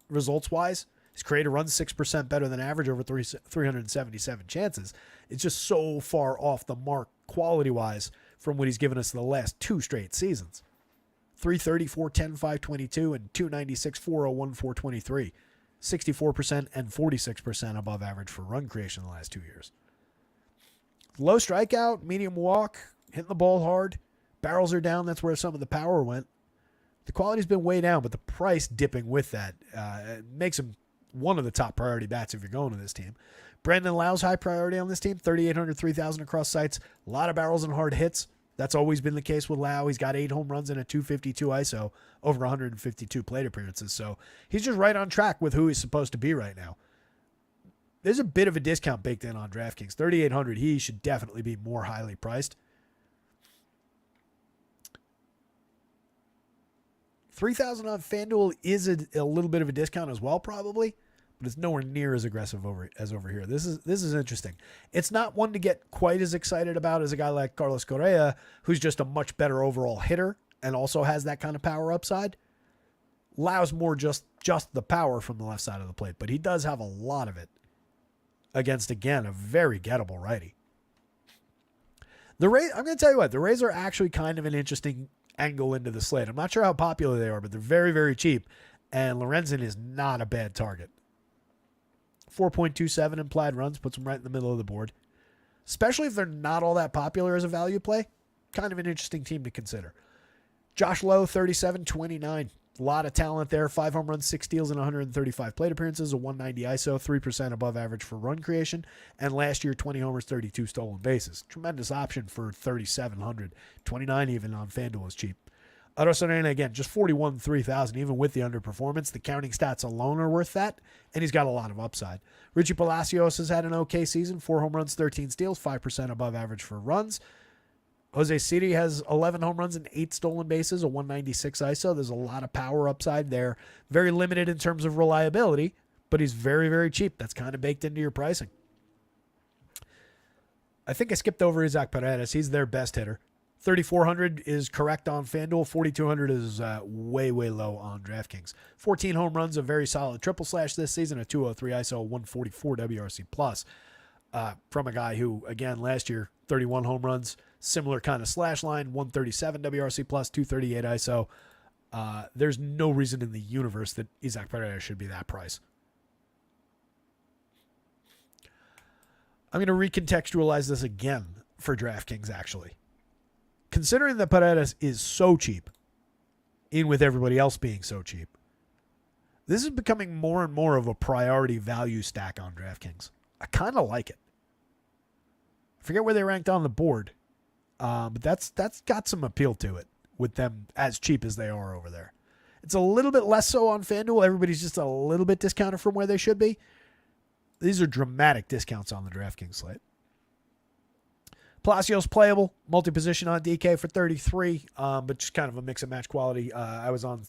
results-wise. His creator runs 6% better than average over 377 chances. It's just so far off the mark quality-wise from what he's given us the last 2 straight seasons. 330, 410, 522, and 296, 401, 423. 64% and 46% above average for run creation in the last 2 years. Low strikeout, medium walk, hitting the ball hard. Barrels are down. That's where some of the power went. The quality's been way down, but the price dipping with that makes him one of the top priority bats if you're going to this team. Brandon Lau's high priority on this team, 3,800, 3,000 across sites. A lot of barrels and hard hits. That's always been the case with Lau. He's got 8 home runs and a 252 ISO over 152 plate appearances. So he's just right on track with who he's supposed to be right now. There's a bit of a discount baked in on DraftKings. 3,800, he should definitely be more highly priced. 3,000 on FanDuel is a little bit of a discount as well, probably, but it's nowhere near as aggressive as over here. This is interesting. It's not one to get quite as excited about as a guy like Carlos Correa, who's just a much better overall hitter and also has that kind of power upside. Lau's more just the power from the left side of the plate, but he does have a lot of it against, again, a very gettable righty. I'm going to tell you what, the Rays are actually kind of an interesting angle into the slate. I'm not sure how popular they are, but they're very, very cheap, and Lorenzen is not a bad target. 4.27 implied runs puts them right in the middle of the board. Especially if they're not all that popular as a value play. Kind of an interesting team to consider. Josh Lowe, 37, 29. A lot of talent there. 5 home runs, 6 steals, and 135 plate appearances. A 190 ISO, 3% above average for run creation. And last year, 20 homers, 32 stolen bases. Tremendous option for 3,700. 29 even on FanDuel is cheap. Arozarena, again, just 41, 3,000, even with the underperformance. The counting stats alone are worth that, and he's got a lot of upside. Richie Palacios has had an okay season. 4 home runs, 13 steals, 5% above average for runs. Jose Siri has 11 home runs and 8 stolen bases, a 196 ISO. There's a lot of power upside there. Very limited in terms of reliability, but he's very, very cheap. That's kind of baked into your pricing. I think I skipped over Isaac Paredes. He's their best hitter. 3,400 is correct on FanDuel. 4,200 is way, way low on DraftKings. 14 home runs, a very solid triple slash this season, a 203 ISO, 144 WRC plus from a guy who, again, last year, 31 home runs, similar kind of slash line, 137 WRC plus, 238 ISO. There's no reason in the universe that Isaac Paredes should be that price. I'm going to recontextualize this again for DraftKings, actually. Considering that Paredes is so cheap, in with everybody else being so cheap, this is becoming more and more of a priority value stack on DraftKings. I kind of like it. I forget where they ranked on the board, but that's got some appeal to it with them as cheap as they are over there. It's a little bit less so on FanDuel. Everybody's just a little bit discounted from where they should be. These are dramatic discounts on the DraftKings slate. Palacios playable, multi-position on DK for 33, but just kind of a mix and match quality. I was on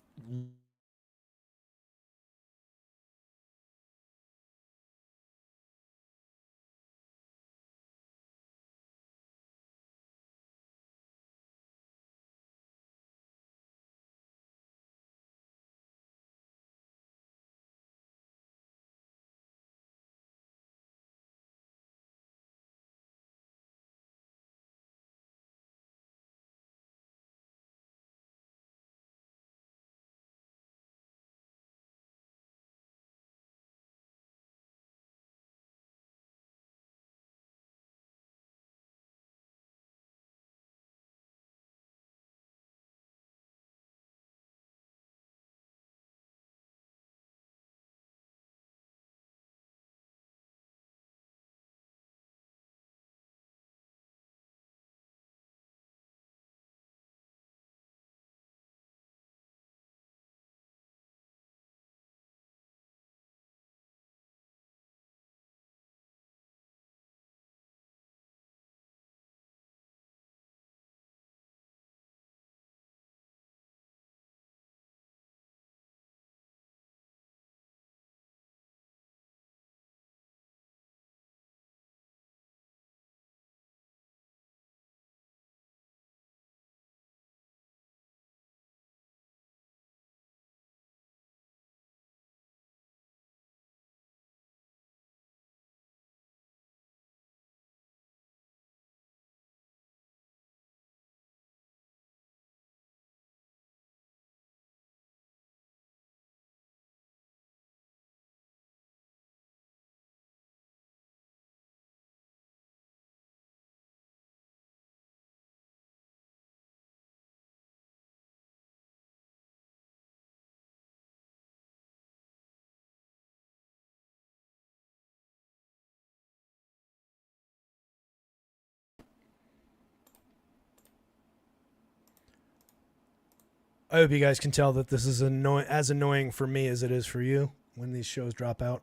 I hope you guys can tell that this is as annoying for me as it is for you when these shows drop out.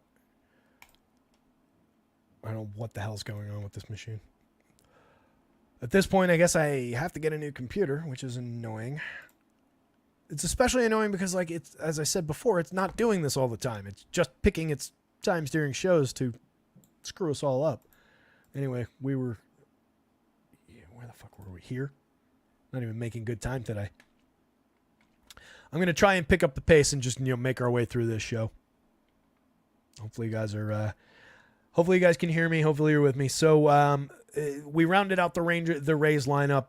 I don't know what the hell's going on with this machine. At this point, I guess I have to get a new computer, which is annoying. It's especially annoying because, like, it's, as I said before, it's not doing this all the time. It's just picking its times during shows to screw us all up. Anyway, where the fuck were we? Here? Not even making good time today. I'm going to try and pick up the pace and just, make our way through this show. Hopefully you guys are, hopefully you guys can hear me. Hopefully you're with me. So, we rounded out the Rays lineup,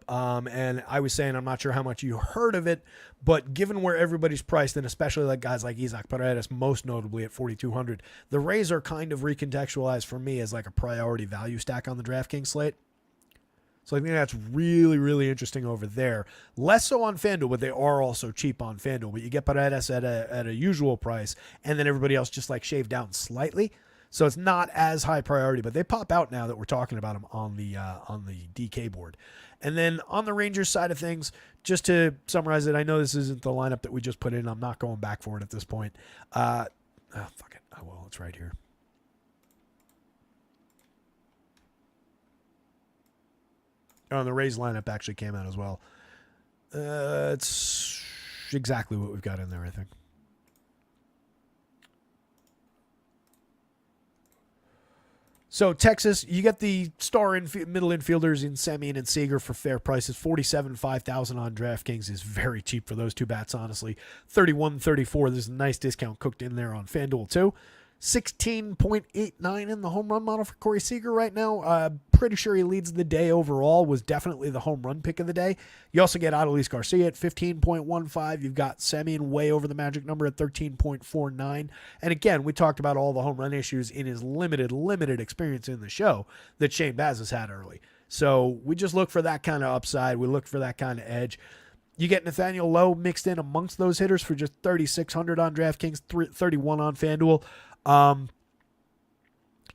and I was saying I'm not sure how much you heard of it, but given where everybody's priced, and especially like guys like Isaac Paredes, most notably at 4,200, the Rays are kind of recontextualized for me as like a priority value stack on the DraftKings slate. So I think that's really, really interesting over there. Less so on FanDuel, but they are also cheap on FanDuel. But you get Paredes at a usual price, and then everybody else just like shaved down slightly. So it's not as high priority, but they pop out now that we're talking about them on the DK board. And then on the Rangers side of things, just to summarize it, I know this isn't the lineup that we just put in. I'm not going back for it at this point. Fuck it. Oh, well, it's right here. Oh, the Rays lineup actually came out as well. It's exactly what we've got in there, I think. So Texas, you get the star middle infielders in Semien and Seager for fair prices. 47, 5,000 on DraftKings is very cheap for those two bats, honestly. 31, 34, there's a nice discount cooked in there on FanDuel too. 16.89 in the home run model for Corey Seager right now. Pretty sure he leads the day overall, was definitely the home run pick of the day. You also get Adolis Garcia at 15.15. You've got Semien way over the magic number at 13.49. And again, we talked about all the home run issues in his limited experience in the show that Shane Baz has had early. So we just look for that kind of upside. We look for that kind of edge. You get Nathaniel Lowe mixed in amongst those hitters for just 3,600 on DraftKings, 31 on FanDuel.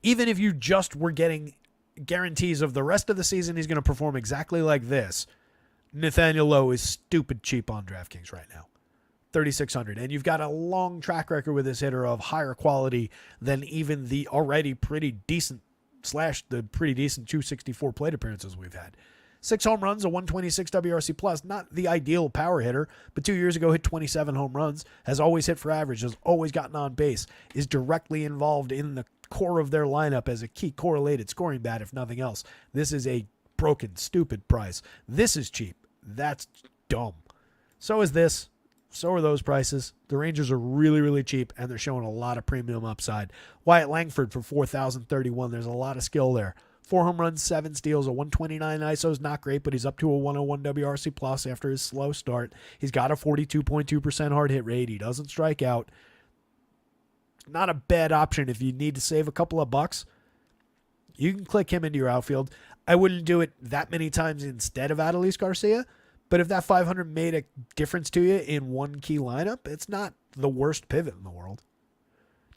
Even if you just were getting guarantees of the rest of the season, he's going to perform exactly like this. Nathaniel Lowe is stupid cheap on DraftKings right now. 3,600. And you've got a long track record with this hitter of higher quality than even the already pretty decent the pretty decent 264 plate appearances we've had. 6 home runs, a 126 WRC plus, not the ideal power hitter, but 2 years ago hit 27 home runs, has always hit for average, has always gotten on base, is directly involved in the core of their lineup as a key correlated scoring bat, if nothing else. This is a broken, stupid price. This is cheap. That's dumb. So is this. So are those prices. The Rangers are really, really cheap, and they're showing a lot of premium upside. Wyatt Langford for 4,031. There's a lot of skill there. 4 home runs, 7 steals, a 129 ISO is not great, but he's up to a 101 WRC plus after his slow start. He's got a 42.2% hard hit rate. He doesn't strike out. Not a bad option if you need to save a couple of bucks. You can click him into your outfield. I wouldn't do it that many times instead of Adolis Garcia, but if that 500 made a difference to you in one key lineup, it's not the worst pivot in the world.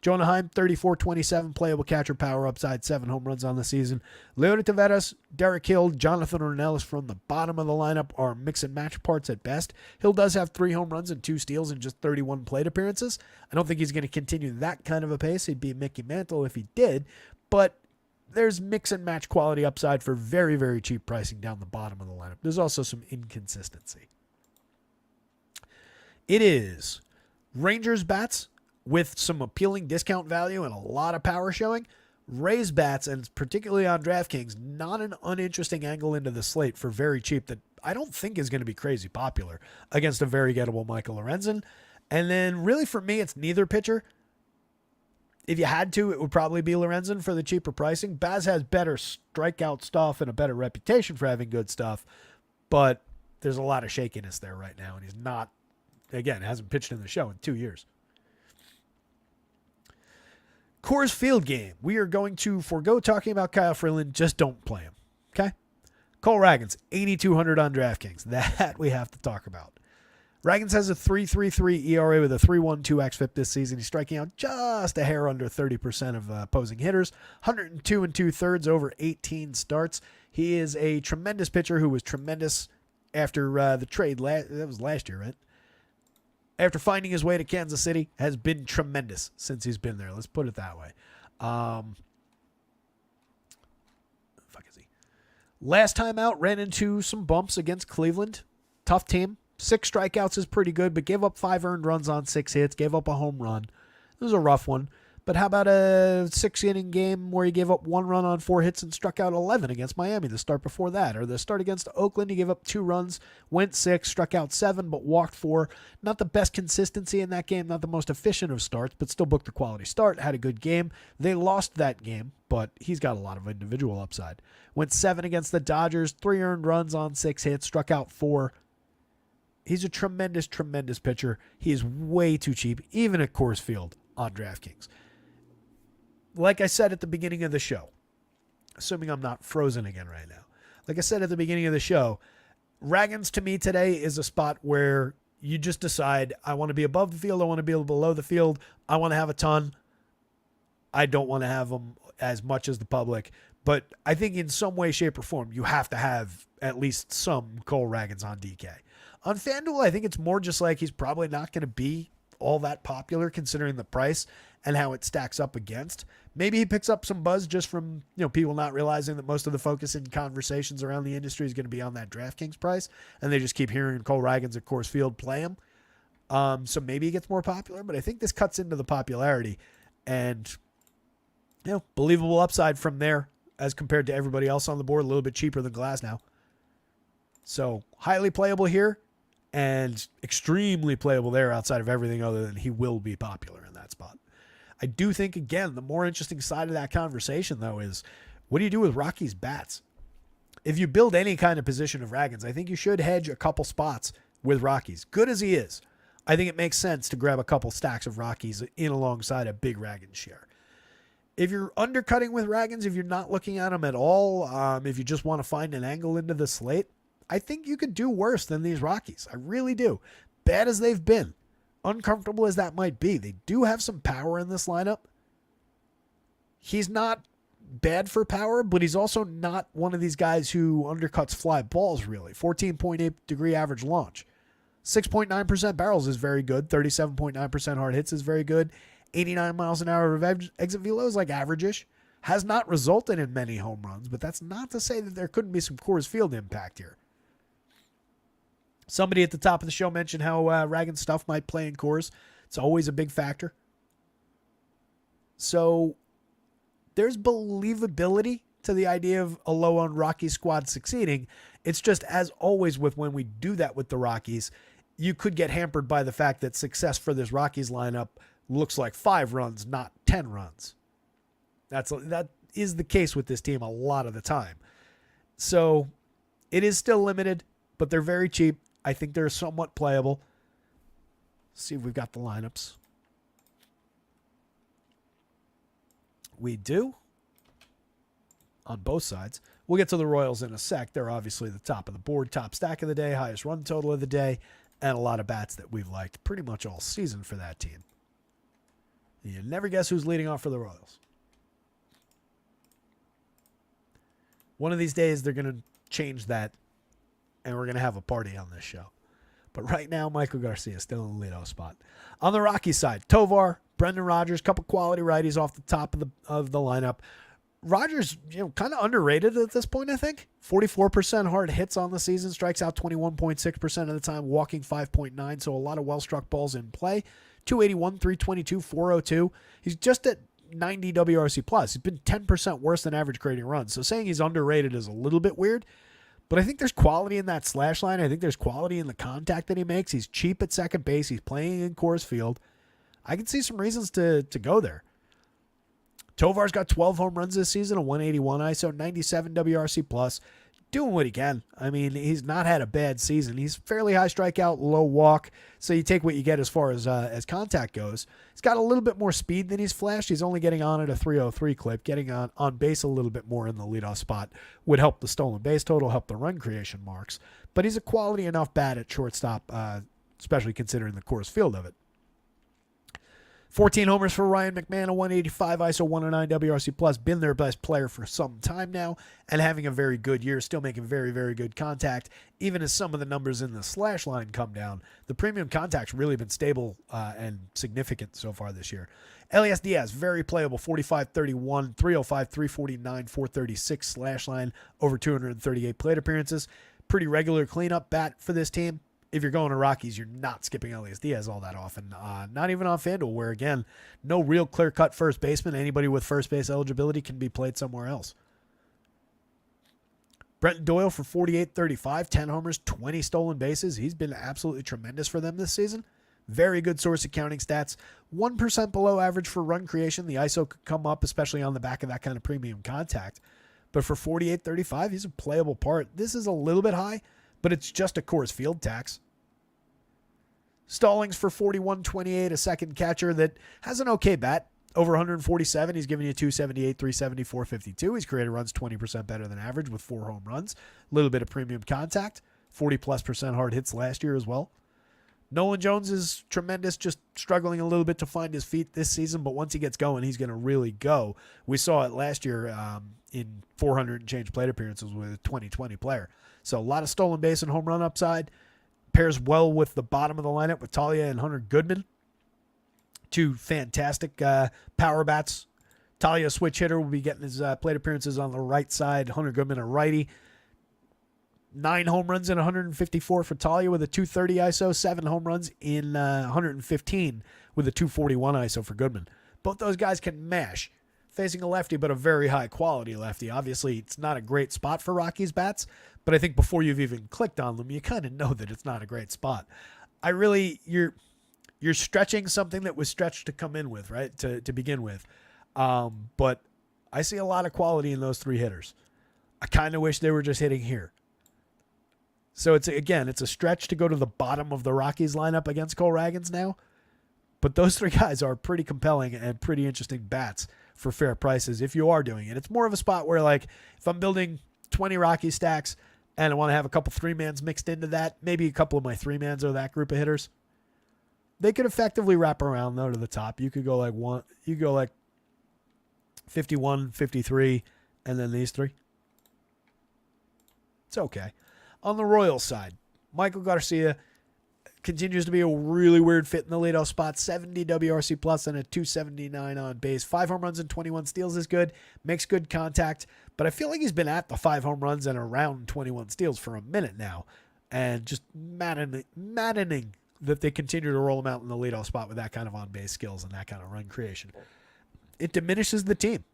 Jonah Heim, 34-27, playable catcher, power upside, 7 home runs on the season. Leody Taveras, Derek Hill, Jonathan Ornelas from the bottom of the lineup are mix and match parts at best. Hill does have 3 home runs and 2 steals in just 31 plate appearances. I don't think he's going to continue that kind of a pace. He'd be Mickey Mantle if he did, but there's mix and match quality upside for very, very cheap pricing down the bottom of the lineup. There's also some inconsistency. It is Rangers bats with some appealing discount value and a lot of power showing. Rays bats, and particularly on DraftKings, not an uninteresting angle into the slate for very cheap that I don't think is going to be crazy popular against a very gettable Michael Lorenzen. And then really for me, it's neither pitcher. If you had to, it would probably be Lorenzen for the cheaper pricing. Baz has better strikeout stuff and a better reputation for having good stuff, but there's a lot of shakiness there right now, and he's not, again, hasn't pitched in the show in 2 years. Coors Field game. We are going to forego talking about Kyle Freeland. Just don't play him. Okay? Cole Ragans, 8,200 on DraftKings. That we have to talk about. Ragans has a 3.33 ERA with a 3.12 xFIP this season. He's striking out just a hair under 30% of opposing hitters. 102 2/3 over 18 starts. He is a tremendous pitcher who was tremendous after the trade. That was last year, right? after finding his way to Kansas City, has been tremendous since he's been there. Let's put it that way. Fuck is he? Last time out, ran into some bumps against Cleveland. Tough team. 6 strikeouts is pretty good, but gave up 5 earned runs on 6 hits, gave up a home run. It was a rough one. But how about a 6-inning game where he gave up 1 run on 4 hits and struck out 11 against Miami the start before that? Or the start against Oakland, he gave up 2 runs, went 6, struck out 7, but walked 4. Not the best consistency in that game, not the most efficient of starts, but still booked a quality start, had a good game. They lost that game, but he's got a lot of individual upside. Went 7 against the Dodgers, 3 earned runs on 6 hits, struck out 4. He's a tremendous, tremendous pitcher. He is way too cheap, even at Coors Field on DraftKings. Like I said at the beginning of the show, assuming I'm not frozen again right now. Like I said at the beginning of the show, Raggins to me today is a spot where you just decide, I want to be above the field, I want to be below the field, I want to have a ton. I don't want to have them as much as the public. But I think in some way, shape, or form, you have to have at least some Cole Raggins on DK. On FanDuel, I think it's more just like he's probably not going to be all that popular considering the price and how it stacks up against. Maybe he picks up some buzz just from people not realizing that most of the focus in conversations around the industry is going to be on that DraftKings price, and they just keep hearing Cole Raggins at Coors Field play him. So maybe he gets more popular, but I think this cuts into the popularity and believable upside from there as compared to everybody else on the board, a little bit cheaper than Glasnow. So highly playable here and extremely playable there outside of everything other than he will be popular in that spot. I do think, again, the more interesting side of that conversation, though, is what do you do with Rocky's bats? If you build any kind of position of Raggins, I think you should hedge a couple spots with Rockies. Good as he is, I think it makes sense to grab a couple stacks of Rockies in alongside a big Raggins share. If you're undercutting with Raggins, if you're not looking at them at all, if you just want to find an angle into the slate, I think you could do worse than these Rockies. I really do. Bad as they've been, uncomfortable as that might be, they do have some power in this lineup. He's not bad for power, but he's also not one of these guys who undercuts fly balls, really. 14.8 degree average launch. 6.9% barrels is very good. 37.9% hard hits is very good. 89 miles an hour of exit velo is like average-ish. Has not resulted in many home runs, but that's not to say that there couldn't be some Coors Field impact here. Somebody at the top of the show mentioned how Raggins stuff might play in Coors. It's always a big factor. So there's believability to the idea of a low-owned Rockies squad succeeding. It's just, as always with when we do that with the Rockies, you could get hampered by the fact that success for this Rockies lineup looks like 5 runs, not 10 runs. That is the case with this team a lot of the time. So it is still limited, but they're very cheap. I think they're somewhat playable. Let's see if we've got the lineups. We do. On both sides. We'll get to the Royals in a sec. They're obviously the top of the board, top stack of the day, highest run total of the day, and a lot of bats that we've liked pretty much all season for that team. You never guess who's leading off for the Royals. One of these days, they're going to change that, and we're going to have a party on this show. But right now, Michael Garcia is still in the leadoff spot. On the Rockies side, Tovar, Brendan Rodgers, couple quality righties off the top of the lineup. Rodgers, kind of underrated at this point, I think. 44% hard hits on the season, strikes out 21.6% of the time, walking 5.9, so a lot of well-struck balls in play. 281, 322, 402. He's just at 90 WRC+. He's been 10% worse than average creating runs, so saying he's underrated is a little bit weird. But I think there's quality in that slash line. I think there's quality in the contact that he makes. He's cheap at second base. He's playing in Coors Field. I can see some reasons to go there. Tovar's got 12 home runs this season, a 181 ISO, 97 WRC+, doing what he can. I mean, he's not had a bad season. He's fairly high strikeout, low walk, so you take what you get as far as contact goes. He's got a little bit more speed than he's flashed. He's only getting on at a 303 clip. Getting on base a little bit more in the leadoff spot would help the stolen base total, help the run creation marks. But he's a quality enough bat at shortstop, especially considering the Coors Field of it. 14 homers for Ryan McMahon, a 185 ISO, 109 WRC plus. Been their best player for some time now and having a very good year. Still making very, very good contact. Even as some of the numbers in the slash line come down, the premium contact's really been stable and significant so far this year. Elias Diaz, very playable, 45-31, 305, 349, 436 slash line, over 238 plate appearances. Pretty regular cleanup bat for this team. If you're going to Rockies, you're not skipping Elias Diaz all that often. Not even on FanDuel, where, again, no real clear-cut first baseman. Anybody with first base eligibility can be played somewhere else. Brenton Doyle for 48-35, 10 homers, 20 stolen bases. He's been absolutely tremendous for them this season. Very good source of counting stats. 1% below average for run creation. The ISO could come up, especially on the back of that kind of premium contact. But for 48-35, he's a playable part. This is a little bit high, but it's just a Coors Field tax. Stallings for 41-28, a second catcher that has an okay bat. Over 147, he's giving you 278, 370, 452. He's created runs 20% better than average with 4 home runs. A little bit of premium contact. 40+% hard hits last year as well. Nolan Jones is tremendous, just struggling a little bit to find his feet this season, but once he gets going, he's going to really go. We saw it last year in 400 and change plate appearances with a 2020 player. So a lot of stolen base and home run upside. Pairs well with the bottom of the lineup with Talia and Hunter Goodman. Two fantastic power bats. Talia, a switch hitter, will be getting his plate appearances on the right side. Hunter Goodman, a righty. 9 home runs in 154 for Talia with a 230 ISO. 7 home runs in 115 with a 241 ISO for Goodman. Both those guys can mash. Facing a lefty, but a very high quality lefty. Obviously, it's not a great spot for Rockies bats, but I think before you've even clicked on them, you kind of know that it's not a great spot. You're stretching something that was stretched to come in with, right? To begin with. But I see a lot of quality in those 3 hitters. I kind of wish they were just hitting here. So it's a stretch to go to the bottom of the Rockies lineup against Cole Ragans now. But those 3 guys are pretty compelling and pretty interesting bats for fair prices if you are doing it. It's more of a spot where, like, if I'm building 20 Rocky stacks and I want to have a couple 3-mans mixed into that, maybe a couple of my 3-mans are that group of hitters. They could effectively wrap around, though, to the top. You could go like 51, 53, and then these 3. It's okay. On the Royals side, Michael Garcia continues to be a really weird fit in the leadoff spot. 70 WRC plus and a 279 on base. 5 home runs and 21 steals is good. Makes good contact. But I feel like he's been at the 5 home runs and around 21 steals for a minute now. And just maddening that they continue to roll him out in the leadoff spot with that kind of on-base skills and that kind of run creation. It diminishes the team.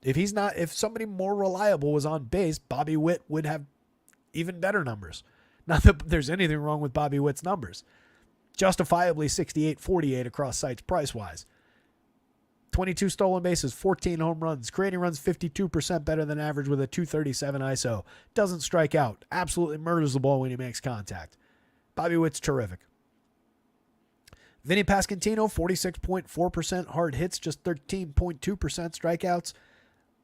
If somebody more reliable was on base, Bobby Witt would have even better numbers. Not that there's anything wrong with Bobby Witt's numbers. Justifiably 68-48 across sites price-wise. 22 stolen bases, 14 home runs, creating runs 52% better than average with a 237 ISO. Doesn't strike out. Absolutely murders the ball when he makes contact. Bobby Witt's terrific. Vinny Pasquantino, 46.4% hard hits, just 13.2% strikeouts.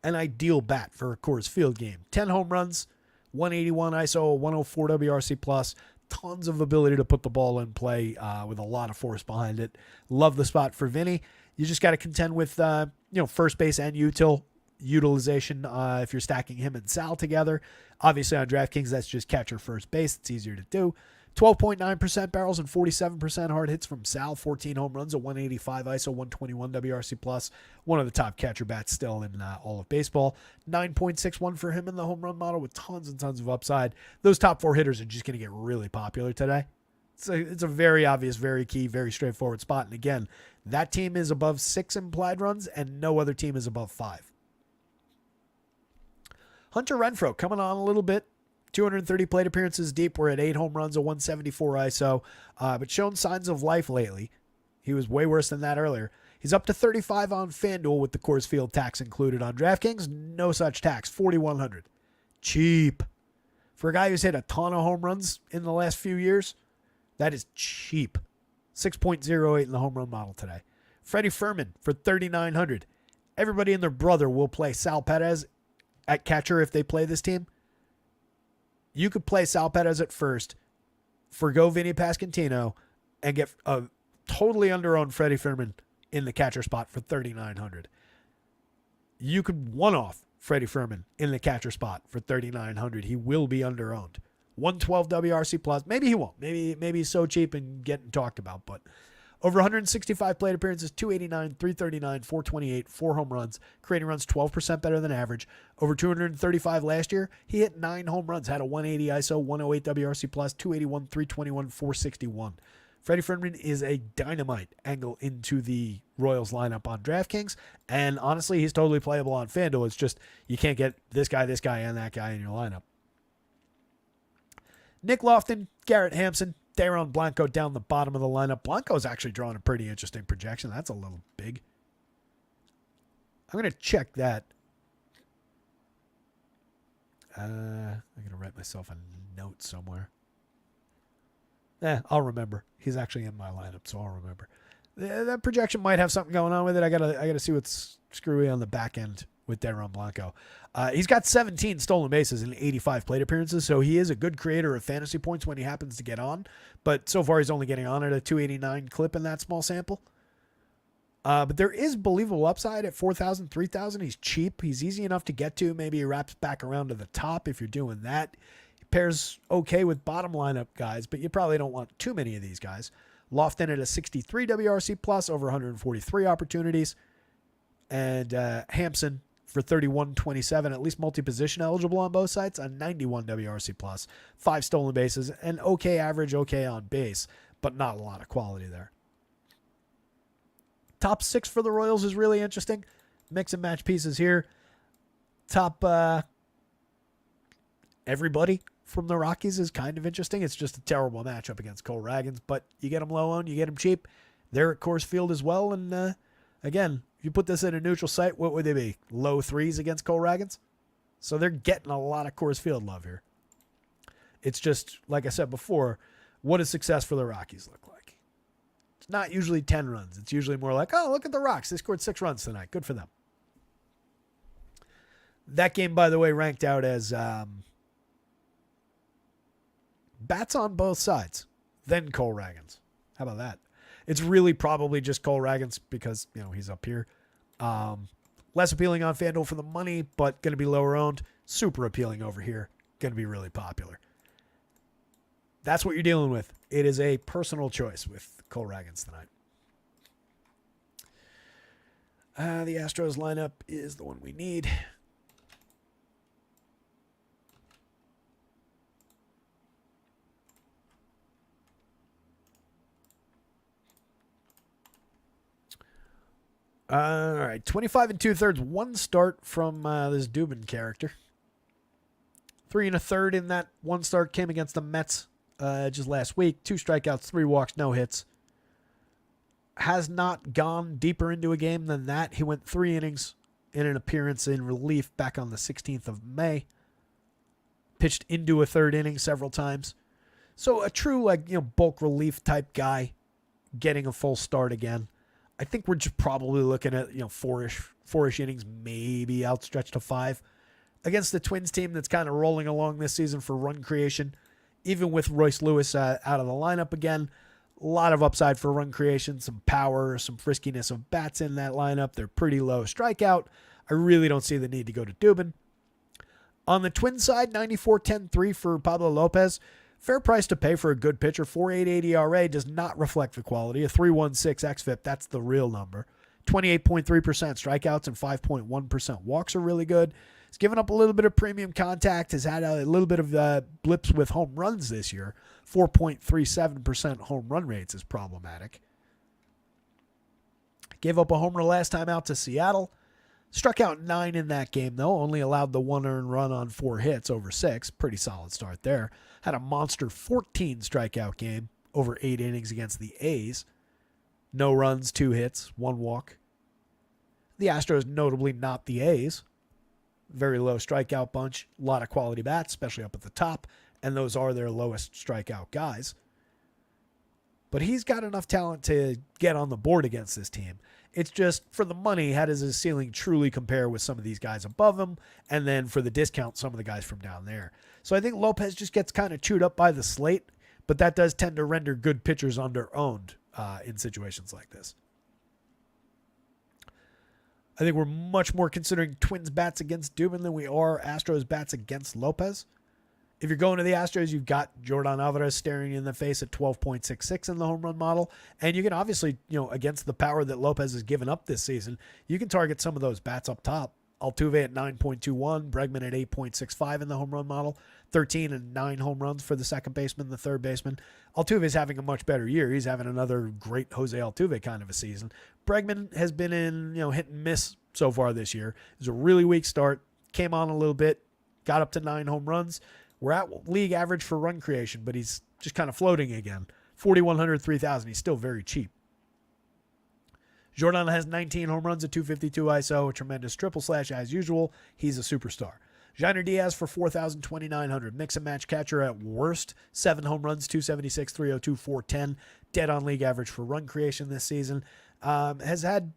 An ideal bat for a Coors Field game. 10 home runs, 181 ISO, 104 WRC plus. Tons of ability to put the ball in play with a lot of force behind it. Love the spot for Vinny. You just got to contend with first base and utilization if you're stacking him and Sal together. Obviously on DraftKings, that's just catcher first base. It's easier to do. 12.9% barrels and 47% hard hits from Sal. 14 home runs, a 185 ISO, 121 WRC plus. One of the top catcher bats still in all of baseball. 9.61 for him in the home run model with tons and tons of upside. Those top 4 hitters are just going to get really popular today. It's a very obvious, very key, very straightforward spot. And again, that team is above 6 implied runs and no other team is above 5. Hunter Renfroe coming on a little bit. 230 plate appearances deep. We're at 8 home runs, a 174 ISO, but shown signs of life lately. He was way worse than that earlier. He's up to 35 on FanDuel with the Coors Field tax included. On DraftKings, no such tax, 4,100. Cheap. For a guy who's hit a ton of home runs in the last few years, that is cheap. 6.08 in the home run model today. Freddie Furman for 3,900. Everybody and their brother will play Sal Perez at catcher if they play this team. You could play Sal Perez at first, forgo Vinny Pasquantino, and get a totally under-owned Freddie Freeman in the catcher spot for 3,900. You could one-off Freddie Freeman in the catcher spot for 3,900. He will be under-owned. 112 WRC plus. Maybe he won't. Maybe he's so cheap and getting talked about. But over 165 plate appearances, 289, 339, 428, 4 home runs, creating runs 12% better than average. Over 235 last year, he hit 9 home runs, had a 180 ISO, 108 WRC plus, 281, 321, 461. Freddie Freeman is a dynamite angle into the Royals lineup on DraftKings, and honestly, he's totally playable on FanDuel. It's just you can't get this guy, and that guy in your lineup. Nick Lofton, Garrett Hampson, Dayron Blanco down the bottom of the lineup. Blanco's actually drawing a pretty interesting projection. That's a little big. I'm going to check that. I'm going to write myself a note somewhere. I'll remember. He's actually in my lineup, so I'll remember. That projection might have something going on with it. I gotta see what's screwy on the back end with Dayron Blanco. He's got 17 stolen bases in 85 plate appearances, so he is a good creator of fantasy points when he happens to get on. But so far, he's only getting on at a 289 clip in that small sample. But there is believable upside at 4,000, 3,000. He's cheap. He's easy enough to get to. Maybe he wraps back around to the top if you're doing that. Pairs okay with bottom lineup guys, but you probably don't want too many of these guys. Lofton at a 63 WRC plus, over 143 opportunities. And Hampson for 31.27, at least multi-position eligible on both sides, a 91 WRC plus, 5 stolen bases, and okay average, okay on base, but not a lot of quality there. Top 6 for the Royals is really interesting. Mix and match pieces here. Top everybody from the Rockies is kind of interesting. It's just a terrible matchup against Cole Ragans, but you get them low owned, you get them cheap. They're at Coors Field as well, and again, if you put this in a neutral site, what would they be? Low 3s against Cole Ragans? So they're getting a lot of Coors Field love here. It's just, like I said before, what does success for the Rockies look like? It's not usually 10 runs. It's usually more like, oh, look at the Rocks. They scored 6 runs tonight. Good for them. That game, by the way, ranked out as bats on both sides, then Cole Ragans. How about that? It's really probably just Cole Ragans because, he's up here. Less appealing on FanDuel for the money, but going to be lower owned. Super appealing over here. Going to be really popular. That's what you're dealing with. It is a personal choice with Cole Ragans tonight. The Astros lineup is the one we need. All right, 25 2/3, 1 start from this Dubin character. 3 1/3 in that 1 start came against the Mets just last week. 2 strikeouts, 3 walks, no hits. Has not gone deeper into a game than that. He went 3 innings in an appearance in relief back on the 16th of May. Pitched into a 3rd inning several times. So a true bulk relief type guy getting a full start again. I think we're just probably looking at, 4-ish innings, maybe outstretched to 5 against the Twins team that's kind of rolling along this season for run creation. Even with Royce Lewis out of the lineup again, a lot of upside for run creation, some power, some friskiness of bats in that lineup. They're pretty low strikeout. I really don't see the need to go to Dubin. On the Twins side, 94-10-3 for Pablo Lopez. Fair price to pay for a good pitcher. 4.88 ERA does not reflect the quality. A 3.16 xFIP, that's the real number. 28.3% strikeouts and 5.1% walks are really good. He's given up a little bit of premium contact. Has had a little bit of blips with home runs this year. 4.37% home run rates is problematic. Gave up a homer last time out to Seattle. Struck out 9 in that game, though. Only allowed the 1 earned run on 4 hits over 6. Pretty solid start there. Had a monster 14 strikeout game over 8 innings against the A's. No runs, 2 hits, 1 walk. The Astros, notably not the A's. Very low strikeout bunch. A lot of quality bats, especially up at the top. And those are their lowest strikeout guys. But he's got enough talent to get on the board against this team. It's just, for the money, how does his ceiling truly compare with some of these guys above him? And then for the discount, some of the guys from down there. So I think Lopez just gets kind of chewed up by the slate, but that does tend to render good pitchers under-owned in situations like this. I think we're much more considering Twins bats against Dubin than we are Astros bats against Lopez. If you're going to the Astros, you've got Jordan Alvarez staring you in the face at 12.66 in the home run model. And you can obviously, against the power that Lopez has given up this season, you can target some of those bats up top. Altuve at 9.21, Bregman at 8.65 in the home run model, 13 and 9 home runs for the second baseman, the third baseman. Altuve is having a much better year. He's having another great Jose Altuve kind of a season. Bregman has been in, hit and miss so far this year. It was a really weak start, came on a little bit, got up to 9 home runs. We're at league average for run creation, but he's just kind of floating again. 4,100, 3,000. He's still very cheap. Jordan has 19 home runs at 252 ISO, a tremendous triple slash as usual. He's a superstar. Jainer Diaz for 4,000, 2,900. Mix and match catcher at worst. 7 home runs, 276, 302, 410. Dead on league average for run creation this season. Has had,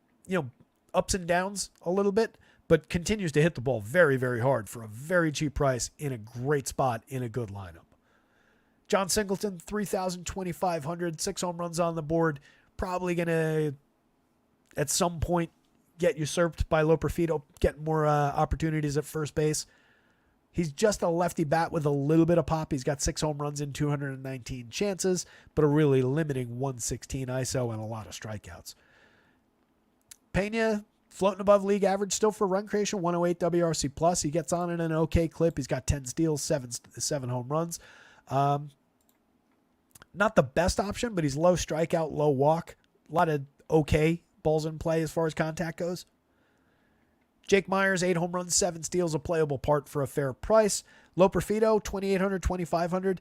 ups and downs a little bit, but continues to hit the ball very, very hard for a very cheap price in a great spot in a good lineup. John Singleton, 3,000, 2,500. 6 home runs on the board. Probably going to, at some point, get usurped by Loperfido, get more opportunities at first base. He's just a lefty bat with a little bit of pop. He's got 6 home runs in 219 chances, but a really limiting 116 ISO and a lot of strikeouts. Pena, floating above league average still for run creation, 108 WRC plus. He gets on in an okay clip. He's got 10 steals, 7 home runs. Not the best option, but he's low strikeout, low walk. A lot of okay balls in play as far as contact goes. Jake Myers, 8 home runs, 7 steals, a playable part for a fair price. Loperfido, 2,800, 2,500.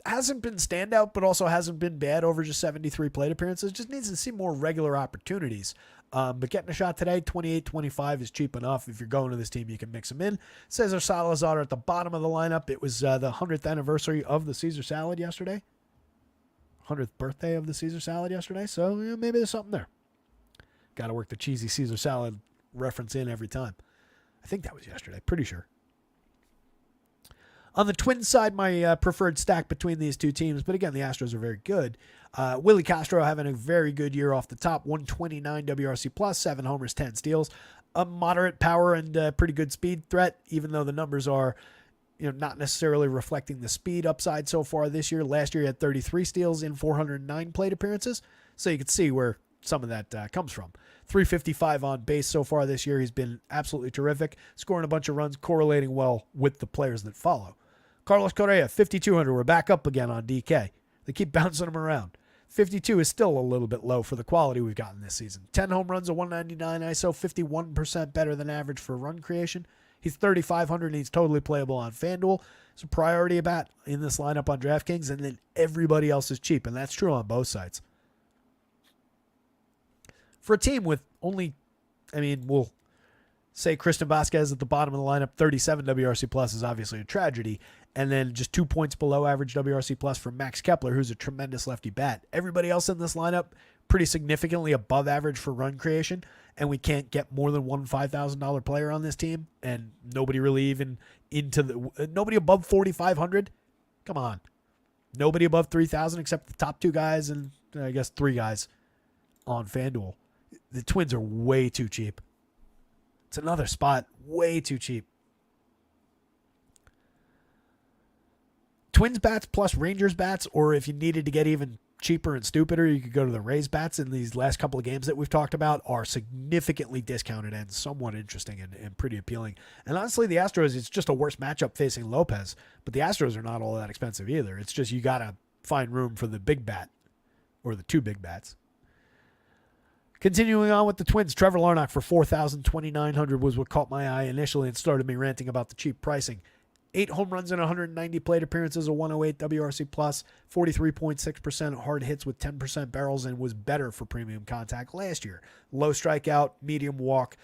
Hasn't been standout, but also hasn't been bad over just 73 plate appearances. Just needs to see more regular opportunities. But getting a shot today, 28, 25 is cheap enough. If you're going to this team, you can mix them in. Cesar Salazar at the bottom of the lineup. It was the 100th anniversary of the Caesar salad yesterday. 100th birthday of the Caesar salad yesterday. So maybe there's something there. Got to work the cheesy Caesar salad reference in every time. I think that was yesterday. Pretty sure. On the Twins side, my preferred stack between these two teams, but again, the Astros are very good. Willie Castro having a very good year off the top, 129 WRC plus, 7 homers, 10 steals, a moderate power and pretty good speed threat, even though the numbers are not necessarily reflecting the speed upside so far this year. Last year he had 33 steals in 409 plate appearances, so you can see where some of that comes from. 355 on base so far this year. He's been absolutely terrific, scoring a bunch of runs, correlating well with the players that follow. Carlos Correa, 5,200. We're back up again on DK. They keep bouncing him around. 52 is still a little bit low for the quality we've gotten this season. 10 home runs, a 199 ISO, 51% better than average for run creation. He's 3,500 and he's totally playable on FanDuel. It's a priority bat in this lineup on DraftKings, and then everybody else is cheap, and that's true on both sides. For a team with only, we'll say Christian Vasquez at the bottom of the lineup, 37 WRC plus is obviously a tragedy. And then just 2 points below average WRC plus for Max Kepler, who's a tremendous lefty bat. Everybody else in this lineup, pretty significantly above average for run creation. And we can't get more than one $5,000 player on this team. And nobody really even nobody above 4,500. Come on. Nobody above 3,000 except the top 2 guys and I guess 3 guys on FanDuel. The Twins are way too cheap. It's another spot way too cheap. Twins bats plus Rangers bats, or if you needed to get even cheaper and stupider, you could go to the Rays bats. In these last couple of games that we've talked about are significantly discounted and somewhat interesting and pretty appealing. And honestly, the Astros, it's just a worse matchup facing Lopez, but the Astros are not all that expensive either. It's just you got to find room for the big bat or the 2 big bats. Continuing on with the Twins, Trevor Larnach for 4,000, 2,900 was what caught my eye initially and started me ranting about the cheap pricing. 8 home runs in 190 plate appearances, a 108 WRC plus, 43.6% hard hits with 10% barrels, and was better for premium contact last year. Low strikeout, medium walk,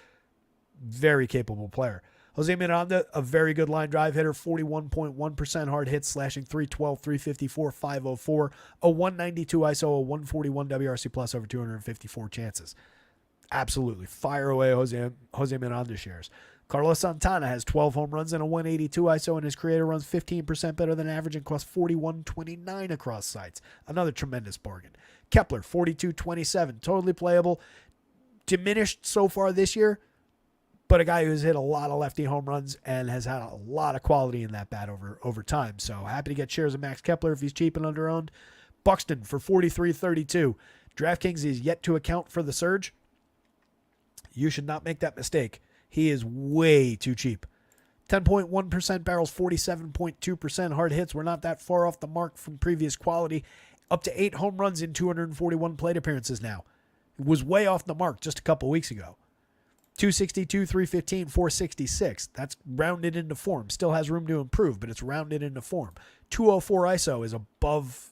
very capable player. Jose Miranda, a very good line drive hitter, 41.1% hard hits, slashing 312, 354, 504, a 192 ISO, a 141 WRC plus over 254 chances. Absolutely. Fire away Jose Miranda shares. Carlos Santana has 12 home runs and a 182 ISO, and his creator runs 15% better than average and costs 41.29 across sites. Another tremendous bargain. Kepler, 42.27, totally playable. Diminished so far this year, but a guy who's hit a lot of lefty home runs and has had a lot of quality in that bat over time. So happy to get shares of Max Kepler if he's cheap and under-owned. Buxton for 43.32. DraftKings is yet to account for the surge. You should not make that mistake. He is way too cheap. 10.1% barrels, 47.2% hard hits. We're not that far off the mark from previous quality. Up to 8 home runs in 241 plate appearances now. It was way off the mark just a couple weeks ago. 262, 315, 466. That's rounded into form. Still has room to improve, but it's rounded into form. 204 ISO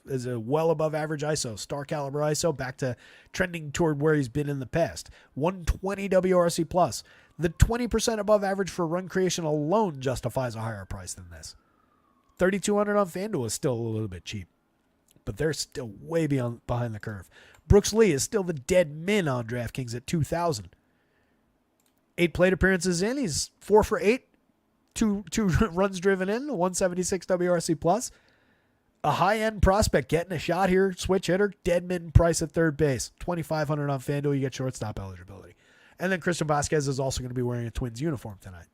is a well above average ISO. Star caliber ISO, back to trending toward where he's been in the past. 120 WRC plus. The 20% above average for run creation alone justifies a higher price than this. 3,200 on FanDuel is still a little bit cheap, but they're still way behind the curve. Brooks Lee is still the dead min on DraftKings at 2,000. 8 plate appearances in. He's 4 for 8. Two runs driven in. 176 WRC plus. A high-end prospect getting a shot here. Switch hitter. Dead min price at third base. 2,500 on FanDuel. You get shortstop eligibility. And then Christian Vasquez is also going to be wearing a Twins uniform tonight.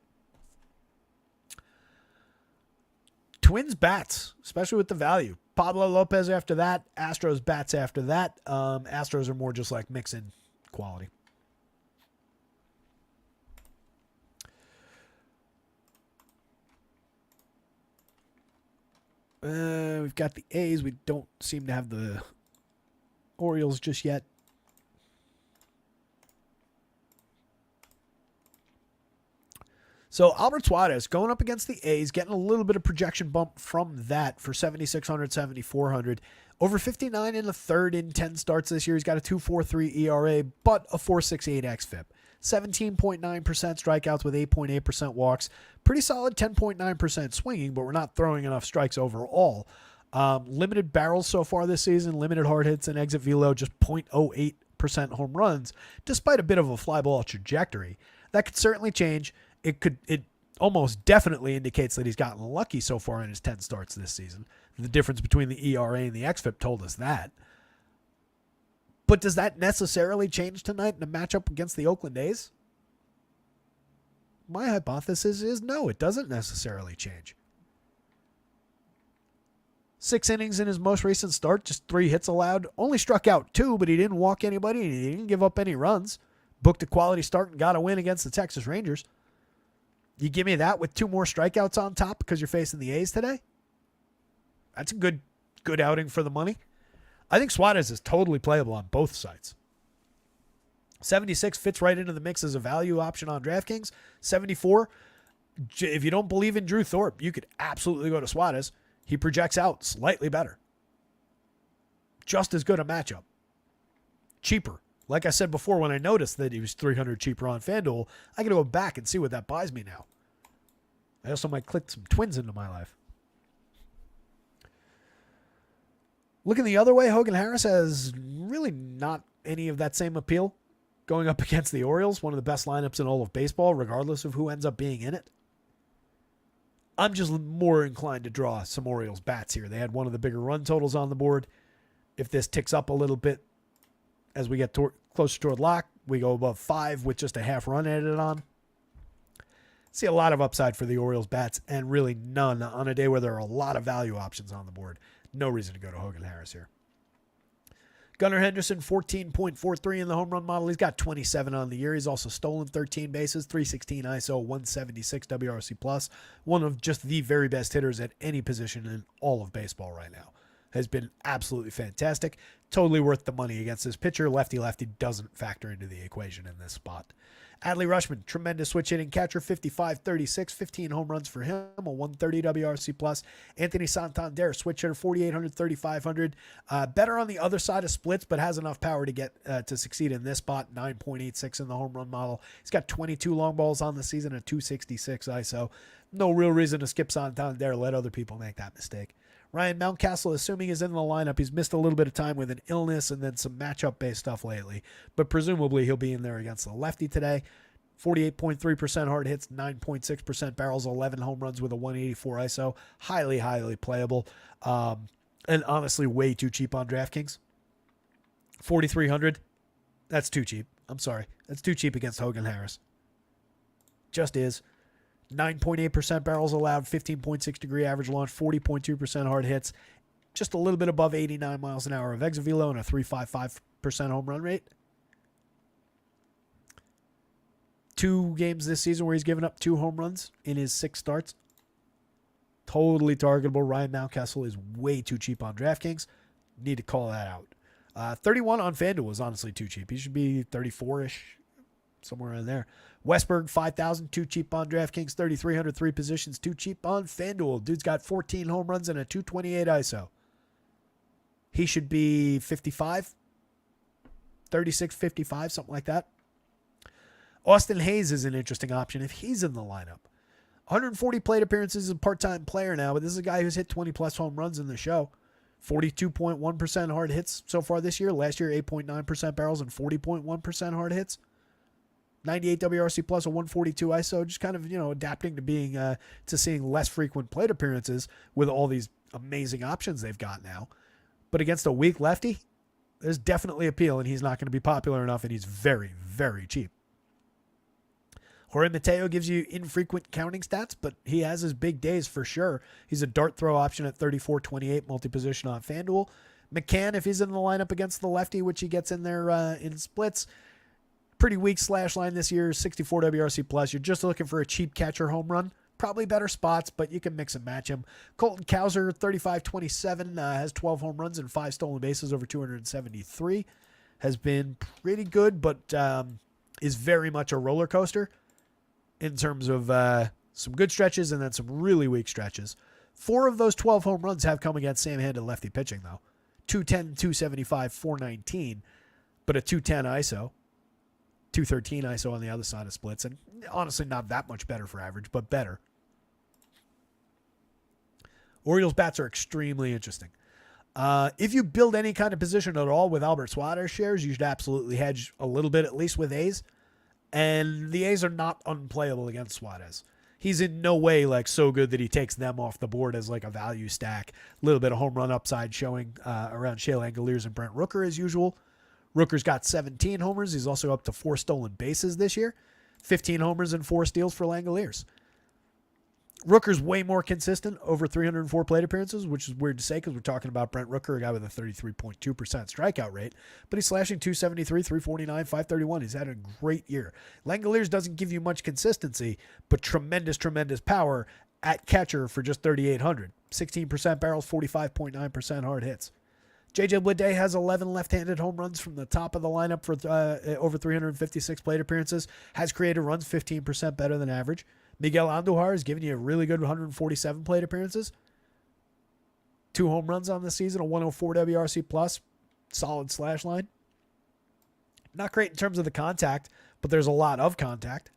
Twins bats, especially with the value. Pablo Lopez after that. Astros bats after that. Astros are more just like mix-in quality. We've got the A's. We don't seem to have the Orioles just yet. So Albert Suarez going up against the A's, getting a little bit of projection bump from that for 7,600, 7,400. Over 59 in the third in 10 starts this year. He's got a 2.43 ERA, but a 4.68 xFIP. 17.9% strikeouts with 8.8% walks. Pretty solid 10.9% swinging, but we're not throwing enough strikes overall. Limited barrels so far this season, limited hard hits and exit velo, just 0.08% home runs, despite a bit of a fly ball trajectory. That could certainly change. It almost definitely indicates that he's gotten lucky so far in his 10 starts this season. The difference between the ERA and the xFIP told us that. But does that necessarily change tonight in a matchup against the Oakland A's? My hypothesis is no, it doesn't necessarily change. 6 innings in his most recent start, just 3 hits allowed. Only struck out 2, but he didn't walk anybody and he didn't give up any runs. Booked a quality start and got a win against the Texas Rangers. You give me that with 2 more strikeouts on top because you're facing the A's today? That's a good outing for the money. I think Suarez is totally playable on both sides. 76 fits right into the mix as a value option on DraftKings. 74, if you don't believe in Drew Thorpe, you could absolutely go to Suarez. He projects out slightly better. Just as good a matchup. Cheaper. Like I said before, when I noticed that he was 300 cheaper on FanDuel, I got to go back and see what that buys me now. I also might click some Twins into my life. Looking the other way, Hogan Harris has really not any of that same appeal. Going up against the Orioles, one of the best lineups in all of baseball, regardless of who ends up being in it. I'm just more inclined to draw some Orioles bats here. They had one of the bigger run totals on the board. If this ticks up a little bit as we get closer toward lock, we go above 5 with just a half run added on. See a lot of upside for the Orioles bats and really none on a day where there are a lot of value options on the board. No reason to go to Hogan Harris here. Gunnar Henderson, 14.43 in the home run model. He's got 27 on the year. He's also stolen 13 bases, 316 ISO, 176 WRC plus. One of just the very best hitters at any position in all of baseball right now. Has been absolutely fantastic. Totally worth the money against this pitcher. Lefty-lefty doesn't factor into the equation in this spot. Adley Rutschman, tremendous switch hitting catcher, 55-36, 15 home runs for him, a 130 WRC plus. Anthony Santander, switch hitter, 4,800, 3,500. Better on the other side of splits, but has enough power to get to succeed in this spot. 9.86 in the home run model. He's got 22 long balls on the season, a 266 ISO. No real reason to skip Santander. Let other people make that mistake. Ryan Mountcastle, assuming he's in the lineup, he's missed a little bit of time with an illness and then some matchup-based stuff lately. But presumably he'll be in there against the lefty today. 48.3% hard hits, 9.6% barrels, 11 home runs with a 184 ISO. Highly, highly playable. And honestly, way too cheap on DraftKings. 4,300. That's too cheap. I'm sorry. That's too cheap against Hogan Harris. Just is. 9.8% barrels allowed, 15.6 degree average launch, 40.2% hard hits, just a little bit above 89 miles an hour of exit velo and a 3.55% home run rate. 2 games this season where he's given up 2 home runs in his 6 starts. Totally targetable. Ryan Mountcastle is way too cheap on DraftKings. Need to call that out. 31 on FanDuel is honestly too cheap. He should be 34-ish, somewhere in there. Westberg, 5,000, too cheap on DraftKings. 3,300, 3 positions, too cheap on FanDuel. Dude's got 14 home runs and a 228 ISO. He should be 55, 36, 55, something like that. Austin Hayes is an interesting option if he's in the lineup. 140 plate appearances, is a part-time player now, but this is a guy who's hit 20-plus home runs in the show. 42.1% hard hits so far this year. Last year, 8.9% barrels and 40.1% hard hits. 98 WRC plus, a 142 ISO, just kind of, adapting to being to seeing less frequent plate appearances with all these amazing options they've got now. But against a weak lefty, there's definitely appeal, and he's not going to be popular enough, and he's very, very cheap. Jorge Mateo gives you infrequent counting stats, but he has his big days for sure. He's a dart throw option at 34.28, multi-position on FanDuel. McCann, if he's in the lineup against the lefty, which he gets in there in splits, pretty weak slash line this year, 64 WRC plus. You're just looking for a cheap catcher home run. Probably better spots, but you can mix and match him. Colton Cowser, 35-27, has 12 home runs and 5 stolen bases over 273. Has been pretty good, but is very much a roller coaster in terms of some good stretches and then some really weak stretches. 4 of those 12 home runs have come against same-handed lefty pitching, though. 210, 275, 419, but a 210 ISO. 213 ISO on the other side of splits, and honestly not that much better for average, but better. Orioles bats are extremely interesting. If you build any kind of position at all with Albert Suarez shares, you should absolutely hedge a little bit, at least with A's. And the A's are not unplayable against Suarez. He's in no way so good that he takes them off the board as a value stack. A little bit of home run upside showing around Shea Langoliers and Brent Rooker as usual. Rooker's got 17 homers. He's also up to 4 stolen bases this year. 15 homers and 4 steals for Langoliers. Rooker's way more consistent, over 304 plate appearances, which is weird to say because we're talking about Brent Rooker, a guy with a 33.2% strikeout rate, but he's slashing 273, 349, 531. He's had a great year. Langoliers doesn't give you much consistency, but tremendous, tremendous power at catcher for just 3,800. 16% barrels, 45.9% hard hits. J.J. Bleday has 11 left-handed home runs from the top of the lineup for over 356 plate appearances. Has created runs 15% better than average. Miguel Andujar has given you a really good 147 plate appearances. 2 home runs on the season, a 104 WRC plus. Solid slash line. Not great in terms of the contact, but there's a lot of contact.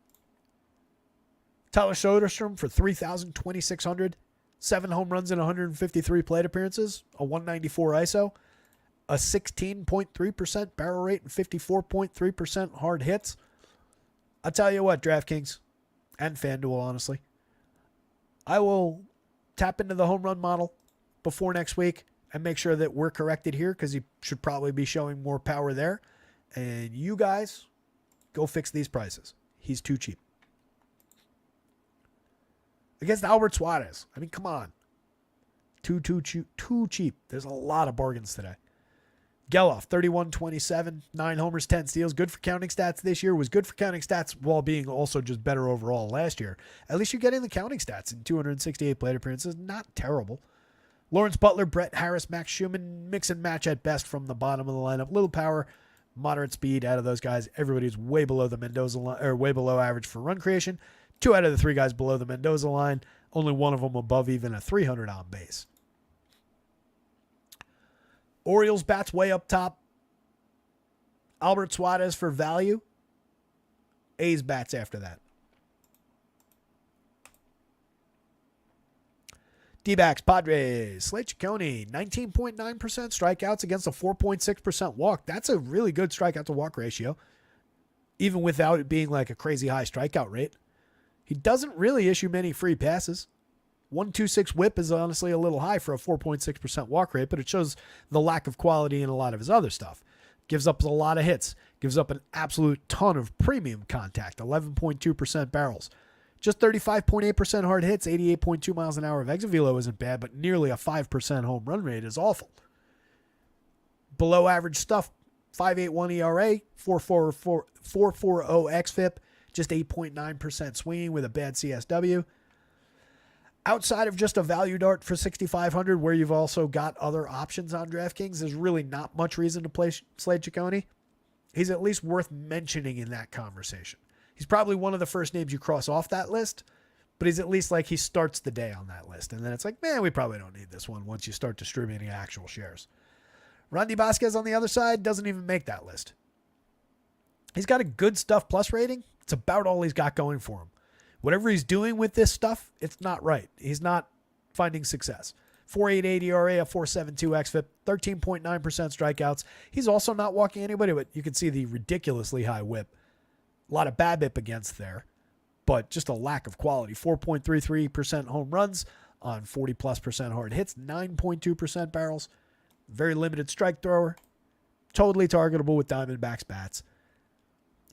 Tyler Soderstrom for 3,000, 2,600. 7 home runs and 153 plate appearances, a 194 ISO, a 16.3% barrel rate, and 54.3% hard hits. I'll tell you what, DraftKings and FanDuel, honestly, I will tap into the home run model before next week and make sure that we're corrected here because he should probably be showing more power there. And you guys, go fix these prices. He's too cheap. Against Albert Suarez. I mean, come on. Too cheap. There's a lot of bargains today. Geloff, 31-27, 9 homers, 10 steals. Good for counting stats this year. Was good for counting stats while being also just better overall last year. At least you're getting the counting stats in 268 plate appearances. Not terrible. Lawrence Butler, Brett Harris, Max Schumann, mix and match at best from the bottom of the lineup. Little power, moderate speed out of those guys. Everybody's way below the Mendoza line, or way below average for run creation. 2 out of the 3 guys below the Mendoza line. Only one of them above even a 300 on base. Orioles bats way up top. Albert Suarez for value. A's bats after that. D-backs, Padres, Slate Ciccone, 19.9% strikeouts against a 4.6% walk. That's a really good strikeout to walk ratio, even without it being like a crazy high strikeout rate. He doesn't really issue many free passes. 1.26 whip is honestly a little high for a 4.6% walk rate, but it shows the lack of quality in a lot of his other stuff. Gives up a lot of hits. Gives up an absolute ton of premium contact, 11.2% barrels. Just 35.8% hard hits, 88.2 miles an hour of exit velo isn't bad, but nearly a 5% home run rate is awful. Below average stuff, 5.81 ERA, 4.40 xFIP, just 8.9% swinging with a bad CSW. Outside of just a value dart for 6,500, where you've also got other options on DraftKings, there's really not much reason to play Slate Ciccone. He's at least worth mentioning in that conversation. He's probably one of the first names you cross off that list, but he's at least like he starts the day on that list. And then it's like, man, we probably don't need this one once you start distributing actual shares. Randy Vasquez on the other side doesn't even make that list. He's got a good stuff plus rating. It's about all he's got going for him. Whatever he's doing with this stuff, it's not right. He's not finding success. 4.88 ERA, a 4.72 xFIP, 13.9% strikeouts. He's also not walking anybody, but you can see the ridiculously high whip. A lot of BABIP against there, but just a lack of quality. 4.33% home runs on 40+% hard hits, 9.2% barrels. Very limited strike thrower. Totally targetable with Diamondbacks bats.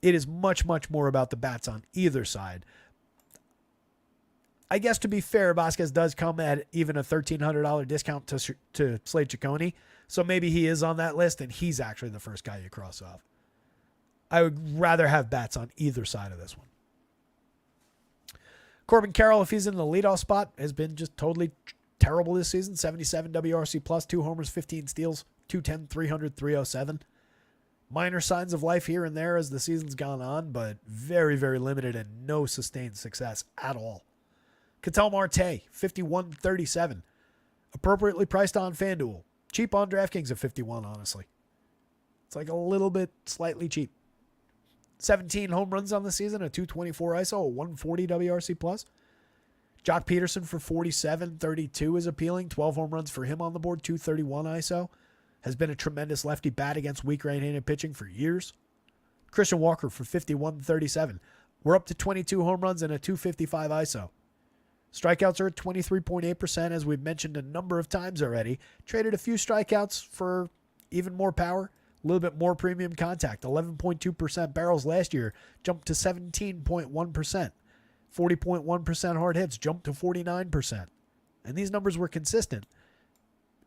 It is much, much more about the bats on either side. I guess to be fair, Vasquez does come at even a $1,300 discount to Slate Ciccone, so maybe he is on that list and he's actually the first guy you cross off. I would rather have bats on either side of this one. Corbin Carroll, if he's in the leadoff spot, has been just totally terrible this season. 77 WRC plus, 2 homers, 15 steals, 210, 300, 307. Minor signs of life here and there as the season's gone on, but very, very limited and no sustained success at all. Ketel Marte, 51.37. Appropriately priced on FanDuel. Cheap on DraftKings at 51, honestly. It's like a little bit slightly cheap. 17 home runs on the season, a 224 ISO, a 140 WRC plus. Jock Peterson for 47.32 is appealing. 12 home runs for him on the board, 231 ISO. Has been a tremendous lefty bat against weak right-handed pitching for years. Christian Walker for 51.37. We're up to 22 home runs and a 255 ISO. Strikeouts are at 23.8%, as we've mentioned a number of times already. Traded a few strikeouts for even more power, a little bit more premium contact. 11.2% barrels last year, jumped to 17.1%. 40.1% hard hits, jumped to 49%. And these numbers were consistent.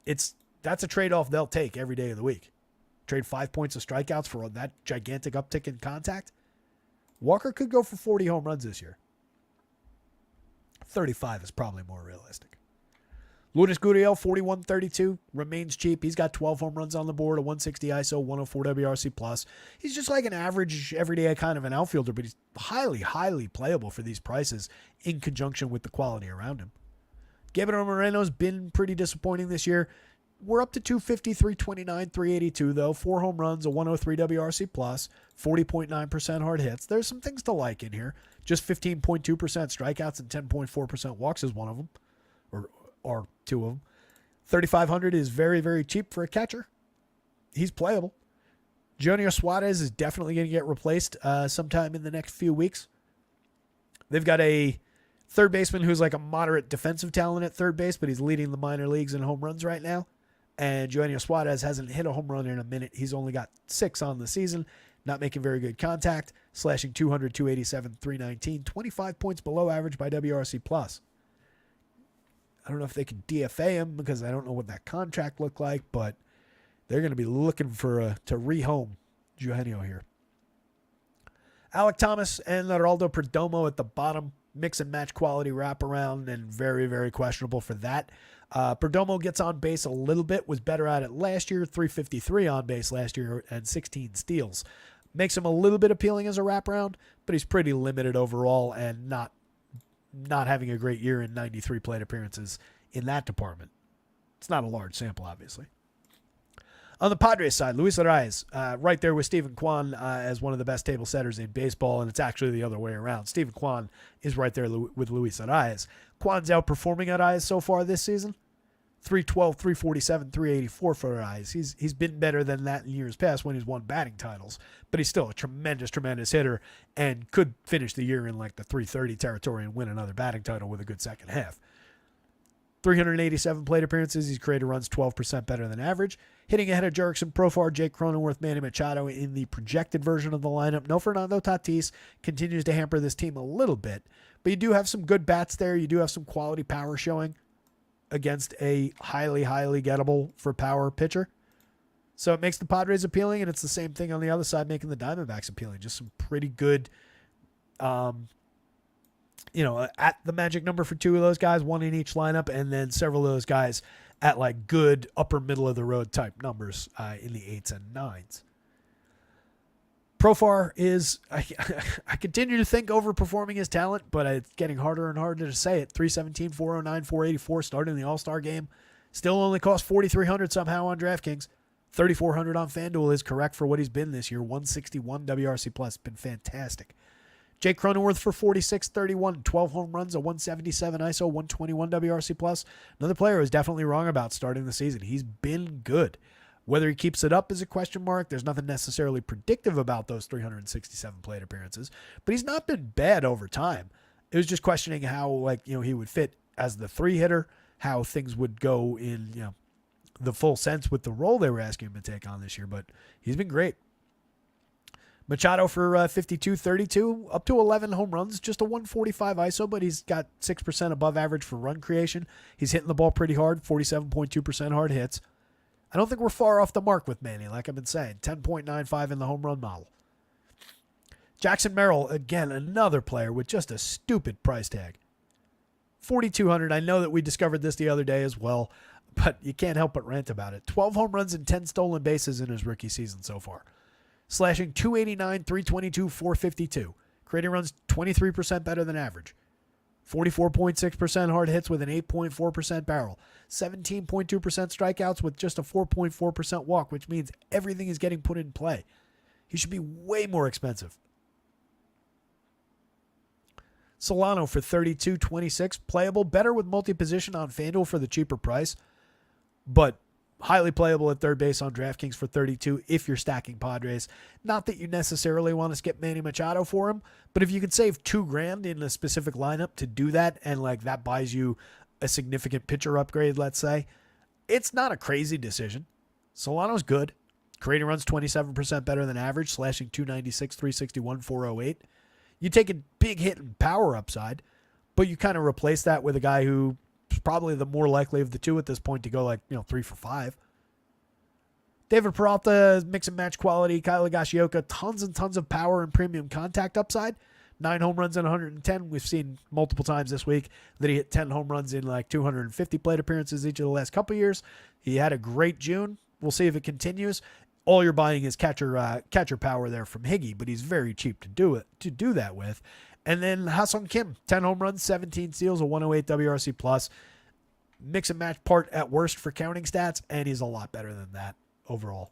That's a trade-off they'll take every day of the week. Trade 5 points of strikeouts for that gigantic uptick in contact. Walker could go for 40 home runs this year. 35 is probably more realistic. Lourdes Gurriel, 41.32, remains cheap. He's got 12 home runs on the board, a 160 ISO, 104 WRC plus. He's just like an average, everyday kind of an outfielder, but he's highly, highly playable for these prices in conjunction with the quality around him. Gabriel Moreno's been pretty disappointing this year. We're up to 250, 329, 382, though. 4 home runs, a 103 WRC plus, 40.9% hard hits. There's some things to like in here. Just 15.2% strikeouts and 10.4% walks is one of them, or two of them. 3,500 is very, very cheap for a catcher. He's playable. Junior Suarez is definitely going to get replaced sometime in the next few weeks. They've got a third baseman who's like a moderate defensive talent at third base, but he's leading the minor leagues in home runs right now. And Junior Suarez hasn't hit a home run in a minute. He's only got 6 on the season, not making very good contact, slashing 200, 287, 319, 25 points below average by WRC plus. I don't know if they can DFA him because I don't know what that contract looked like, but they're going to be looking for to rehome Eugenio here. Alec Thomas and Geraldo Perdomo at the bottom. Mix and match quality wraparound and very, very questionable for that. Perdomo gets on base a little bit, was better at it last year, 353 on base last year and 16 steals. Makes him a little bit appealing as a wraparound, but he's pretty limited overall and not having a great year in 93 plate appearances in that department. It's not a large sample, obviously. On the Padres side, Luis Arraez, right there with Steven Kwan as one of the best table setters in baseball, and it's actually the other way around. Steven Kwan is right there with Luis Arraez. Kwan's outperforming Arraez so far this season. 312, 347, 384 for Arraez. He's been better than that in years past when he's won batting titles, but he's still a tremendous hitter and could finish the year in like the 330 territory and win another batting title with a good second half. 387 plate appearances. He's created runs 12% better than average. Hitting ahead of Jurickson Profar, Jake Cronenworth, Manny Machado in the projected version of the lineup. No Fernando Tatis continues to hamper this team a little bit, but you do have some good bats there. You do have some quality power showing against a highly gettable for power pitcher. So it makes the Padres appealing, and it's the same thing on the other side making the Diamondbacks appealing. Just some pretty good, at the magic number for two of those guys, one in each lineup, and then several of those guys at like good upper middle of the road type numbers in the 8s and 9s. Profar is, I continue to think overperforming his talent, but it's getting harder and harder to say it. 317, 409, 484 starting the All-Star game. Still only cost $4,300 somehow on DraftKings. $3,400 on FanDuel is correct for what he's been this year. 161 WRC plus. Been fantastic. Jake Cronenworth for 46-31, 12 home runs, a 177 ISO, 121 WRC plus. Another player who's definitely wrong about starting the season. He's been good. Whether he keeps it up is a question mark. There's nothing necessarily predictive about those 367 plate appearances, but he's not been bad over time. It was just questioning how, he would fit as the 3-hitter, how things would go in, the full sense with the role they were asking him to take on this year, but he's been great. Machado for 52-32, up to 11 home runs, just a 145 ISO, but he's got 6% above average for run creation. He's hitting the ball pretty hard, 47.2% hard hits. I don't think we're far off the mark with Manny, like I've been saying. 10.95 in the home run model. Jackson Merrill, again, another player with just a stupid price tag. $4,200. I know that we discovered this the other day as well, but you can't help but rant about it. 12 home runs and 10 stolen bases in his rookie season so far. Slashing 289, 322, 452. Creating runs 23% better than average. 44.6% hard hits with an 8.4% barrel. 17.2% strikeouts with just a 4.4% walk, which means everything is getting put in play. He should be way more expensive. Solano for 32-26. Playable, better with multi-position on FanDuel for the cheaper price, but highly playable at third base on DraftKings for 32 if you're stacking Padres. Not that you necessarily want to skip Manny Machado for him, but if you could save $2,000 in a specific lineup to do that, and that buys you a significant pitcher upgrade, let's say, it's not a crazy decision. Solano's good. Creating runs 27% better than average, slashing 296, 361, 408. You take a big hit in power upside, but you kind of replace that with a guy who probably the more likely of the two at this point to go 3 for 5. David Peralta, mix and match quality. Kyle Higashioka, tons and tons of power and premium contact upside. 9 home runs and 110. We've seen multiple times this week that he hit 10 home runs in 250 plate appearances each of the last couple years. He had a great June. We'll see if it continues. All you're buying is catcher power there from Higgy, but he's very cheap to do that with. And then Ha-Seong Kim, 10 home runs, 17 steals, a 108 WRC plus. Mix and match part at worst for counting stats, and he's a lot better than that overall.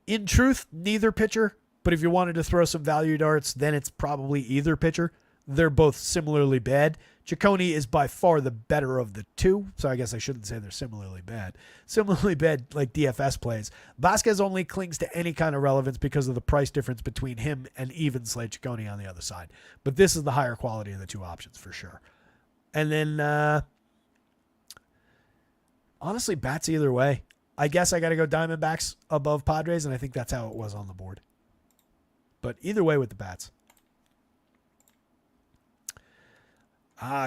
In truth, neither pitcher, but if you wanted to throw some value darts, then it's probably either pitcher. They're both similarly bad. Ciccone is by far the better of the two, so I guess I shouldn't say they're similarly bad. Similarly bad like DFS plays. Vasquez only clings to any kind of relevance because of the price difference between him and even Slate Ciccone on the other side. But this is the higher quality of the two options for sure. And then, honestly, bats either way. I guess I got to go Diamondbacks above Padres, and I think that's how it was on the board. But either way with the bats.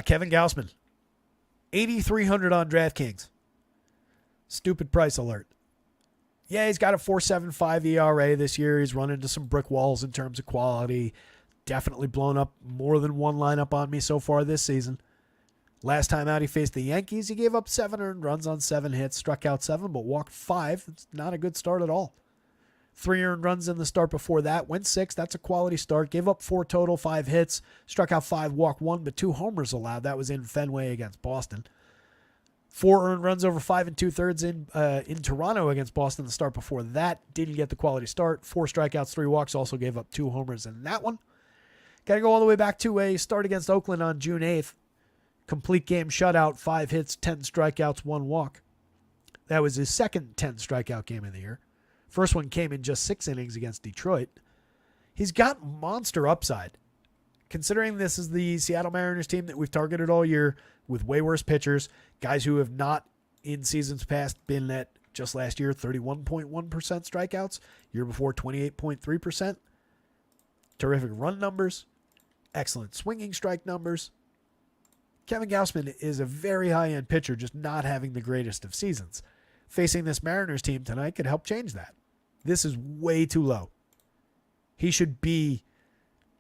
Kevin Gausman, 8,300 on DraftKings. Stupid price alert. Yeah, he's got a 4.75 ERA this year. He's run into some brick walls in terms of quality. Definitely blown up more than one lineup on me so far this season. Last time out he faced the Yankees, he gave up 7 earned runs on 7 hits, struck out 7, but walked 5. It's not a good start at all. 3 earned runs in the start before that, went 6. That's a quality start. Gave up 4 total, 5 hits, struck out 5, walked 1, but 2 homers allowed. That was in Fenway against Boston. 4 earned runs over 5 2/3 in Toronto against Boston the start before that. Didn't get the quality start. 4 strikeouts, 3 walks. Also gave up 2 homers in that one. Got to go all the way back to a start against Oakland on June 8th. Complete game shutout, 5 hits, 10 strikeouts, 1 walk. That was his second 10 strikeout game of the year. First one came in just 6 innings against Detroit. He's got monster upside. Considering this is the Seattle Mariners team that we've targeted all year with way worse pitchers, guys who have not in seasons past been at just last year 31.1% strikeouts, year before 28.3%. Terrific run numbers, excellent swinging strike numbers. Kevin Gausman is a very high-end pitcher, just not having the greatest of seasons. Facing this Mariners team tonight could help change that. This is way too low. He should be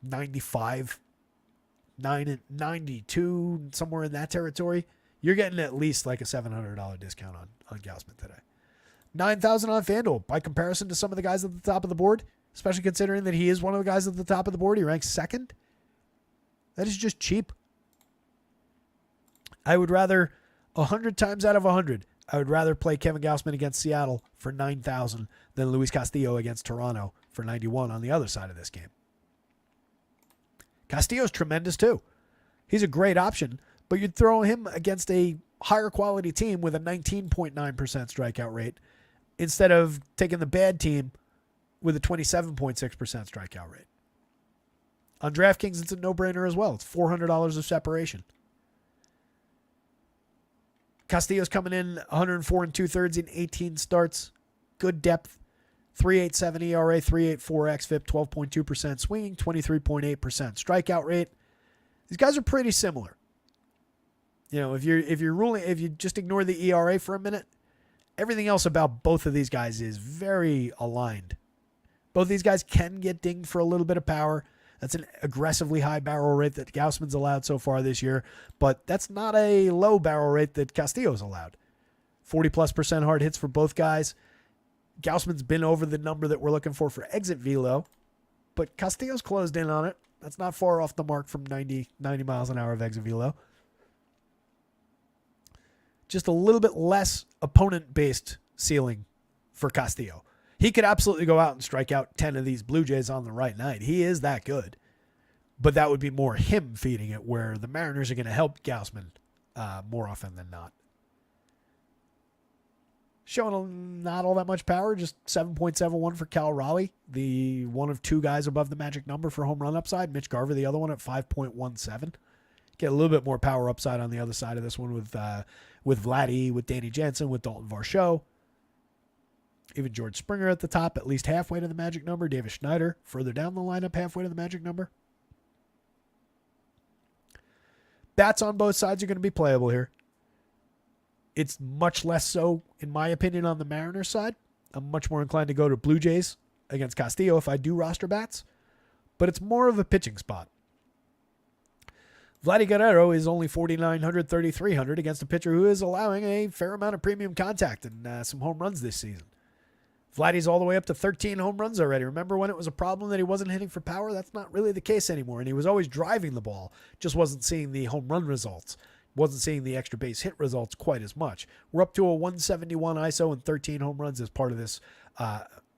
95, 92, somewhere in that territory. You're getting at least like a $700 discount on Gausman today. 9,000 on FanDuel. By comparison to some of the guys at the top of the board, especially considering that he is one of the guys at the top of the board, he ranks second. That is just cheap. I would rather, 100 times out of 100, I would rather play Kevin Gausman against Seattle for 9,000 than Luis Castillo against Toronto for 91 on the other side of this game. Castillo's tremendous too. He's a great option, but you'd throw him against a higher quality team with a 19.9% strikeout rate instead of taking the bad team with a 27.6% strikeout rate. On DraftKings, it's a no-brainer as well. It's $400 of separation. Castillo's coming in 104 2/3 in 18 starts. Good depth. 3.87 ERA, 3.84 xFIP, 12.2% swinging, 23.8% strikeout rate. These guys are pretty similar. You know, if you just ignore the ERA for a minute, everything else about both of these guys is very aligned. Both these guys can get dinged for a little bit of power. That's an aggressively high barrel rate that Gausman's allowed so far this year, but that's not a low barrel rate that Castillo's allowed. 40+% hard hits for both guys. Gausman's been over the number that we're looking for exit velo, but Castillo's closed in on it. That's not far off the mark from 90 miles an hour of exit velo. Just a little bit less opponent-based ceiling for Castillo. He could absolutely go out and strike out 10 of these Blue Jays on the right night. He is that good. But that would be more him feeding it, where the Mariners are going to help Gausman more often than not. Showing not all that much power, just 7.71 for Cal Raleigh, the one of 2 guys above the magic number for home run upside. Mitch Garver, the other one, at 5.17. Get a little bit more power upside on the other side of this one with Vladdy, with Danny Jansen, with Dalton Varsho. Even George Springer at the top, at least halfway to the magic number. Davis Schneider further down the lineup, halfway to the magic number. Bats on both sides are going to be playable here. It's much less so, in my opinion, on the Mariners side. I'm much more inclined to go to Blue Jays against Castillo if I do roster bats. But it's more of a pitching spot. Vladdy Guerrero is only 4,900, 3,300 against a pitcher who is allowing a fair amount of premium contact and some home runs this season. Vladdy's all the way up to 13 home runs already. Remember when it was a problem that he wasn't hitting for power? That's not really the case anymore. And he was always driving the ball, just wasn't seeing the home run results. Wasn't seeing the extra base hit results quite as much. We're up to a 171 ISO and 13 home runs as part of this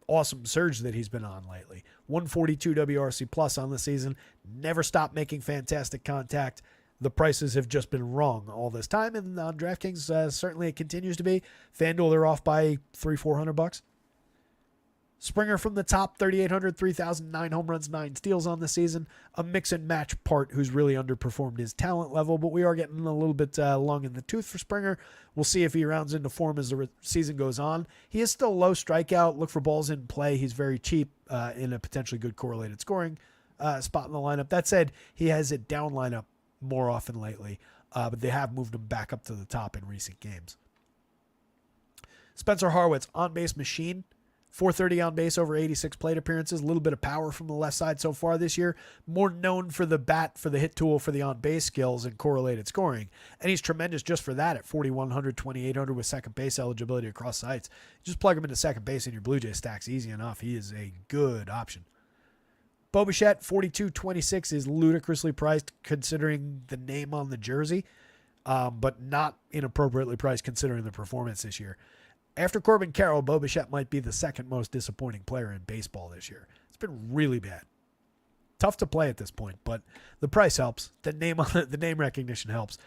awesome surge that he's been on lately. 142 WRC plus on the season. Never stopped making fantastic contact. The prices have just been wrong all this time. And on DraftKings, certainly it continues to be. FanDuel, they're off by $300-400. Springer from the top, 3,800, 3,009 home runs, 9 steals on the season. A mix and match part who's really underperformed his talent level, but we are getting a little bit long in the tooth for Springer. We'll see if he rounds into form as the season goes on. He is still low strikeout. Look for balls in play. He's very cheap in a potentially good correlated scoring spot in the lineup. That said, he has a down lineup more often lately, but they have moved him back up to the top in recent games. Spencer Harwitz, on-base machine. 430 on base over 86 plate appearances. A little bit of power from the left side so far this year. More known for the bat, for the hit tool, for the on-base skills and correlated scoring. And he's tremendous just for that at 4,100, 2,800 with second base eligibility across sites. Just plug him into second base in your Blue Jay stacks easy enough. He is a good option. Bo Bichette, 42.26 is ludicrously priced considering the name on the jersey. but not inappropriately priced considering the performance this year. After Corbin Carroll, Bo Bichette might be the second most disappointing player in baseball this year. It's been really bad. Tough to play at this point, but the price helps. The name recognition helps.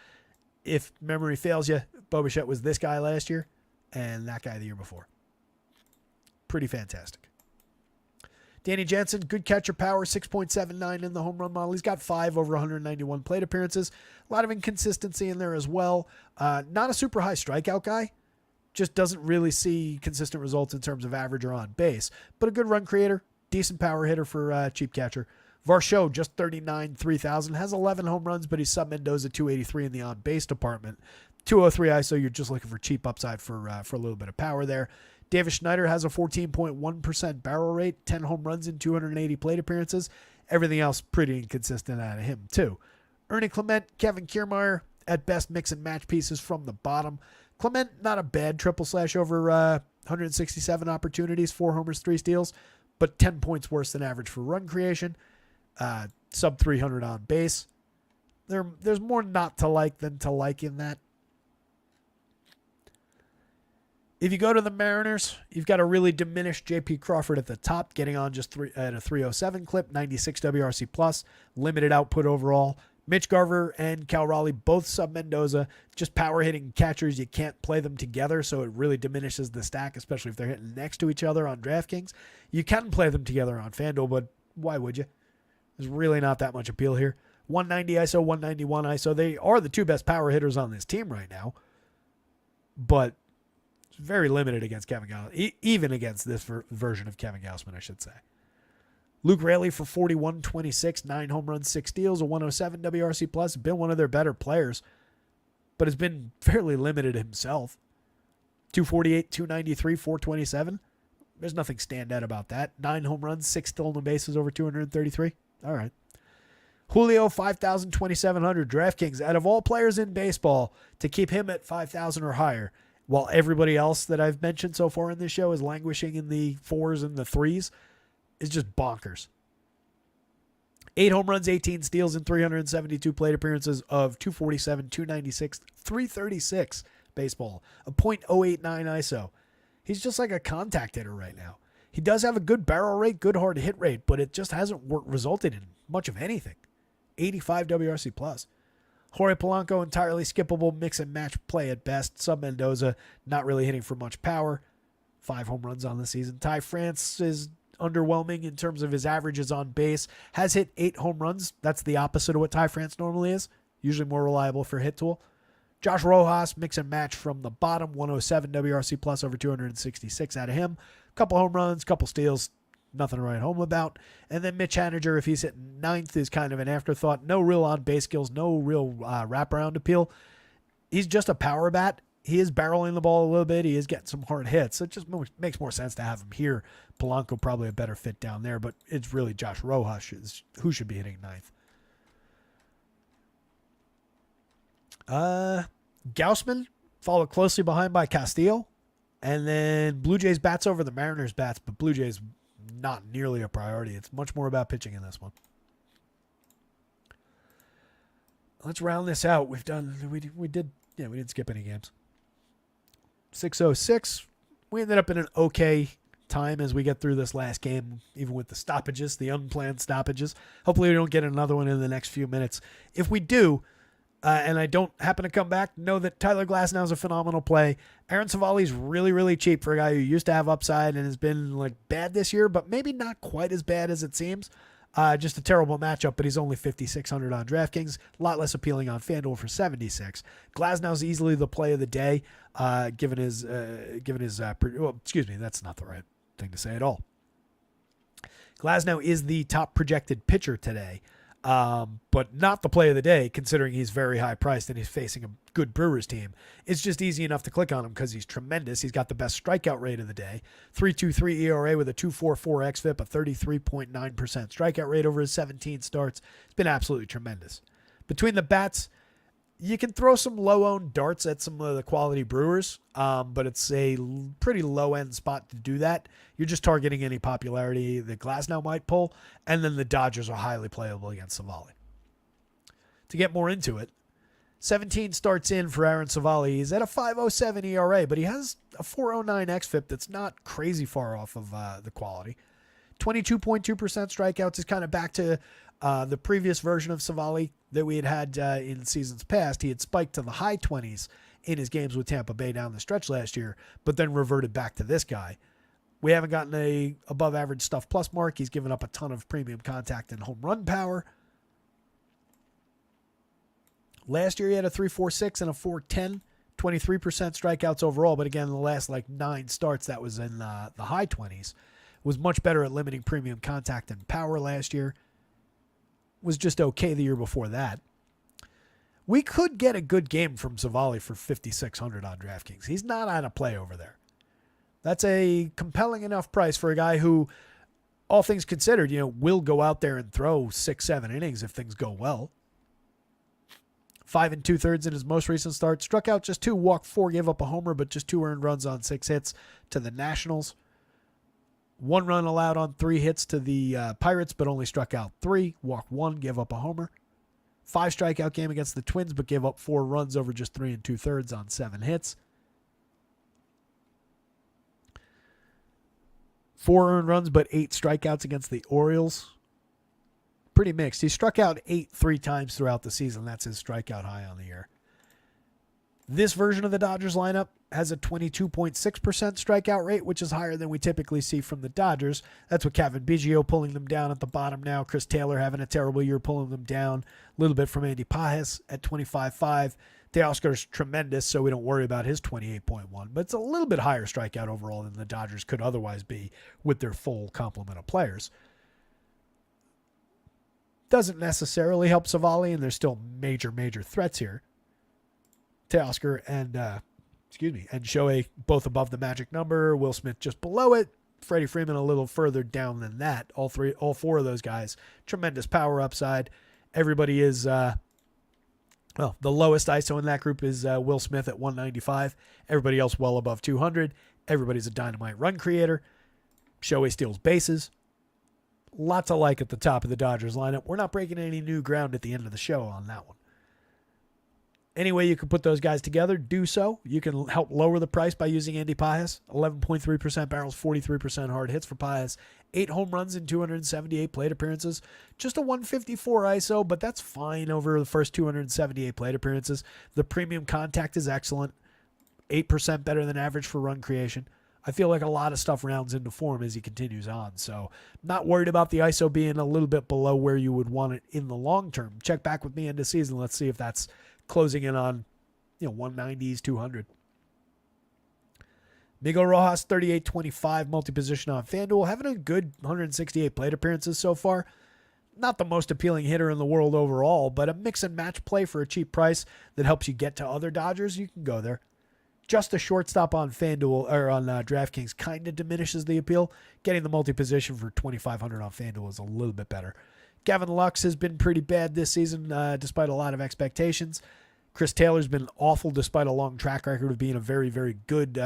If memory fails you, Bo Bichette was this guy last year and that guy the year before. Pretty fantastic. Danny Jansen, good catcher power, 6.79 in the home run model. He's got 5 over 191 plate appearances. A lot of inconsistency in there as well. Not a super high strikeout guy. Just doesn't really see consistent results in terms of average or on base. But a good run creator, decent power hitter for cheap catcher. Varsho, just 39, 3,000. Has 11 home runs, but he's sub Mendoza, 283 in the on-base department. 203 ISO, you're just looking for cheap upside for a little bit of power there. Davis Schneider has a 14.1% barrel rate, 10 home runs in 280 plate appearances. Everything else pretty inconsistent out of him, too. Ernie Clement, Kevin Kiermaier, at best mix and match pieces from the bottom. Clement, not a bad triple slash over 167 opportunities, 4 homers, 3 steals, but 10 points worse than average for run creation. Sub 300 on base. There's more not to like than to like in that. If you go to the Mariners, you've got a really diminished J.P. Crawford at the top, getting on just at a 307 clip, 96 WRC plus, limited output overall. Mitch Garver and Cal Raleigh, both sub Mendoza, just power hitting catchers. You can't play them together, so it really diminishes the stack, especially if they're hitting next to each other on DraftKings. You can play them together on FanDuel, but why would you? There's really not that much appeal here. 190 ISO, 191 ISO. They are the 2 best power hitters on this team right now, but it's very limited against Kevin Gausman, even against this version of Kevin Gausman, I should say. Luke Raley for 41-26, 9 home runs, 6 steals, a 107 WRC plus. Been one of their better players, but has been fairly limited himself. 248, 293, 427. There's nothing standout about that. 9 home runs, 6 stolen bases over 233. All right. Julio, 5,000, 2,700. DraftKings, out of all players in baseball, to keep him at 5,000 or higher, while everybody else that I've mentioned so far in this show is languishing in the 4s and the 3s, is just bonkers. 8 home runs, 18 steals in 372 plate appearances of 247, 296, 336 baseball. A .089 ISO. He's just like a contact hitter right now. He does have a good barrel rate, good hard hit rate, but it just hasn't resulted in much of anything. 85 WRC plus. Jorge Polanco, entirely skippable mix and match play at best. Sub Mendoza, not really hitting for much power. 5 home runs on the season. Ty France is underwhelming in terms of his averages on base. Has hit 8 home runs. That's the opposite of what Ty France normally is. Usually more reliable for hit tool. Josh Rojas, mix and match from the bottom. 107 WRC plus over 266 out of him. Couple home runs, couple steals. Nothing to write home about. And then Mitch Haniger, if he's hitting 9th, is kind of an afterthought. No real on-base skills, no real wraparound appeal. He's just a power bat. He is barreling the ball a little bit. He is getting some hard hits. It just makes more sense to have him here. Polanco probably a better fit down there, but it's really Josh Rojas who should be hitting 9th. Gausman, followed closely behind by Castillo. And then Blue Jays bats over the Mariners bats, but Blue Jays not nearly a priority. It's much more about pitching in this one. Let's round this out. We didn't skip any games. 6:06. We ended up in an okay time as we get through this last game, even with the stoppages, the unplanned stoppages. Hopefully we don't get another one in the next few minutes. If we do, and I don't happen to come back, know that Tyler Glasnow is a phenomenal play. Aaron Savali's really, really cheap for a guy who used to have upside and has been like bad this year, but maybe not quite as bad as it seems. Just a terrible matchup, but he's only 5,600 on DraftKings. A lot less appealing on FanDuel for 76. Glasnow's easily the play of the day, given his excuse me, that's not the right thing to say at all. Glasnow is the top projected pitcher today, but not the play of the day, considering he's very high priced and he's facing a good Brewers team. It's just easy enough to click on him because he's tremendous. He's got the best strikeout rate of the day, 3.23 ERA with a 2.44 xFIP, a 33.9% strikeout rate over his 17 starts. It's been absolutely tremendous. Between the bats, you can throw some low-owned darts at some of the quality Brewers, but it's a pretty low-end spot to do that. You're just targeting any popularity that Glasnow might pull, and then the Dodgers are highly playable against Savali. To get more into it, 17 starts in for Aaron Savali. He's at a 5.07 ERA, but he has a 4.09 xFIP that's not crazy far off of the quality. 22.2% strikeouts is kind of back to the previous version of Savali that we had in seasons past. He had spiked to the high 20s in his games with Tampa Bay down the stretch last year, but then reverted back to this guy. We haven't gotten a above average stuff plus mark. He's given up a ton of premium contact and home run power. Last year he had a 3.46 and a 4.10, 23% strikeouts overall. But again, in the last 9 starts, that was in the high 20s. Was much better at limiting premium contact and power last year. Was just okay the year before that. We could get a good game from Savali for 5,600 on DraftKings. He's not out of play over there. That's a compelling enough price for a guy who, all things considered, will go out there and throw 6-7 innings if things go well. 5 2/3 in his most recent start. Struck out just 2, walked 4, gave up a homer, but just 2 earned runs on 6 hits to the Nationals. 1 run allowed on 3 hits to the Pirates, but only struck out 3, walked 1, gave up a homer. 5 strikeout game against the Twins, but gave up 4 runs over just 3 2/3 on 7 hits. 4 earned runs, but 8 strikeouts against the Orioles. Pretty mixed. He struck out 8 3 times throughout the season. That's his strikeout high on the year. This version of the Dodgers lineup has a 22.6% strikeout rate, which is higher than we typically see from the Dodgers. That's with Kevin Biggio pulling them down at the bottom now. Chris Taylor having a terrible year pulling them down. A little bit from Andy Pajes at 25.5. Teoscar's tremendous, so we don't worry about his 28.1. But it's a little bit higher strikeout overall than the Dodgers could otherwise be with their full complement of players. Doesn't necessarily help Savali, and there's still major threats here. Teoscar and Shohei both above the magic number. Will Smith just below it. Freddie Freeman a little further down than that. All 4 of those guys, tremendous power upside. Everybody is, the lowest ISO in that group is Will Smith at 195. Everybody else well above 200. Everybody's a dynamite run creator. Shohei steals bases. Lots of like at the top of the Dodgers lineup. We're not breaking any new ground at the end of the show on that one. Any way you can put those guys together, do so. You can help lower the price by using Andy Pajes. 11.3% barrels, 43% hard hits for Pajes. 8 home runs in 278 plate appearances. Just a 154 ISO, but that's fine over the first 278 plate appearances. The premium contact is excellent. 8% better than average for run creation. I feel like a lot of stuff rounds into form as he continues on. So not worried about the ISO being a little bit below where you would want it in the long term. Check back with me end of season. Let's see if that's closing in on 190s, 200. Miguel Rojas, 38.25 multi-position on FanDuel. Having a good 168 plate appearances so far. Not the most appealing hitter in the world overall, but a mix and match play for a cheap price that helps you get to other Dodgers. You can go there. Just a shortstop on FanDuel or on DraftKings kind of diminishes the appeal. Getting the multi-position for $2,500 on FanDuel is a little bit better. Gavin Lux has been pretty bad this season despite a lot of expectations. Chris Taylor's been awful despite a long track record of being a very, very good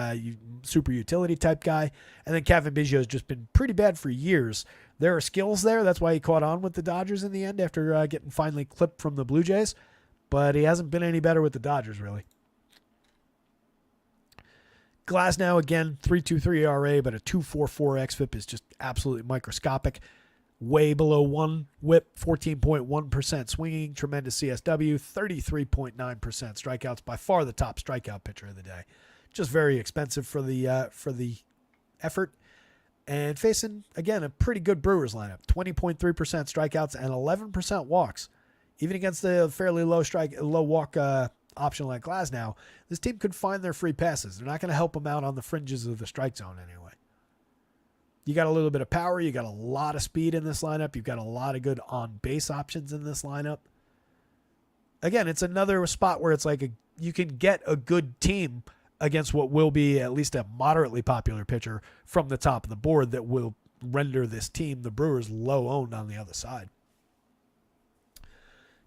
super utility type guy. And then Kevin Biggio has just been pretty bad for years. There are skills there. That's why he caught on with the Dodgers in the end after getting finally clipped from the Blue Jays. But he hasn't been any better with the Dodgers, really. Glasnow, again, 3.23 ERA, but a 2.44 xFIP is just absolutely microscopic. Way below 1 whip, 14.1% swinging, tremendous CSW, 33.9% strikeouts, by far the top strikeout pitcher of the day. Just very expensive for the effort. And facing, again, a pretty good Brewers lineup, 20.3% strikeouts and 11% walks. Even against the fairly low walk option like Glasnow, this team could find their free passes. They're not going to help them out on the fringes of the strike zone anyway. You got a little bit of power. You got a lot of speed in this lineup. You've got a lot of good on-base options in this lineup. Again, it's another spot where it's like you can get a good team against what will be at least a moderately popular pitcher from the top of the board that will render this team, the Brewers, low-owned on the other side.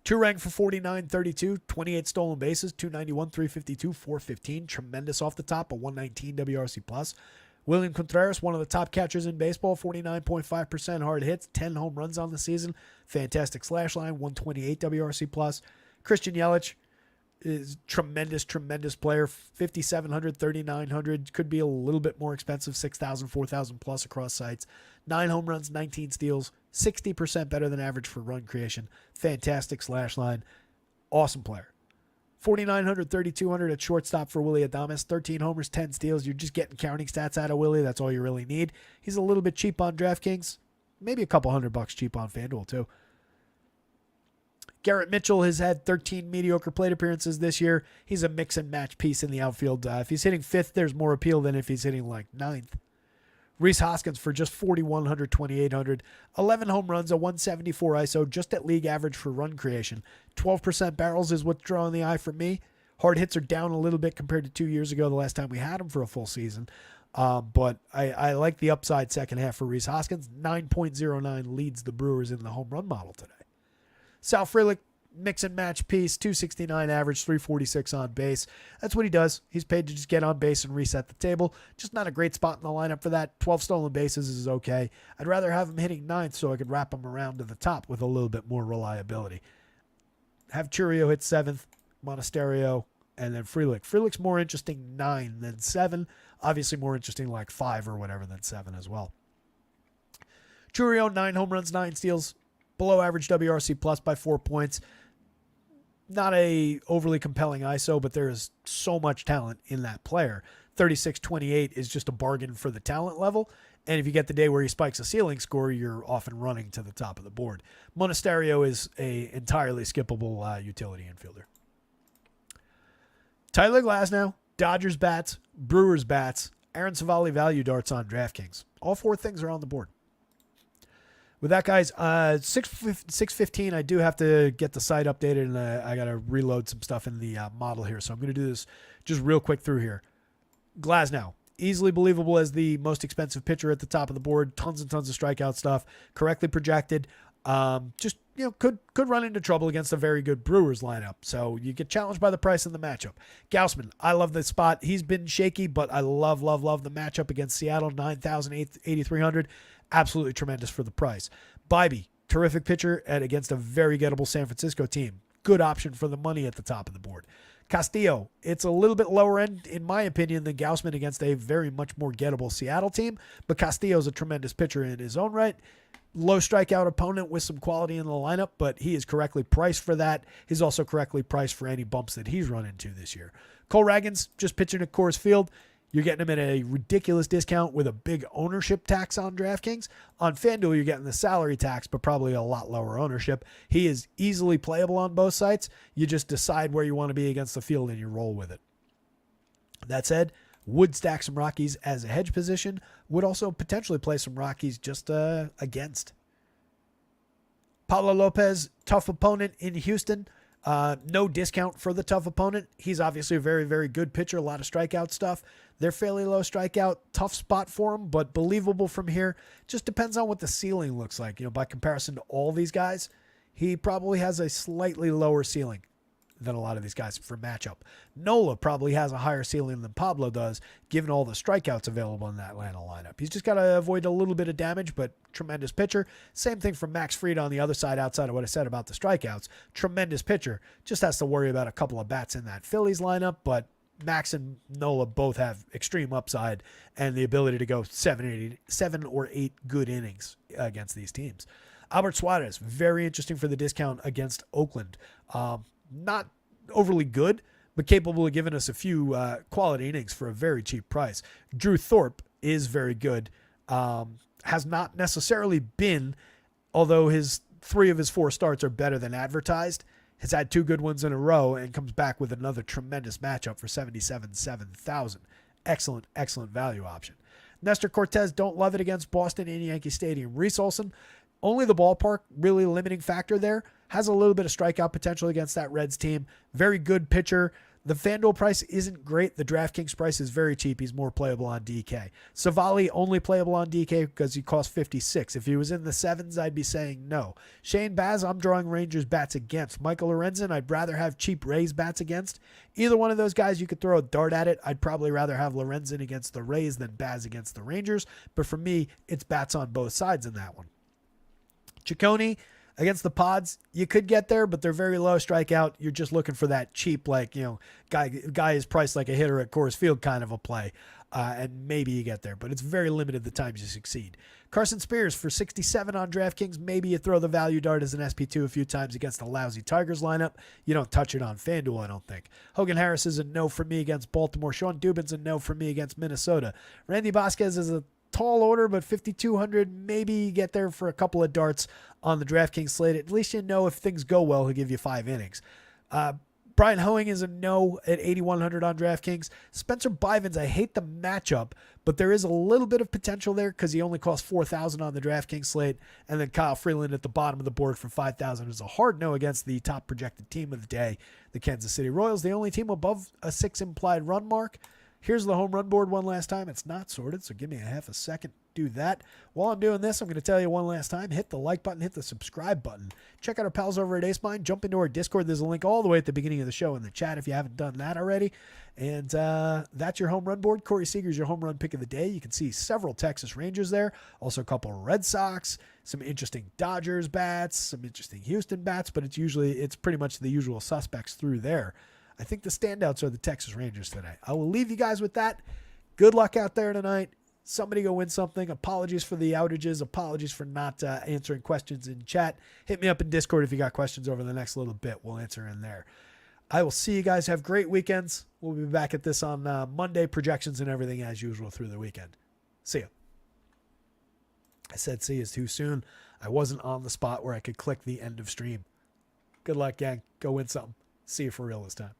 2 ranked for 49.32, 28 stolen bases, 291, 352, 415. Tremendous off the top, a 119 WRC+. William Contreras, one of the top catchers in baseball, 49.5% hard hits, 10 home runs on the season. Fantastic slash line, 128 WRC+. Christian Yelich, is tremendous player. 5,700, 3,900, could be a little bit more expensive, 6,000, 4,000 plus across sites. 9 home runs, 19 steals, 60% better than average for run creation. Fantastic slash line. Awesome player. 4,900, 3,200 at shortstop for Willy Adames. 13 homers, 10 steals. You're just getting counting stats out of Willie. That's all you really need. He's a little bit cheap on DraftKings. Maybe a couple $100 cheap on FanDuel too. Garrett Mitchell has had 13 mediocre plate appearances this year. He's a mix and match piece in the outfield. If he's hitting 5th, there's more appeal than if he's hitting like 9th. Reese Hoskins for just 4,100, 2,800. 11 home runs, a 174 ISO, just at league average for run creation. 12% barrels is what's drawing the eye for me. Hard hits are down a little bit compared to 2 years ago, the last time we had him for a full season. But I like the upside second half for Reese Hoskins. 9.09 leads the Brewers in the home run model today. Sal Frelick, mix and match piece, 269 average, 346 on base. That's what he does. He's paid to just get on base and reset the table. Just not a great spot in the lineup for that. 12 stolen bases is okay. I'd rather have him hitting 9th so I could wrap him around to the top with a little bit more reliability. Have Churio hit 7th, Monasterio, and then Frelick. Frelick's more interesting 9 than 7. Obviously more interesting like 5 or whatever than 7 as well. Churio, 9 home runs, 9 steals. Below average WRC plus by 4 points. Not a overly compelling ISO, but there is so much talent in that player. 36-28 is just a bargain for the talent level. And if you get the day where he spikes a ceiling score, you're often running to the top of the board. Monasterio is a entirely skippable utility infielder. Tyler Glasnow, Dodgers bats, Brewers bats, Aaron Savali value darts on DraftKings. All 4 things are on the board. With that, guys, 6:15, I do have to get the site updated, and I got to reload some stuff in the model here. So I'm going to do this just real quick through here. Glasnow, easily believable as the most expensive pitcher at the top of the board. Tons and tons of strikeout stuff. Correctly projected. Could run into trouble against a very good Brewers lineup. So you get challenged by the price and the matchup. Gausman, I love the spot. He's been shaky, but I love the matchup against Seattle, 9,000, 8,300. Absolutely tremendous for the price. Bybee, terrific pitcher against a very gettable San Francisco team. Good option for the money at the top of the board. Castillo, it's a little bit lower end, in my opinion, than Gausman against a very much more gettable Seattle team, but Castillo's a tremendous pitcher in his own right. Low strikeout opponent with some quality in the lineup, but he is correctly priced for that. He's also correctly priced for any bumps that he's run into this year. Cole Ragans, just pitching at Coors Field. You're getting him at a ridiculous discount with a big ownership tax on DraftKings. On FanDuel, you're getting the salary tax, but probably a lot lower ownership. He is easily playable on both sites. You just decide where you want to be against the field and you roll with it. That said, would stack some Rockies as a hedge position. Would also potentially play some Rockies just against. Pablo Lopez, tough opponent in Houston. No discount for the tough opponent. He's obviously a very, very good pitcher. A lot of strikeout stuff. They're fairly low strikeout. Tough spot for him, but believable from here. Just depends on what the ceiling looks like. By comparison to all these guys, he probably has a slightly lower ceiling than a lot of these guys for matchup. Nola probably has a higher ceiling than Pablo does, given all the strikeouts available in that Atlanta lineup. He's just got to avoid a little bit of damage, but tremendous pitcher. Same thing for Max Fried on the other side, outside of what I said about the strikeouts. Tremendous pitcher. Just has to worry about a couple of bats in that Phillies lineup, but Max and Nola both have extreme upside and the ability to go 7 or 8 good innings against these teams. Albert Suarez, very interesting for the discount against Oakland. Not overly good, but capable of giving us a few quality innings for a very cheap price. Drew Thorpe is very good. Has not necessarily been, although 3 of his 4 starts are better than advertised. Has had 2 good ones in a row and comes back with another tremendous matchup for 77,000. Excellent value option. Nestor Cortez, don't love it against Boston in Yankee Stadium. Reese Olson, only the ballpark, really limiting factor there. Has a little bit of strikeout potential against that Reds team. Very good pitcher. The FanDuel price isn't great. The DraftKings price is very cheap. He's more playable on DK. Savali, only playable on DK because he costs 56. If he was in the 7s, I'd be saying no. Shane Baz, I'm drawing Rangers bats against. Michael Lorenzen, I'd rather have cheap Rays bats against. Either one of those guys, you could throw a dart at it. I'd probably rather have Lorenzen against the Rays than Baz against the Rangers. But for me, it's bats on both sides in that one. Ciccone, Against the Pods, you could get there, but they're very low strikeout. You're just looking for that cheap, like, guy is priced like a hitter at Coors Field kind of a play. And maybe you get there, but it's very limited the times you succeed. Carson Spears for 67 on DraftKings. Maybe you throw the value dart as an SP2 a few times against the lousy Tigers lineup. You don't touch it on FanDuel, I don't think. Hogan Harris is a no for me against Baltimore. Sean Dubin's a no for me against Minnesota. Randy Vasquez is a tall order, but 5,200, maybe you get there for a couple of darts on the DraftKings slate. At least you know if things go well, he'll give you 5 innings. Brian Hoeing is a no at 8,100 on DraftKings. Spencer Bivens, I hate the matchup, but there is a little bit of potential there because he only costs 4,000 on the DraftKings slate. And then Kyle Freeland at the bottom of the board for 5,000 is a hard no against the top projected team of the day, the Kansas City Royals, the only team above a 6 implied run mark. Here's the home run board one last time. It's not sorted, so give me a half a second to do that. While I'm doing this, I'm going to tell you one last time. Hit the like button, hit the subscribe button. Check out our pals over at AceMine. Jump into our Discord. There's a link all the way at the beginning of the show in the chat if you haven't done that already. And that's your home run board. Corey Seager's your home run pick of the day. You can see several Texas Rangers there. Also a couple of Red Sox, some interesting Dodgers bats, some interesting Houston bats, but it's pretty much the usual suspects through there. I think the standouts are the Texas Rangers today. I will leave you guys with that. Good luck out there tonight. Somebody go win something. Apologies for the outages. Apologies for not answering questions in chat. Hit me up in Discord if you got questions over the next little bit. We'll answer in there. I will see you guys. Have great weekends. We'll be back at this on Monday. Projections and everything as usual through the weekend. See ya. I said see you too soon. I wasn't on the spot where I could click the end of stream. Good luck, gang. Go win something. See you for real this time.